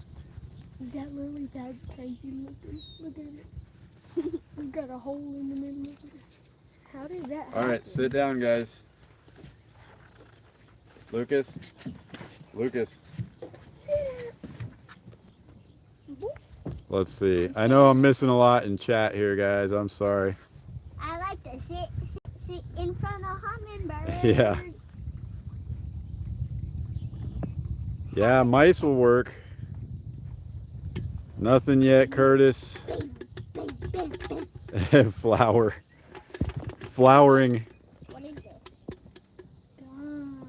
That lily pad's crazy looking. Look at it. It's got a hole in the middle of it. How did that happen? All right, sit down, guys. Lucas. Sit Let's see. I know I'm missing a lot in chat here, guys. I'm sorry. I like to sit in front of hummingbirds. Yeah. Yeah, mice will work. Nothing yet, Curtis. Flowering. What is this? Gum.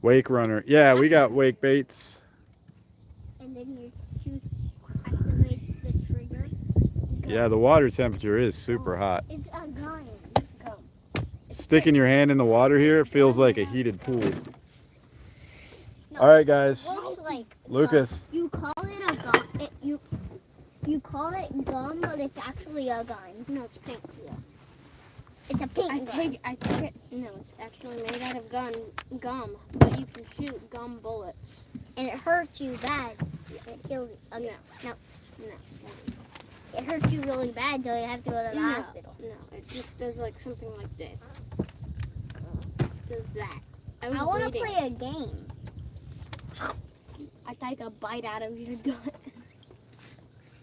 Wake runner. Yeah, we got wake baits. And then your tooth activates the trigger. Yeah, the water temperature is super hot. It's a gun. Sticking your hand in the water here, it feels like a heated pool. No, All right, guys. looks like Lucas. you call it a gun. You call it gum, but it's actually a gun. No, it's pink. Yeah. It's a pink gun. No, it's actually made out of gum, but you can shoot gum bullets. And it hurts you bad. It kills you. Okay. No. It hurts you really bad, so you have to go to the hospital. No, it just does like something like this. Does that. I want to play a game. I take a bite out of your gut.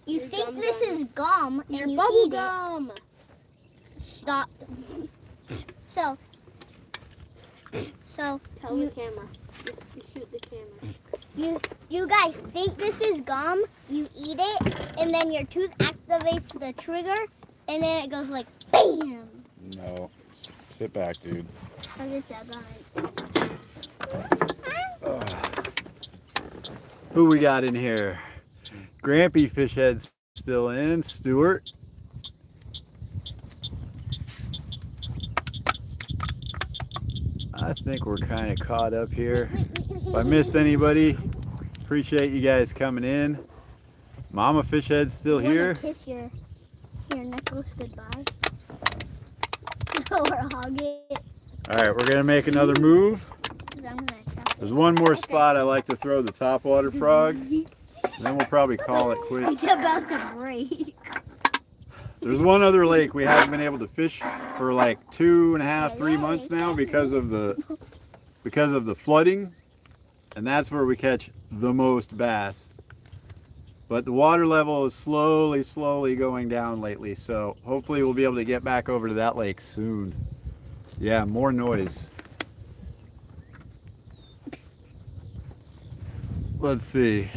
You Your think gum this gun. is gum, and Your you bubble eat gum. it. Stop. So Tell you, the camera. Just shoot the camera. you guys think this is gum, you eat it, and then your tooth activates the trigger, and then it goes like BAM! No. Sit back, dude. Because it's a gun. Who we got in here? Grampy fish head's still in. Stuart. I think we're kind of caught up here. If I missed anybody, appreciate you guys coming in. Mama fish head's still here. Kiss your necklace goodbye. Or hug it. All right, we're gonna make another move. 'Cause I'm gonna chop There's one more spot I like to throw the topwater frog. And then we'll probably call it quits. It's about to break. There's one other lake we haven't been able to fish for like 2.5, 3 months now because of the flooding, and that's where we catch the most bass. But the water level is slowly going down lately, so hopefully we'll be able to get back over to that lake soon. Yeah, more noise. Let's see.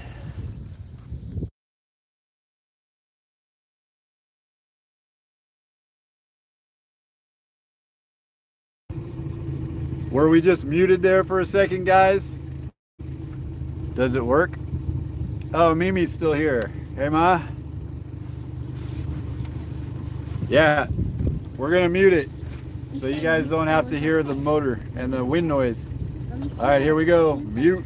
Were we just muted there for a second, guys? Does it work? Oh, Mimi's still here. Hey, Ma. Yeah, we're gonna mute it so you guys don't have to hear the motor and the wind noise. All right, here we go. Mute.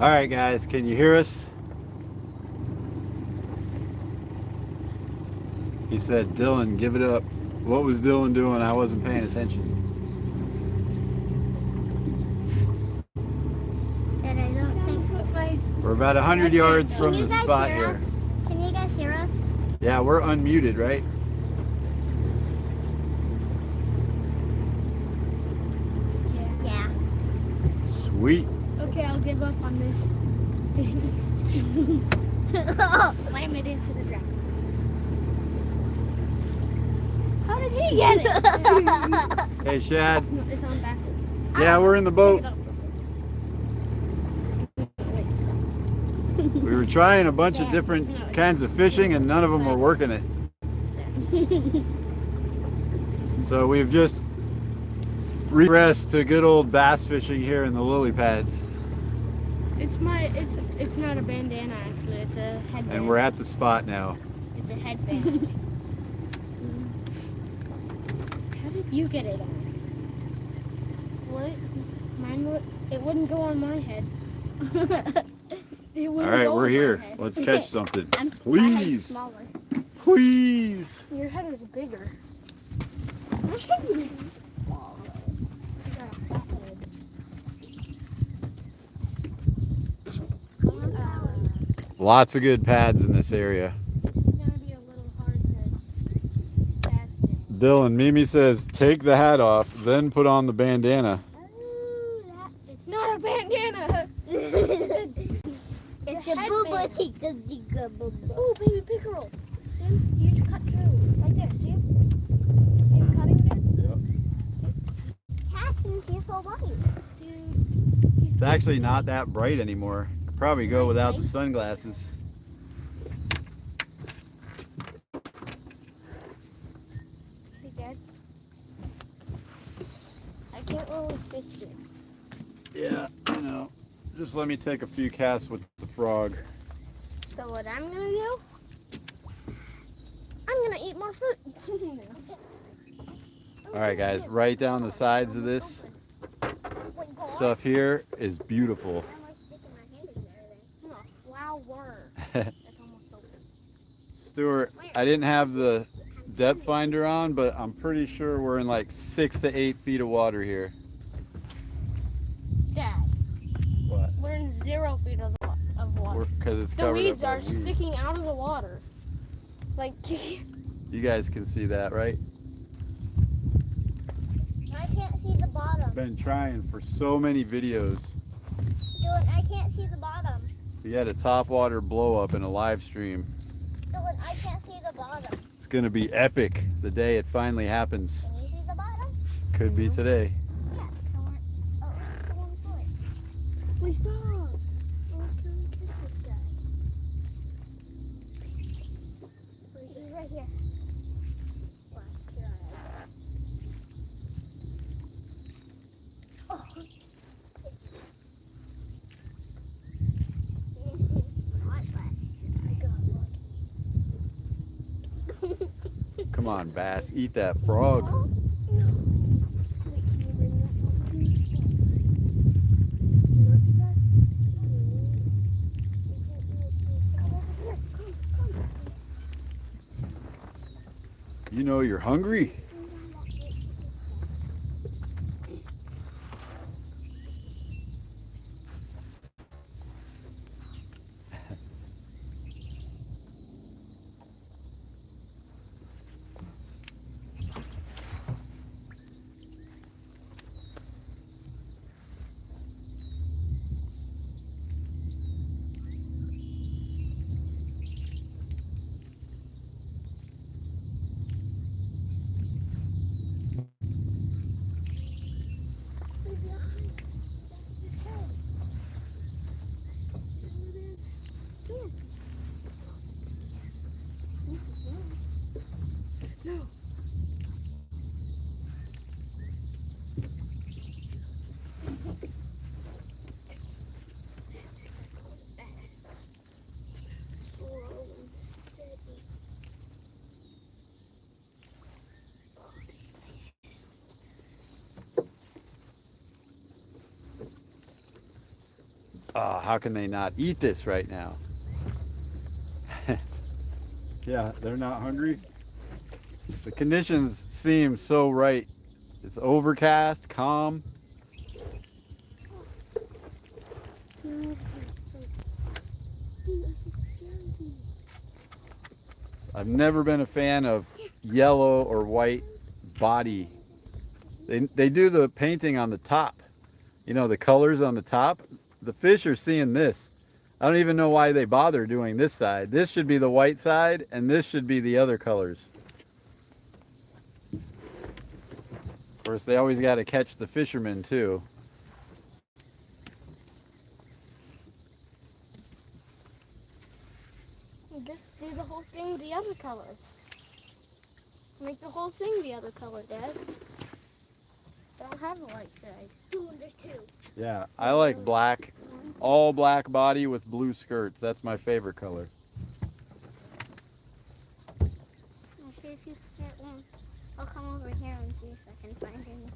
All right, guys, can you hear us? He said, Dylan, give it up. What was Dylan doing? I wasn't paying attention. That I don't think. We're about 100 yards from Can you the guys spot hear here. us? Can you guys hear us? Yeah, we're unmuted, right? Yeah. Sweet. Okay, I'll give up on this thing. Slam it into the ground. How did he get it? Hey, Shad. It's on backwards. Yeah, we're in the boat. Pick it up. We were trying a bunch of different kinds of fishing and none of them were working it. So we've just regressed to good old bass fishing here in the lily pads. It's not a bandana actually, it's a headband. And we're at the spot now. It's a headband. How did you get it on? What? It wouldn't go on my head. All right, we're here. Let's catch something. My head's Please. smaller. Please. Your head is bigger. My head is smaller. You got a fat head. Lots of good pads in this area. It's gonna be a little hard to cast it. Dylan, Mimi says, take the hat off, then put on the bandana. It's not a bandana. It's a headband. booba tika tika booba. Oh, baby pickerel. See him? He just cut through. Right there. See him? See him cutting there? Casting see so white. Dude. It's actually not that bright anymore. Could probably go without the sunglasses. Hey, Dad. I can't really fish here. Yeah, I know. Just let me take a few casts with the frog. So what I'm gonna do? I'm gonna eat more fruit. All right, guys, right down the sides of this stuff here is beautiful. I'm like sticking my hand in there then. A flower. That's almost open. Stuart, I didn't have the depth finder on, but I'm pretty sure we're in like 6 to 8 feet of water here. Dad, What? we're in 0 feet of water. Because it's The covered weeds up by are weeds. sticking out of the water. Like, You guys can see that, right? I can't see the bottom. Been trying for so many videos. Dylan, I can't see the bottom. We had a topwater blow up in a live stream. Dylan, I can't see the bottom. It's gonna be epic the day it finally happens. Can you see the bottom? Could be today. Yeah. So we're, oh, it's the 1 foot. please stop. I was trying to kiss this guy. He's right here. Last try. Oh. I got lucky. Come on, Bass, eat that frog. Wait, can you bring that over to me? Not too fast. Come over here. Come. You know you're hungry. No. Slow and steady. Oh, how can they not eat this right now? Yeah, they're not hungry. The conditions seem so right. It's overcast, calm. I've never been a fan of yellow or white body. They do the painting on the top. You know, the colors on the top. The fish are seeing this. I don't even know why they bother doing this side. This should be the white side, and this should be the other colors. Of course, they always got to catch the fishermen, too. Just do the whole thing the other colors. Make the whole thing the other color, Dad. I don't have a white side. Ooh, there's two. Yeah, I like black. All black body with blue skirts. That's my favorite color. I'll see if you can get one. I'll come over here and see if I can find any.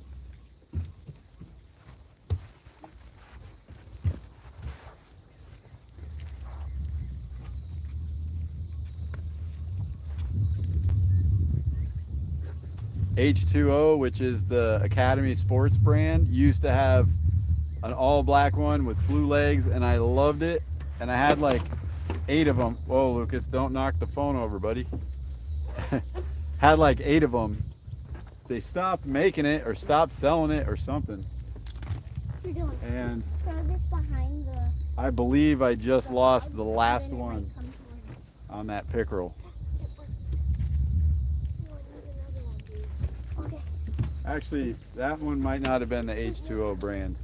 H2O, which is the Academy Sports brand, used to have an all black one with blue legs, and I loved it. And I had like 8 of them. Whoa, Lucas, don't knock the phone over, buddy. Had like 8 of them. They stopped making it or stopped selling it or something. You're doing. And Throw this behind the. I believe I just lost the last then it might one come towards us. on that pickerel. Okay. Actually, that one might not have been the H2O brand.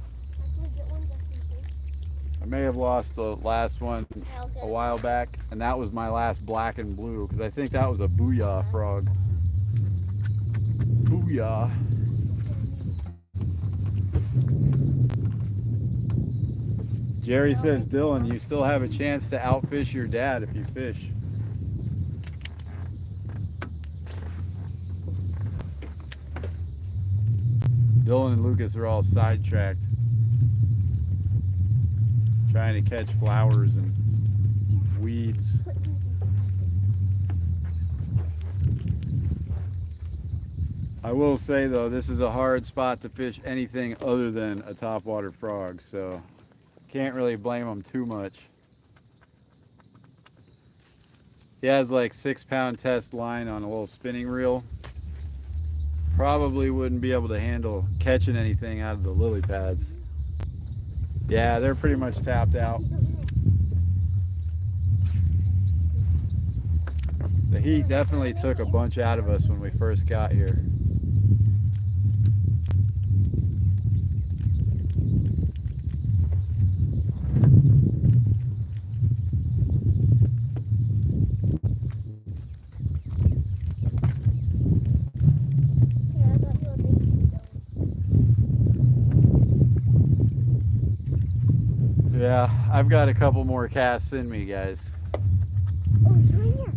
I may have lost the last one I'll get a it. while back, and that was my last black and blue, because I think that was a booyah frog. Booyah. Jerry says, Dylan, you still have a chance to outfish your dad if you fish. Dylan and Lucas are all sidetracked, trying to catch flowers and weeds. Put these in glasses. I will say though, this is a hard spot to fish anything other than a topwater frog, so can't really blame him too much. He has like 6-pound test line on a little spinning reel. Probably wouldn't be able to handle catching anything out of the lily pads. Yeah, they're pretty much tapped out. The heat definitely took a bunch out of us when we first got here. Here, I got you a big piece going. Yeah, I've got a couple more casts in me, guys. Oh, it's right here.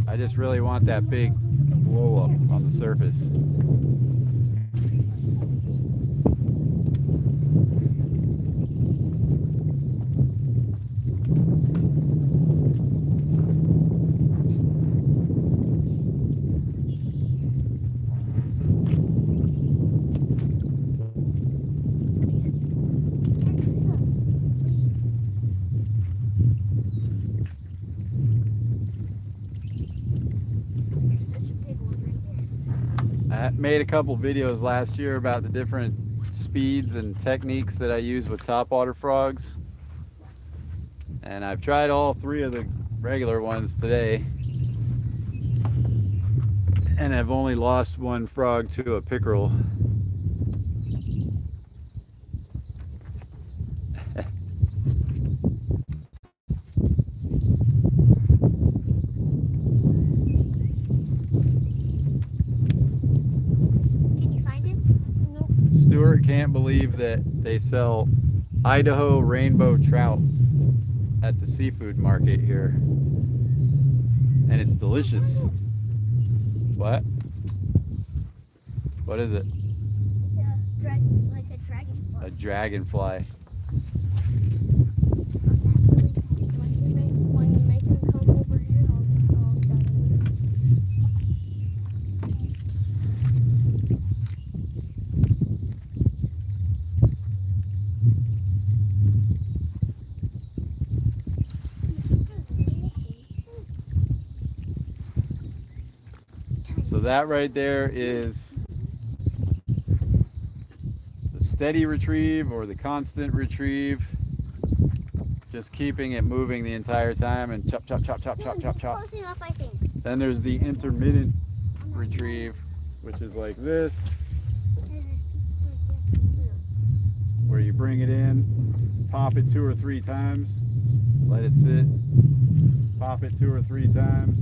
I just really want that big blow up on the surface. That's a big one right there. I made a couple videos last year about the different speeds and techniques that I use with topwater frogs. And I've tried all 3 of the regular ones today. And I've only lost 1 frog to a pickerel. Can you find him? Nope. Stuart can't believe that they sell Idaho rainbow trout at the seafood market here. And it's delicious. What? What is it? It's a like a A dragonfly. When you make them come over here, I'll try to do it. So that right there is the steady retrieve or the constant retrieve. Just keeping it moving the entire time and chop, chop, chop, chop, chop, chop, chop. Close enough, I think. Then there's the intermittent retrieve, which is like this, where you bring it in, pop it 2 or 3 times, let it sit, pop it 2 or 3 times,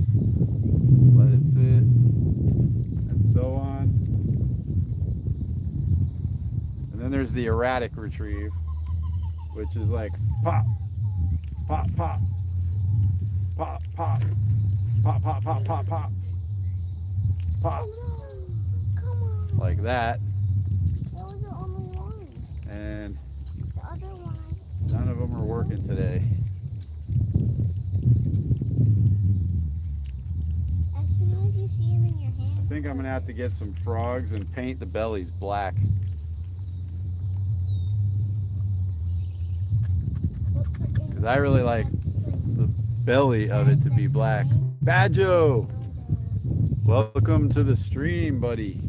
let it sit, and so on. And then there's the erratic retrieve, which is like pop, pop, pop, pop, pop, pop, pop, pop, pop, pop, pop, Come on. like that. That was the only one. And The other one. none of them are working today. As soon as you see him in your hand. I think I'm gonna have to get some frogs and paint the bellies black. Because I really like the belly of it to be black. Badjo! Welcome to the stream, buddy.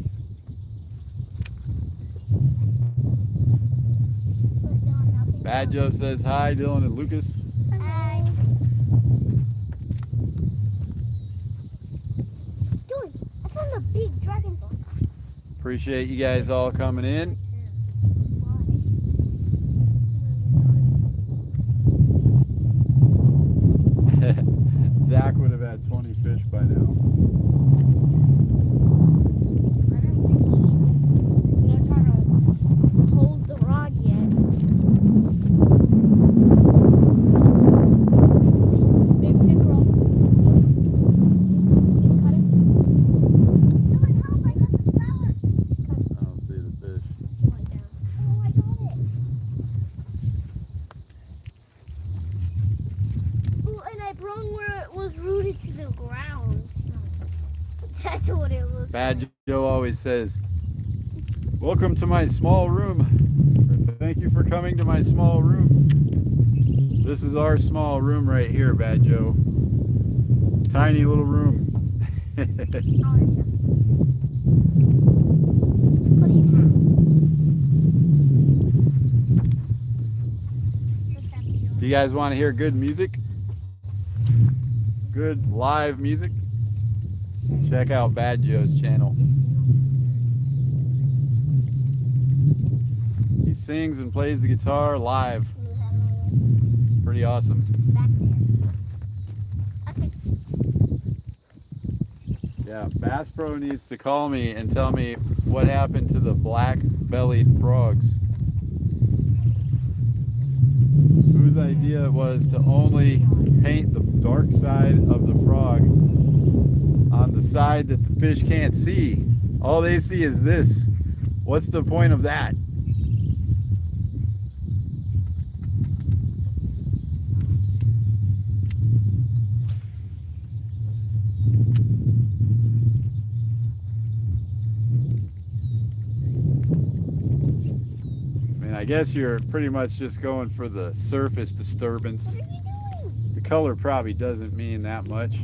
Badjo says hi, Dylan and Lucas. Hi. Dude, I found a big dragonfly. Appreciate you guys all coming in. Zach would have had 20 fish by now. I don't think he knows how to hold the rod yet. Big pickerel. See, cut it. Dylan, help, I got the flower. Just cut it. I don't see the fish. Lie down. Oh, I got it. Ooh, and I broke where it was rooted to the ground. That's what it looks like. Badjo always says, welcome to my small room. Thank you for coming to my small room. This is our small room right here, Badjo. Tiny little room. I'll let you. Put it in half. Do you guys want to hear good music? Good live music? Check out Badjo's channel. He sings and plays the guitar live. Move out of my way. Pretty awesome. Back there. Okay. Yeah, Bass Pro needs to call me and tell me what happened to the black-bellied frogs. Whose idea it was to only paint the dark side of the frog on the side that the fish can't see. All they see is this. What's the point of that? I mean, I guess you're pretty much just going for the surface disturbance. What are you doing? The color probably doesn't mean that much,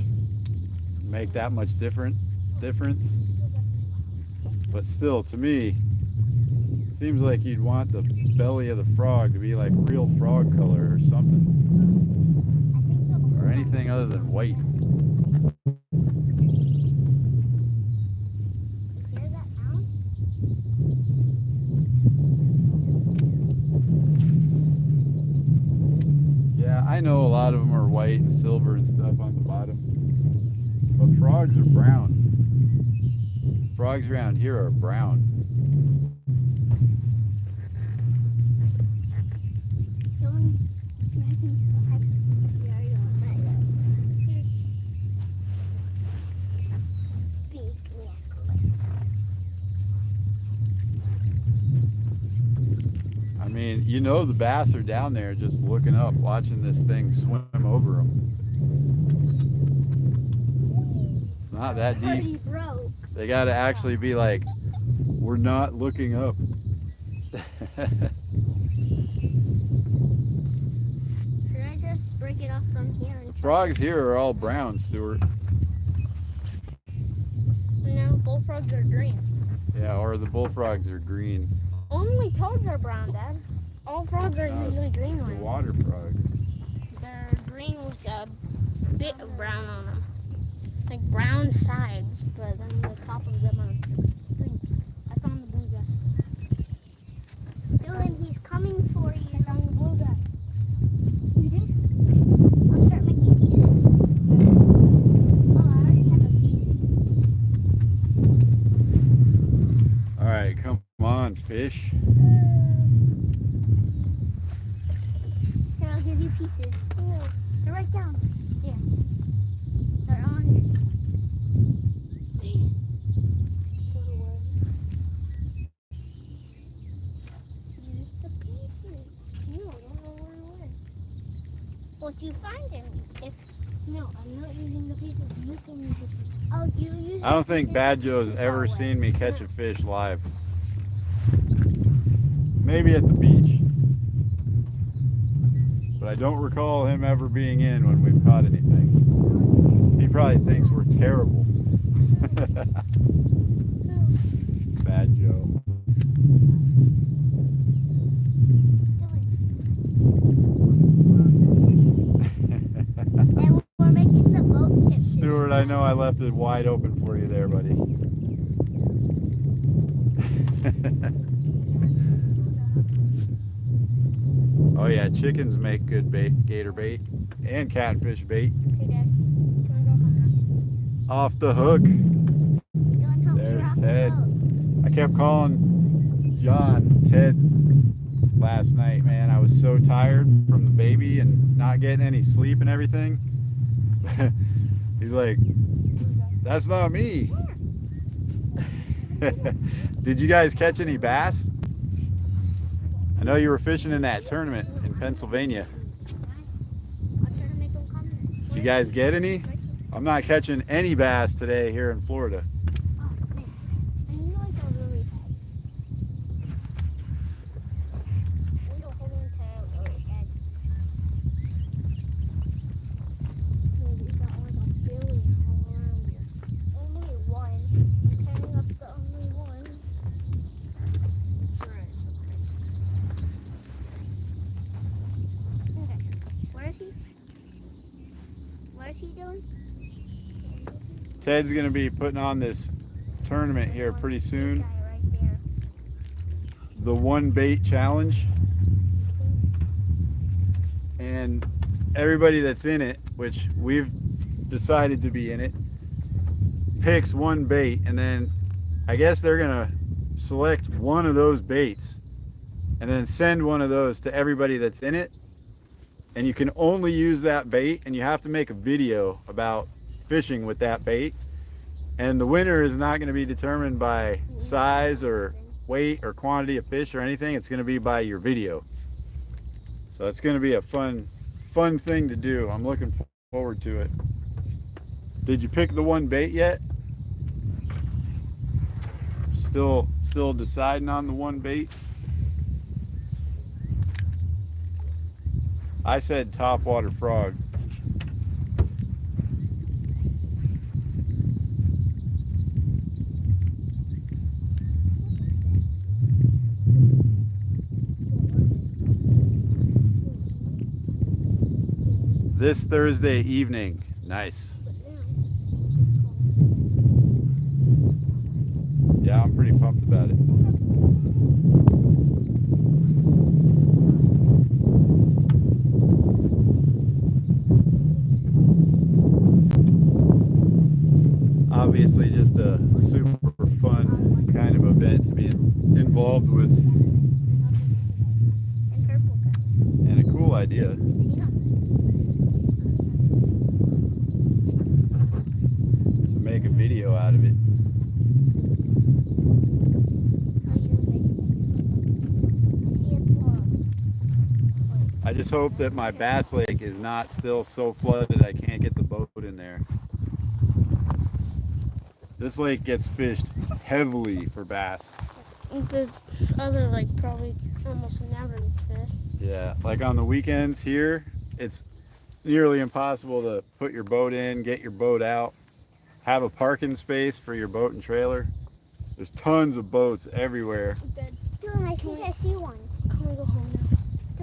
make that much difference. But still, to me, seems like you'd want the belly of the frog to be like real frog color or something, I think the blue or anything other than white. Hear that sound? Yeah, I know a lot of them are white and silver and stuff on the bottom, but frogs are brown. Frogs around here are brown. Dylan, yeah, you want that, yeah. Big necklace. you know the bass are down there just looking up, watching this thing swim over them. It's not that deep. Already broke. They got to actually be like, we're not looking up. Should I just break it off from here and Frogs here are all brown, Stuart. No, bullfrogs are green. Yeah, or the bullfrogs are green. Only toads are brown, Dad. All frogs are No, usually green The ones. water frogs. They're green with a bit of brown on them. Like brown sides, but then the top of them are green. I found the blue guy. Dylan, he's coming for I you. found the blue guy. You did? I'll start making pieces. Oh, I already have a piece. All right, come on, fish. Here, I'll give you pieces. They're right down. Here. They're on here. Use the pieces. No, I don't know where it went. Well, you find them. If No, I'm not using the pieces. You can use the pieces. oh, you use. I don't the think pieces Bad to Joe's keep ever that way. seen me catch a fish live. Maybe at the beach. But I don't recall him ever being in when we've caught anything. He probably thinks we're terrible. Bad Joe. And we're making the boat tip. Stuart, I know I left it wide open for you there, buddy. Oh yeah, chickens make good bait, gator bait, and catfish bait. Hey, Dad. Can we go home now? Off the hook. Dylan, help me There's rock Ted. the boat. I kept calling John Ted last night, man. I was so tired from the baby and not getting any sleep and everything. He's like, that's not me. Did you guys catch any bass? I know you were fishing in that tournament in Pennsylvania. I'll try to make them come. Did you guys get any? I'm not catching any bass today here in Florida. Oh, man. And you like a really bad. We don't hold on to really bad. You got like a billion all around you. Only one. I'm tearing up the only one. Right. Okay. Where is he? What is he doing? Ted's gonna be putting on this tournament here pretty soon. This guy right there. The one bait challenge. And everybody that's in it, which we've decided to be in it, picks one bait, and then I guess they're gonna select one of those baits and then send one of those to everybody that's in it. And you can only use that bait, and you have to make a video about fishing with that bait. And the winner is not going to be determined by size or weight or quantity of fish or anything. It's going to be by your video. So it's going to be a fun thing to do. I'm looking forward to it. Did you pick the one bait yet? Still deciding on the one bait? I said topwater frog. This Thursday evening. Nice. Yeah, I'm pretty pumped about it. Obviously just a super fun kind of event to be involved with, And purple guy. and a cool idea. See him? To make a video out of it. How you gonna make it? I see a slug. just hope that my bass lake is not still so flooded I can't get the boat in there. This lake gets fished heavily for bass. The other lake probably almost never fish. Yeah, like on the weekends here, it's nearly impossible to put your boat in, get your boat out, have a parking space for your boat and trailer. There's tons of boats everywhere. Dylan, I think I see one. Can we go home now?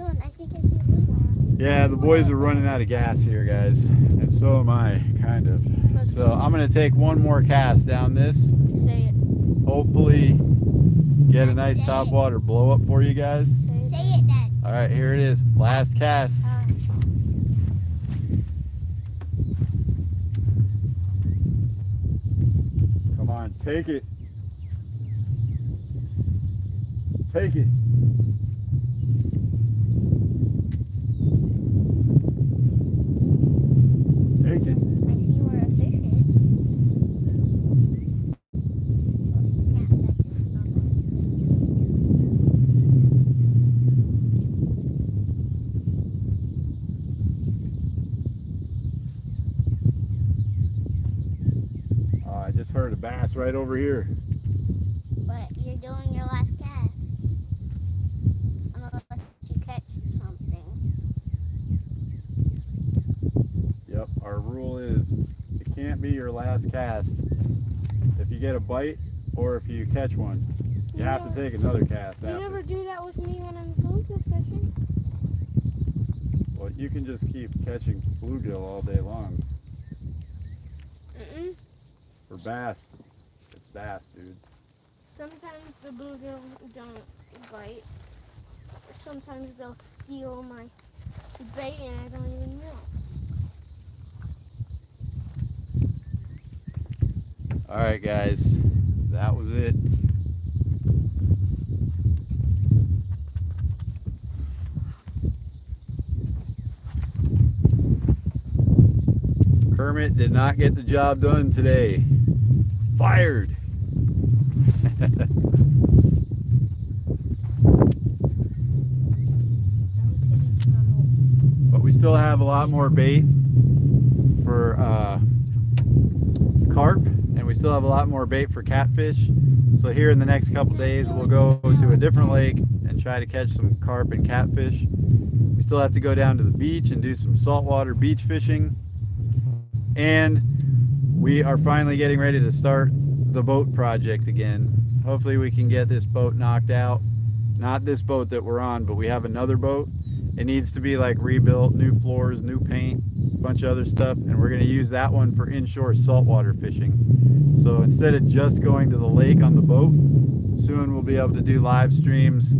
Dylan, I think I see one. Yeah, the boys are running out of gas here, guys, and so am I, kind of. So I'm gonna take one more cast down this. Say it. Hopefully get a nice topwater blow up for you guys. Say it, Dad. All right, here it is, last cast. Come on, take it. Take it. Take it. I see where a fish is. Well, you can't touch it. Oh, I just heard a bass right over here. But you're doing your last cast. Unless you catch something. Yep, our rule is it can't be your last cast. If you get a bite or if you catch one, you have to take another cast You after. never do that with me when I'm bluegill fishing. Well, you can just keep catching bluegill all day long. For bass, it's bass, dude. Sometimes the bluegill don't bite. Sometimes they'll steal my bait and I don't even know. All right, guys, that was it. Kermit did not get the job done today. Fired. But we still have a lot more bait for carp, and we still have a lot more bait for catfish. So here in the next couple days we'll go to a different lake and try to catch some carp and catfish. We still have to go down to the beach and do some saltwater beach fishing. And we are finally getting ready to start the boat project again. Hopefully we can get this boat knocked out. Not this boat that we're on, but we have another boat. It needs to be like rebuilt, new floors, new paint, a bunch of other stuff, and we're going to use that one for inshore saltwater fishing. So instead of just going to the lake on the boat, soon we'll be able to do live streams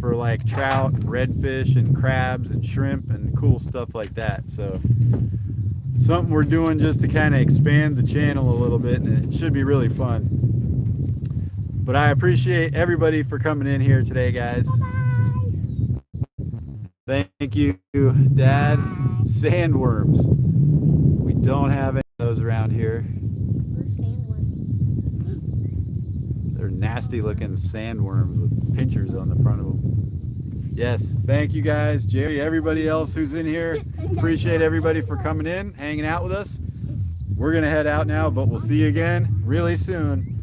for like trout and redfish and crabs and shrimp and cool stuff like that. So something we're doing just to kind of expand the channel a little bit, and it should be really fun. But I appreciate everybody for coming in here today, guys. Thank you, Dad. Sandworms. We don't have any of those around here. Where's sandworms? They're nasty looking sandworms with pinchers on the front of them. Yes, thank you guys. Jerry, everybody else who's in here. Appreciate everybody for coming in, hanging out with us. We're going to head out now, but we'll see you again really soon.